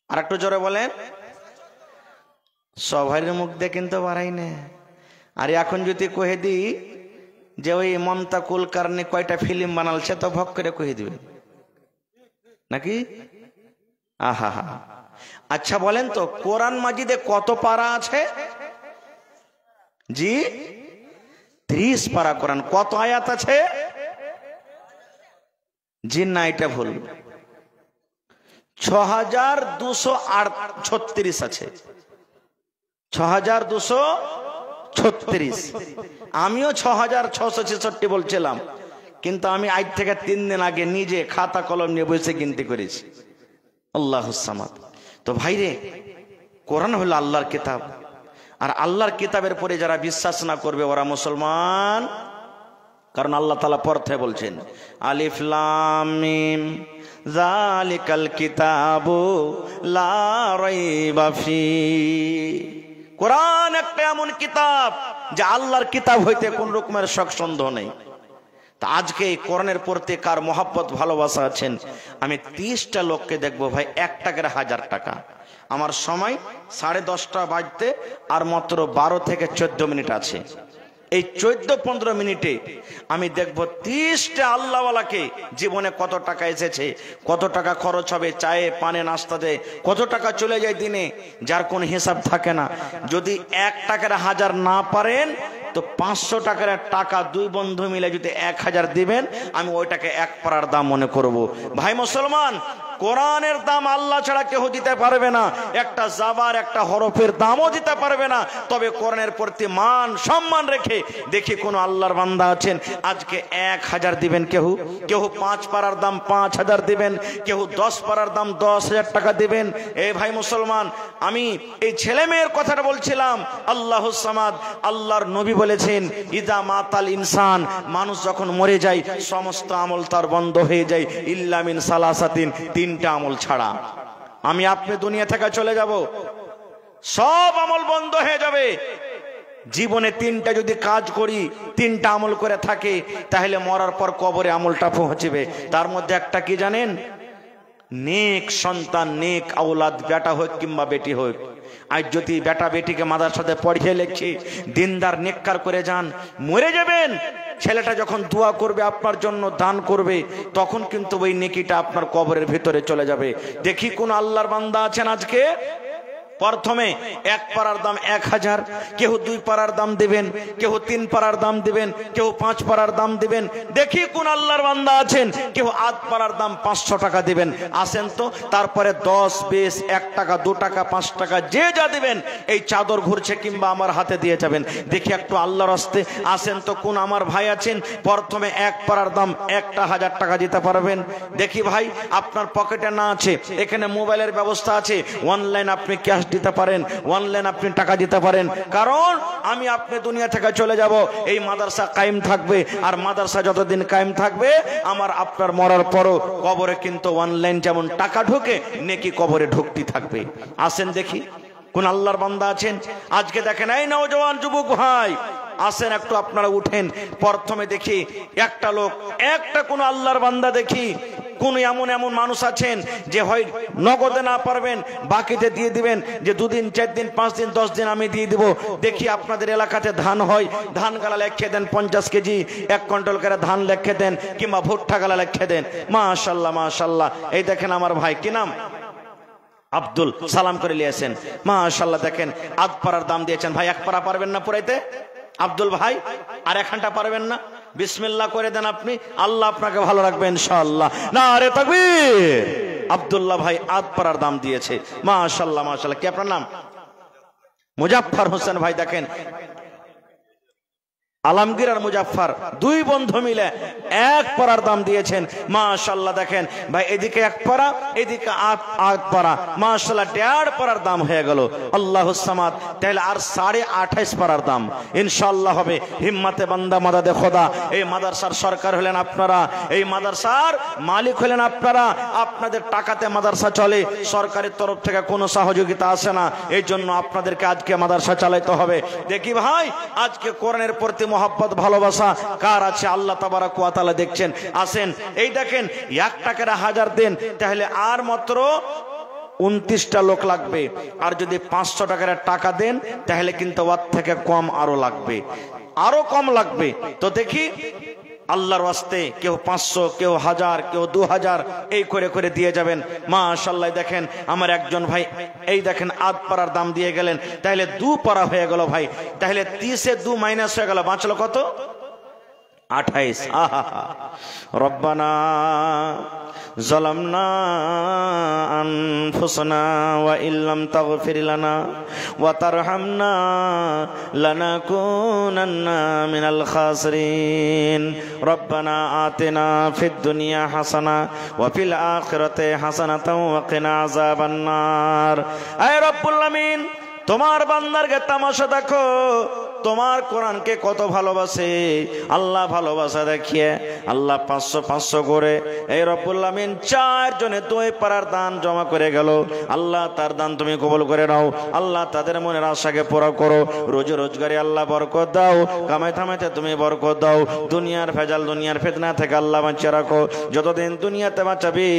আর একটু জোরে বলেন। সবাইয়ের মুখ দিয়ে কিন্তু বাড়াই না, আর এখন যদি কহে দিই যে ওই মমতা কুলকার্নি কয়টা ফিল্ম বানালছে, তো ভক করে কহে দিবেন নাকি? আহা হা। আচ্ছা বলেন তো কোরআন মাজিদে কত পারা আছে? জি 30 পারা কোরআন। কত আয়াত আছে? জি না, এটা ভুল। 6236 আছে। 6236। আমিও 6666 বলছিলাম, কিন্তু আমি আজ থেকে 3 দিন আগে নিজে খাতা কলম নিয়ে বসে গিনতি করেছি। আল্লাহুস সামাদ। তো ভাইরে, কোরআন হলো আল্লাহর কিতাব, আর আল্লাহর কিতাবের পরে যারা বিশ্বাস না করবে ওরা মুসলমান। কারণ আল্লাহ তাআলা পড়তে বলছেন আলিফ লাম মিম যালিকাল কিতাবু লা রাইবা ফি। কোরআন একটা এমন কিতাব যে আল্লাহর কিতাব হইতে কোন রকমের শক সন্দেহ নেই। তা আজকে এই কোরআনের প্রতি কার মহব্বত ভালোবাসা আছেন? আমি 30টা লোককে দেখবো ভাই 1 টাকার 1000 টাকা। আমার সময় 10:30 বাজতে আর মাত্র 12 থেকে 14 মিনিট আছে। এই 14-15 মিনিটে আমি দেখবো 30টা আল্লাহওয়ালাকে জীবনে কত টাকা এসেছে, কত টাকা খরচ হবে চায়ে পানে নাস্তাতে, কত টাকা চলে যায় দিনে, যার কোনো হিসাব থাকে না। যদি 1 টাকার 1000 না পারেন তো 500 টাকার টাকা 2 বন্ধু মিলে যদি 1000 দিবেন, আমি ওইটাকে 1 পারার দাম মনে করব। ভাই মুসলমান, কোরআনের দাম আল্লাহ ছাড়া কেউ দিতে পারবে না। একটা জাবার একটা হরফের দামও দিতে পারবে না। তবে কোরআনের প্রতি মান সম্মান রেখে দেখি কোন আল্লাহর বান্দা আছেন আজকে 1000 দিবেন, কেউ 5 পারার দাম 5000 দিবেন, কেউ 10 পারার দাম 10,000 টাকা দিবেন। এই ভাই মুসলমান, আমি এই ছেলে মেয়ের কথাটা বলছিলাম। আল্লাহুস সামাদ, আল্লাহর নবী বলেছেন ইদা মাতাল ইনসান, মানুষ যখন মরে যায় সমস্ত আমল তার বন্ধ হয়ে যায় ইল্লা মিন সালাসাতিন, 3টা আমল ছাড়া। আমি আপনি দুনিয়া থেকে চলে যাব, সব আমল বন্ধ হয়ে যাবে। জীবনে 3টা যদি কাজ করি, 3টা আমল করে থাকে, তাহলে মরার পর কবরে আমলটা পৌঁছবে। তার মধ্যে একটা কি জানেন? নেক সন্তান, নেক আওলাদ, বেটা হোক কিংবা বেটি হোক। আজ যদি বেটা বেটিকে মাদ্রাসাতে পড়িয়ে লেখে, দিনদার নেককার করে যান, মরে যাবেন, ছেলেটা যখন দোয়া করবে আপনার জন্য, দান করবে, তখন কিন্তু ওই নেকিটা আপনার কবরের ভিতরে চলে যাবে। দেখি কোন আল্লাহর বান্দা আছেন আজকে প্রথমে 1 পারার দাম 1000, কেউ 2 পারার দাম দিবেন, কেউ 3 পারার দাম দিবেন, কেউ 5 পারার দাম দিবেন। দেখি কোন আল্লাহর বান্দা আছেন কেউ 8 পারার দাম 500 টাকা দিবেন। আসেন তো, তারপরে 10, 20, 1 টাকা, 2 টাকা, 5 টাকা, যে যা দিবেন এই চাদর ঘুরছে কিংবা আমার হাতে দিয়ে যাবেন। দেখি একটু আল্লাহর রাস্তে আসেন তো কোন আমার ভাই আছেন প্রথমে 1 পারার দাম 1000 টাকা দিতে পারবেন। দেখি ভাই, আপনার পকেটে না আছে, এখানে মোবাইলের ব্যবস্থা আছে, অনলাইন আপনি ক্যাশ দিতে পারেন, অনলাইন আপনি টাকা দিতে পারেন। কারণ আমি আপনি দুনিয়া থেকে চলে যাব, এই মাদ্রাসা কায়েম থাকবে, আর মাদ্রাসা যতদিন কায়েম থাকবে আমার আপনার মরার পরও কবরে কিন্তু অনলাইন যেমন টাকা ঢোকে, নেকি কবরে ঢুকতে থাকবে। আসেন দেখি কোন আল্লাহর বান্দা আছেন আজকে। দেখেন এই নওজওয়ান যুবক ভাই, আসেন একটু আপনারা উঠেন। প্রথমে দেখি একটা লোক, একটা কোন আল্লাহর বান্দা দেখি কোন এমন মানুষ আছেন যে হয় নগদে না পারবেন, বাকিতে দিয়ে দিবেন, যে 2 দিন 4 দিন 5 দিন 10 দিন আমি দিয়ে দিব। দেখি আপনাদের এলাকাতে ধান হয়, ধান গালা লেখে দেন 50 কেজি, 1 কুইন্টাল করে ধান লেখে দেন, কিংবা ভুট্টা গালা লেখে দেন। মাশাআল্লাহ মাশাআল্লাহ। এই দেখেন আমার ভাই, কি নাম? আব্দুল, সালাম করে নিয়েছেন। মাশাআল্লাহ। দেখেন 8 পারার দাম দিয়েছেন। ভাই 1 পারা পারবেন না পুরাইতে? আব্দুল ভাই আর 1 ঘন্টা পারবেন না? বিসমিল্লাহ করে দেন আপনি, আল্লাহ আপনাকে ভালো রাখবে ইনশাআল্লাহ। নারে তাকবীর। আব্দুল্লাহ ভাই 8 পারার দাম দিয়েছে। মাশাআল্লাহ মাশাআল্লাহ। কি আপনার নাম? মুজাফফর হোসেন ভাই। দেখেন আলমগীর আর মুজাফফর 2 বন্ধু মিলে 1 পারার দাম দিয়েছেন। মাশাআল্লাহ। দেখেন ভাই, এদিকে 1 পারা, এদিকে 8 পারা, মাশাআল্লাহ 1.5 পারার দাম হয়ে গেল। আল্লাহুস সামাদ। তাহলে আর 28.5 পারার দাম ইনশাআল্লাহ হবে। হিম্মতে বান্দা মাদাদে খোদা। এই মাদ্রাসার সরকার হলেন আপনারা, এই মাদ্রাসার মালিক হলেন আপনারা। আপনাদের টাকাতে মাদ্রাসা চলে, সরকারের তরফ থেকে কোনো সহযোগিতা আসে না। এই জন্য আপনাদেরকে আজকে মাদ্রাসা চালাইতে হবে। দেখি ভাই, আজকে কোরআনের প্রতি মহব্বত ভালোবাসা কার আছে? আল্লাহ তাবারাক ওয়া তাআলা দেখছেন। আসেন এই দেখেন 1 টাকার 1000 দেন, তাহলে আর মাত্র 29টা লোক লাগবে। আর যদি 500 টাকার টাকা দেন তাহলে কিন্তু ওর থেকে কম আরো লাগবে, আরো কম লাগবে। তো দেখি আল্লাহর ওয়াস্তে কেউ 500, কেউ 1000, কেউ 2000 এই করে করে দিয়ে যাবেন। মাশাআল্লাহ দেখেন আমার একজন ভাই এই দেখেন আধ পাড়ার দাম দিয়ে গেলেন, তাহলে 2 পাড়া হয়ে গেল ভাই, তাহলে 30 এ 2 মাইনাস হয়ে গেল, বাঁচলো কত? 28। আহা রব্বানা যালামনা আনফুসানা ওয়া ইল্লাম তাগফির লানা ওয়া তারহামনা লানাকুনান্না মিনাল খাসিরিন। রব্বানা আতিনা ফিদ দুনিয়া হাসানা ওয়া ফিল আখিরাতি হাসানাতাও ওয়া কিনা আযাবান নার। আয় রব্বুল আমিন, তোমার বান্দারকে তামাশা দেখো, তোমার কোরআনকে কত ভালোবাসে আল্লাহ, ভালোবাসা দেখিয়ে আল্লাহ 500 করে এই রব্বুল আমিন 4 জনে 2 পারার দান জমা করে গেল। আল্লাহ তার দান তুমি কবুল করে নাও। আল্লাহ তাদের মনের আশাকে পুরো করো, রোজি রোজগারে আল্লাহ বরকত দাও, কামাই থামাইতে তুমি বরকত দাও, দুনিয়ার ভেজাল দুনিয়ার ফিতনা থেকে আল্লাহ বাঁচিয়ে রাখো। যতদিন দুনিয়াতে বাঁচাবি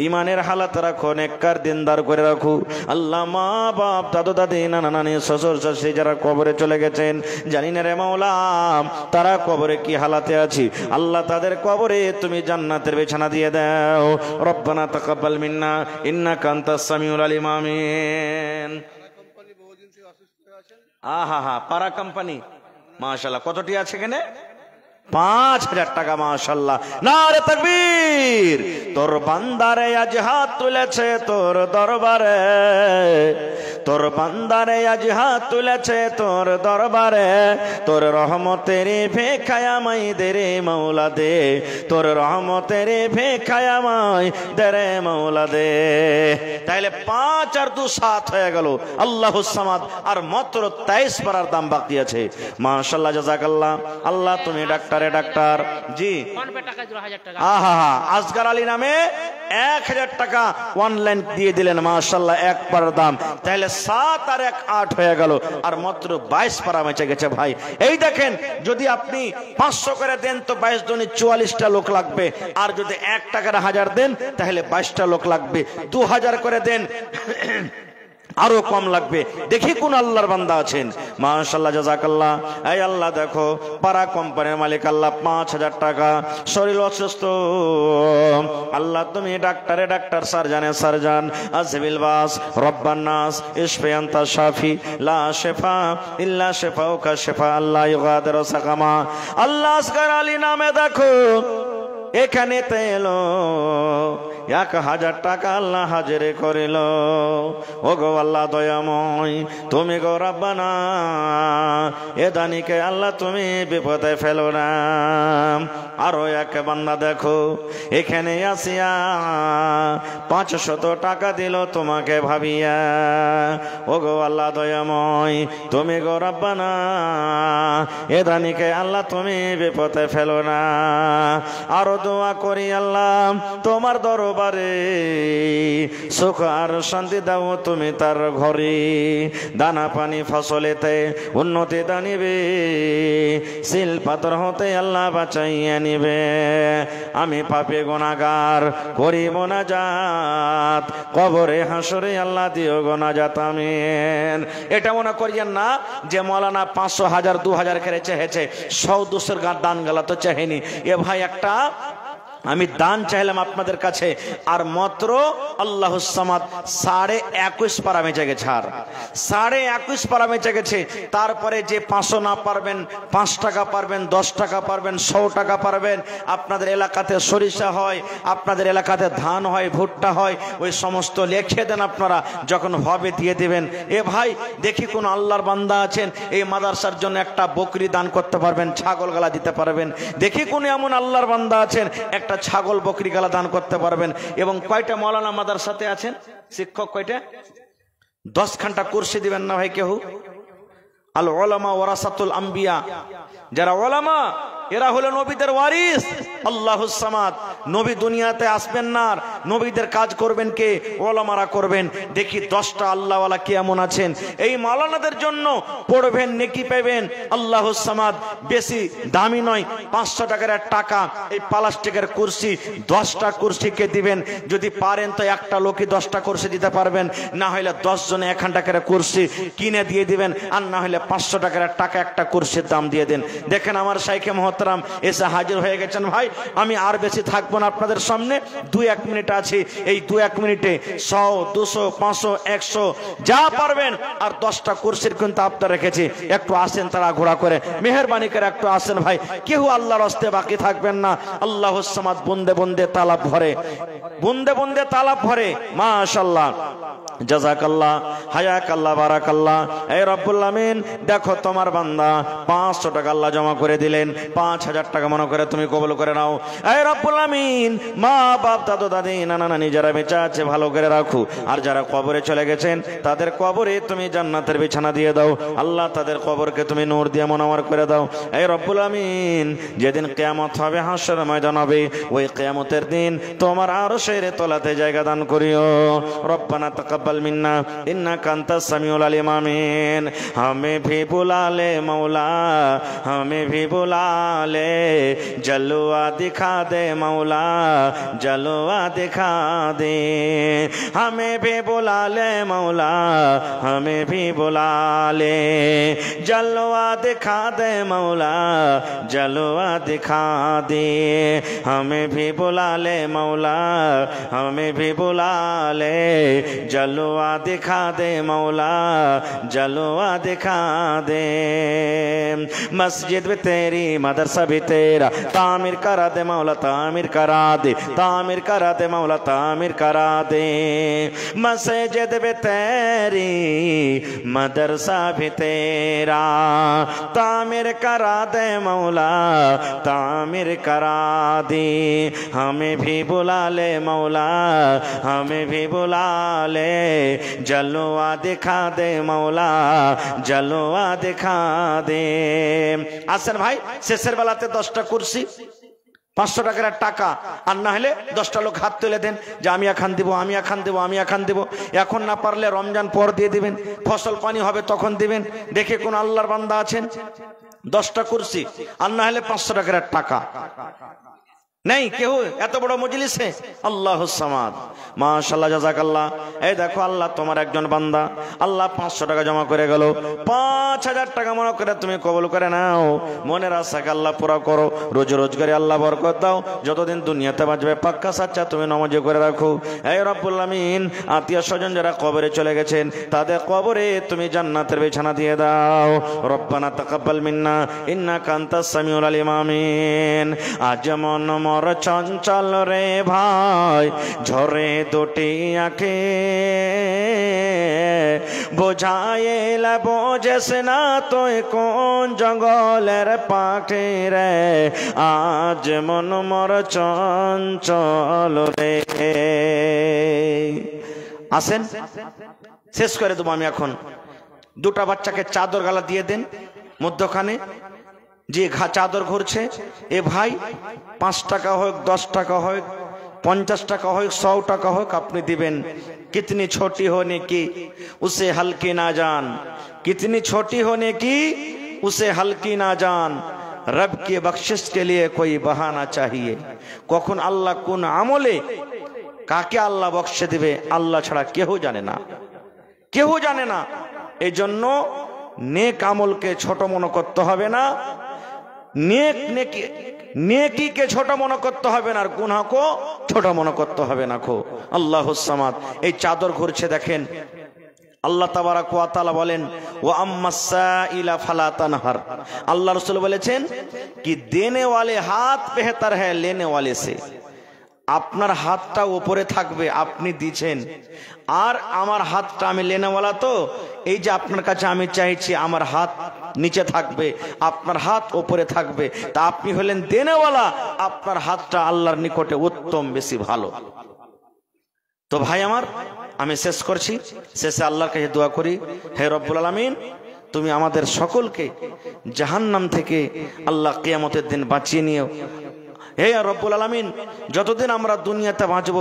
ইমানের হালাত রাখো, নেককার দিনদার করে রাখো। আল্লাহ মা বাপ দাদু দাদি নানা নানি শ্বশুর শাশুড়ি যারা কবরে চলে গেছেন জানি না রে মাওলা তারা কবরে কি হালাতে আছে, আল্লাহ তাদের কবরে তুমি জান্নাতের বিছানা দিয়ে দাও। রব্বানা তাকাব্বাল মিন্না ইন্নাকা আনতাস সামিউল আলিম। আমিন। আহা পারা কোম্পানি মাশাআল্লাহ, কতটি আছে এখানে? 5000 টাকা মাশাআল্লাহ। নারে তাকবীর। তোর বান্দারে আজ হাত তুলেছে তোর দরবারে, তোর বান্দারে আজ হাত তুলেছে তোর দরবারে, তোর রহমতের ভিখায় আমায় দে রে মাওলা দে, তোর রহমতের ভিখায় আমায় দে রে মাওলা দে। তাহলে 5 আর 2 7 হয়ে গেল। আল্লাহুস সামাদ। আর মাত্র 23 পারার দাম বাকি আছে। মাশাআল্লাহ জাযাকাল্লাহ। আল্লাহ তুমি ডাক্তার জি আহা আসগার আলী নামে 1000 টাকা অনলাইন দিয়ে দিলেন মাশাআল্লাহ, 1 পারার দাম। তাহলে 7 আর 1 8 হয়ে গেল, আর মাত্র 22 পারা বেঁচে গেছে ভাই। এই দেখেন যদি আপনি 500 করে দেন তো 22 জনে 44টা লোক লাগবে, আর যদি 1 টাকার 1000 দেন তাহলে 22টা লোক লাগবে, 2000 করে দেন আরো কম লাগবে। দেখি কোন আল্লাহর বান্দা আছেন। মাশাআল্লাহ জাযাকাল্লাহ। এই আল্লাহ দেখো পারা কোম্পানির মালিক আল্লাহ 5000 টাকা, শরীর অসুস্থ আল্লাহ তুমি ডাক্তারে ডাক্তার সার্জানে সার্জান, আজবিল বাস রব্বান নাস ইশফি আনতা শাফি লা শিফা ইল্লা শিফাউকা শিফা আল্লাহ ইউগাদিরু সাকামা। আল্লাহ আসগার আলী নামে দেখো এখানে এলো 1000 টাকা আল্লাহ হাজির করিল। ও গো আল্লাহ দয়াময় তুমি গো রব্বানা এ দানিকে আল্লাহ তুমি বিপদে ফেলো না। আরো এক বান্দা দেখো এখানে আসিয়া 500 টাকা দিল তোমাকে ভাবিয়া। ও গো আল্লাহ দয়াময় তুমি গো রব্বানা এ দানিকে আল্লাহ তুমি বিপদে ফেলো না। আরো দোয়া করি আল্লাহ তোমার দরবারে সুখ আর শান্তি দাও তুমি তার ঘরে, দানা পানি ফসলেতে উন্নতি দানিবে, শিল পাথর হতে আল্লাহ বাঁচাইয়া নিবে। আমি পাপী গুনাহগার করি মোনাজাত, কবরে হাসরে আল্লাহ দিও গোনাজাত। আমিন। এটা মনে করিয়েন না যে মৌলানা 500 1000 2000 করে চেয়েছে, 100-200 দান গেলা তো চাহেনি। এ ভাই একটা আমি দান চাইলাম আপনাদের কাছে, আর মাত্র আল্লাহুস সামাদ 21.5 পারা বেঁচে গেছে, আর 21.5 পারা বেঁচে গেছে। তারপরে যে 500 না পারবেন 5 টাকা পারবেন, 10 টাকা পারবেন, 100 টাকা পারবেন। আপনাদের এলাকাতে সরিষা হয়, আপনাদের এলাকাতে ধান হয়, ভুট্টা হয়, ওই সমস্ত লিখে দেন আপনারা, যখন হবে দিয়ে দেবেন। এ ভাই দেখি কোন আল্লাহর বান্দা আছেন এই মাদ্রাসার জন্য একটা বকরি দান করতে পারবেন, ছাগল গালা দিতে পারবেন। দেখি কোন এমন আল্লাহর বান্দা আছেন একটা ছাগল বকরি গালা দান করতে পারবেন। এবং কয়টা মাওলানা মাদ্রাসাতে আছেন শিক্ষক, কয়টা? 10 ঘন্টা কুরসি দিবেন না ভাই কেউ? আল উলামা ওয়ারাসাতুল আম্বিয়া, যারা উলামা এরা হলো নবীদের ওয়ারিস। আল্লাহুস সামাদ। নবী দুনিয়াতে আসবেন না, নবীদের কাজ করবেন কে? ওলামারা করবেন। দেখি 10টা আল্লাহওয়ালা কেমন আছেন। এই মাওলানাদের জন্য পড়বেন, নেকি পাবেন। আল্লাহুস সামাদ। বেশি দামি নয়, 500 টাকার টাকা। এই প্লাস্টিকের কুরসি 10টা কুরসিকে দিবেন। যদি পারেন তো একটা লোকই 10টা কুরসি দিতে পারবেন, না হলে 10 জনে 1 টাকার কুরসি কিনে দিয়ে দিবেন, আর না হলে 500 টাকার টাকা একটা কুরসির দাম দিয়ে দেন। দেখেন আমার শাইখে মহতরম এসে হাজির হয়ে গেছেন। ভাই আমি আর বেশি থাকবো না আপনাদের সামনে, 2-1 মিনিট আছে। এই 2-1 মিনিটে 100, 200, 500, 100 যা পারবেন। আর 10টা কুরসির কিন্তু আপনারা রেখেছি, একটু আসেন তারা ঘোরা করে, মেহেরবানি করে একটু আসেন ভাই। কেউ আল্লাহর হস্তে বাকি থাকবেন না। আল্লাহুস সামাদ। বুন্দে বুন্দে তালাব ভরে, বুন্দে বুন্দে তালাব ভরে। মাশাআল্লাহ, জাযাকাল্লাহ, হায়াকাল্লাহ, বারাকাল্লাহ। এই রব্বুল আমিন, দেখো তোমার বান্দা 500 টাকা আল্লাহ জমা করে দিলেন, 5000 টাকা মনে করে তুমি কবুল করে নাও। এই রব্বুল আমিন, মা বাপ, দাদু দাদি, নানা নানি যারা বেঁচে আছে ভালো করে রাখো, আর যারা কবরে চলে গেছেন তাদের কবরে তুমি জান্নাতের বিছানা দিয়ে দাও। আল্লাহ তাদের কবরকে তুমি নূর দিয়ে মুনাওয়ার করে দাও। এই রব্বুল আমিন, যেদিন কিয়ামত হবে, হাসর ময়দান হবে, ওই কিয়ামতের দিন তোমার আরশের তলাতে জায়গা দান করিও। রব্বানা তাকাব্বাল মিন্না ইন্নাকা আনতাস সামিউল আলিম। আমিন। हमें भी बुला ले मौला, हमें भी बुला ले, जलवा दिखा दे मौला, जलवा दिखा दे। हमें भी बुला ले मौला, हमें भी बुला ले, जलवा दिखा दे मौला, जलवा दिखा दे। हमें भी बुला ले मौला, हमें भी बुला ले, जलवा दिखा दे मौला, जलवा दिखा दे। मस्जिद भी तेरी, मदरसा भी तेरा, तामीर करा दे मौला, तामीर करा दे, तामीर करा दे मौला, तामीर करा दे। मस्जिद भी तेरी, मदरसा भी तेरा, तामीर करा दे मौला, तामीर करा दे। हमें भी बुला ले मौला, हमें भी बुला ले, जलवा दिखा दे मौला, जलवा दिखा दे। আসেন ভাই, শেষের বেলাতে 10টা কুরসি, 500 টাকার টাকা, আর না হলে 10টা লোক হাত তুলে দেন যে আমি এখন দিব, আমি এখন দিব, আমি এখন দিব। এখন না পারলে রমজান পর দিয়ে দিবেন, ফসল পানি হবে তখন দিবেন। দেখে কোন আল্লাহর বান্দা আছেন? 10টা কুরসি, আর না হলে 500 টাকার টাকা নেই কেউ এত বড় মজলিসে। আল্লাহুস সামাদ। মাশাআল্লাহ, জাযাকাল্লাহ। এই দেখো আল্লাহ তোমার একজন বান্দা, আল্লাহ 500 টাকা জমা করে গেল, 5000 টাকা মনে করে তুমি কবুল করে নাও। মনের আশাকে আল্লাহ পুরা করো, রোজগারে আল্লাহ বরকত দাও। যতদিন দুনিয়াতে বাঁচবে পাক্কা সাচ্চা তুমি নামাজ করে রাখো। এই রব্বুল আমিন, আত্মীয় স্বজন যারা কবরে চলে গেছেন তাদের কবরে তুমি জান্নাতের বিছানা দিয়ে দাও। রব্বানা তাকাব্বাল মিন্না ইন্নাকা আনতাস সামিউল আলিম। আমিন। আজ মন মোর চঞ্চল রে ভাই, ঝরে দুটি আঁখে, বোঝাইলে বোঝেস না তুই কোন জঙ্গলের পাখি রে, আজ মন মোর চঞ্চল রে। আসেন শেষ করে দেবো আমি এখন। 2টা বাচ্চাকে চাদর গালা দিয়ে দেন মধ্যখানে, যে চাদর ঘুরছে এ ভাই 5 টাকা হোক, 10 টাকা হোক, 50 টাকা হোক, 100 টাকা হোক, আপনি দিবেন। कितनी छोटी होने की उसे हल्की ना जान, कितनी छोटी होने की उसे हल्की ना जान, रब की बख्शिश के लिए कोई बहाना चाहिए। कखन আল্লাহ কোন আমলে কাকে আল্লাহ বকশে দিবে আল্লাহ ছাড়া কেউ জানে না, কেউ জানে না। এই জন্য নেক আমলকে ছোট মনে করতে হবে না, নেকিকে ছোট মনে করতে হবে না, আর গুনাহকে ছোট মনে করতে হবে না। খো আল্লাহুস সামাদ। এই চাদর ঘুরছে দেখেন, আল্লাহ তাবারাক ওয়া তাআলা বলেন ওয়া আম্মাস সাইলা ফালা তানহার। আল্লাহ রাসূল বলেছেন কি দেনে ওয়ালে হাত বেহতর হ্যায় লেনে ওয়ালে সে। আপনার হাতটা উপরে থাকবে, আপনি দিচ্ছেন, আর আমার হাতটা আমি লেনেওয়ালা, তো এই যে আপনার কাছে আমি চাইছি আমার হাত নিচে থাকবে, আপনার হাত উপরে থাকবে, তা আপনি হলেন দেনেওয়ালা, আপনার হাতটা আল্লাহর নিকটে উত্তম, বেশি ভালো। তো ভাই আমার, আমি শেষ করছি। শেষে আল্লাহর কাছে দোয়া করি, হে রব্বুল আলামিন, তুমি আমাদের সকলকে জাহান্নাম থেকে আল্লাহ কিয়ামতের দিন বাঁচিয়ে নিও। হে রব্বুল আলামিন, যতদিন আমরা দুনিয়াতে বাঁচব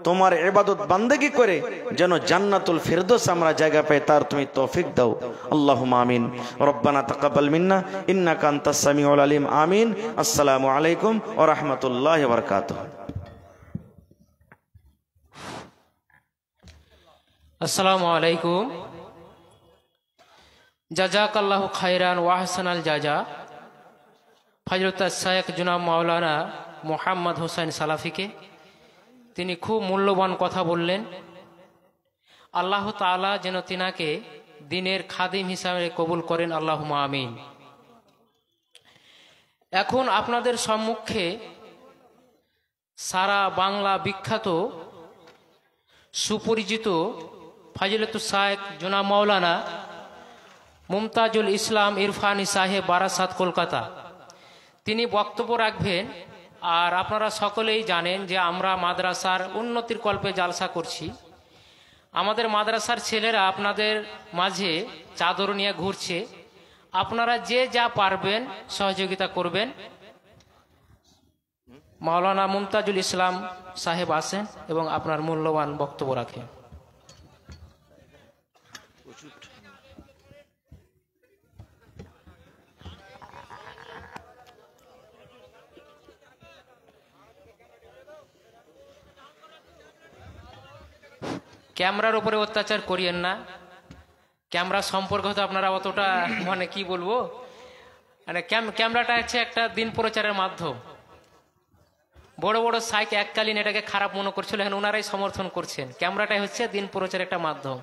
তোমার ইবাদত বান্দেগি করে যেন জান্নাতুল ফিরদৌস আমরা জায়গা পাই, তার তুমি তৌফিক দাও। আল্লাহুম্মা আমিন। রব্বানা তাকাব্বাল মিন্না ইন্নাকা আনতাস সামিউল আলিম। আমিন। আসসালামু আলাইকুম ওয়া রাহমাতুল্লাহি ওয়া বারাকাতুহু। আসসালামু আলাইকুম। জাযাকাল্লাহু খায়রান ওয়া আহসানাল জাযা। হযরত শায়েখ জনাব মাওলানা মোহাম্মদ হোসেন সালাফিকে তিনি খুব মূল্যবান কথা বললেন। আল্লাহ তাআলা যেন তিনাকে দ্বীনের খাদিম হিসাবে কবুল করেন, আল্লাহুম্মা আমিন। এখন আপনাদের সম্মুখে সারা বাংলা বিখ্যাত সুপরিচিত ফজিলতুস শায়েখ জনাব মাওলানা মুমতাজুল ইসলাম ইরফানি সাহেব বারাসাত কলকাতা, তিনি বক্তব্য রাখবেন। আর আপনারা সকলেই জানেন যে আমরা মাদ্রাসার উন্নতির কল্পে জালসা করছি। আমাদের মাদ্রাসার ছেলেরা আপনাদের মাঝে চাদর নিয়ে ঘুরছে। আপনারা যে যা পারবেন সহযোগিতা করবেন। মাওলানা মুমতাজুল ইসলাম সাহেব আসেন এবং আপনার মূল্যবান বক্তব্য রাখেন। ক্যামেরার উপরে অত্যাচার করিয়েন না। ক্যামেরা সম্পর্ক তো আপনারা অতটা মানে কি বলবো, মানে ক্যামেরাটা হচ্ছে একটা দিন প্রচারের মাধ্যম। বড় বড় সাইক এককালীন এটাকে খারাপ মনে করছিল, এখন ওনারাই সমর্থন করছেন। ক্যামেরাটাই হচ্ছে দিন প্রচারের একটা মাধ্যম।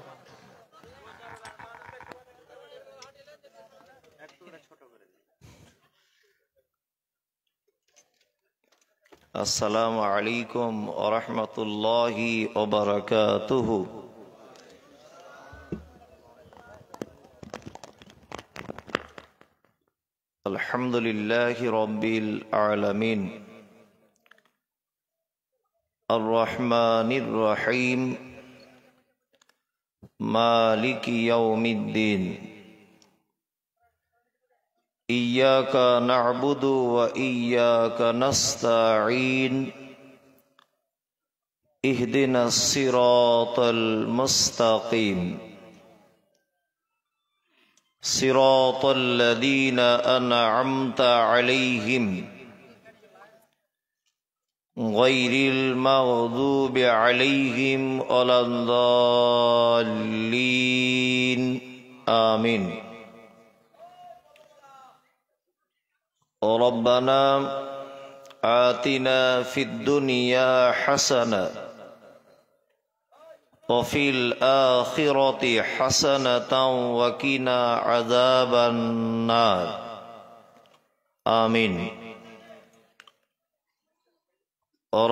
আসসালামু আলাইকুম ওয়া রাহমাতুল্লাহি ওয়া বারাকাতুহু। আলহামদুলিল্লাহি রাব্বিল আলামিন আর রহমানির রহিম মালিকি ইয়াউমিদ্দিন ইয়্যাকা না'বুদু ওয়া ইয়্যাকা নাস্তাঈন ইহদিনাস সিরাতাল মুস্তাকিম সিরাতাল লাযীনা আন'আমতা আলাইহিম গায়রিল মাগদুবি আলাইহিম ওয়ালাদ-দাল্লিন। আমিন। ربنا آتنا في الدنيا حسنة وفي الآخرة حسنة وقنا عذاب النار. آمين.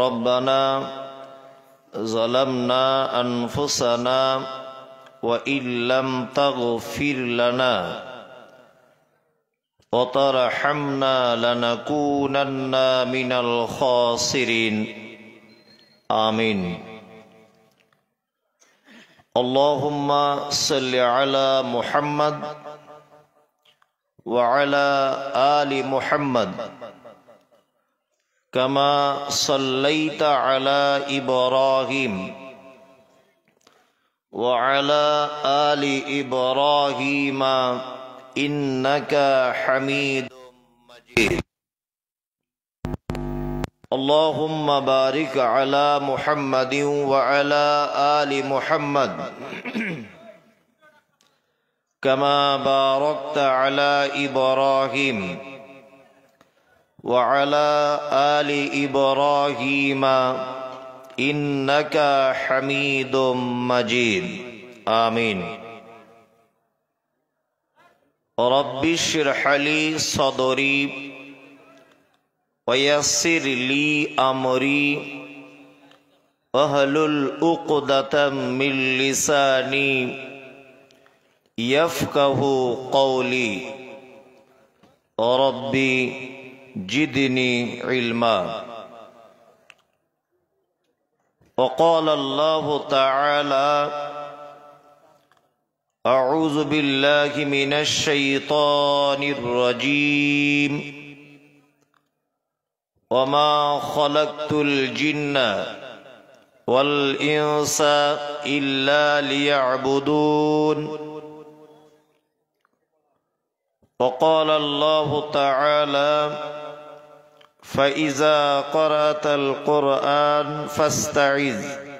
ربنا ظلمنا أنفسنا وإن لم تغفر لنا وترحمنا لنكونن من الخاسرين. آمين. اللهم صل على محمد وعلى آل محمد كما صليت على إبراهيم وعلى آل إبراهيم إنك حميد مجيد. اللهم بارك على محمد وعلى آل محمد كما باركت على إبراهيم وعلى آل إبراهيم إنك حميد مجيد. آمين. رب اشرح لي صدري ويسر لي أمري واحلل عقدة من لساني يفقه قولي. ربي زدني علما. وقال الله تعالى أعوذ بالله من الشيطان الرجيم وما خلقت الجن والإنس إلا ليعبدون وقال الله تعالى فإذا قرأت القرآن فاستعذ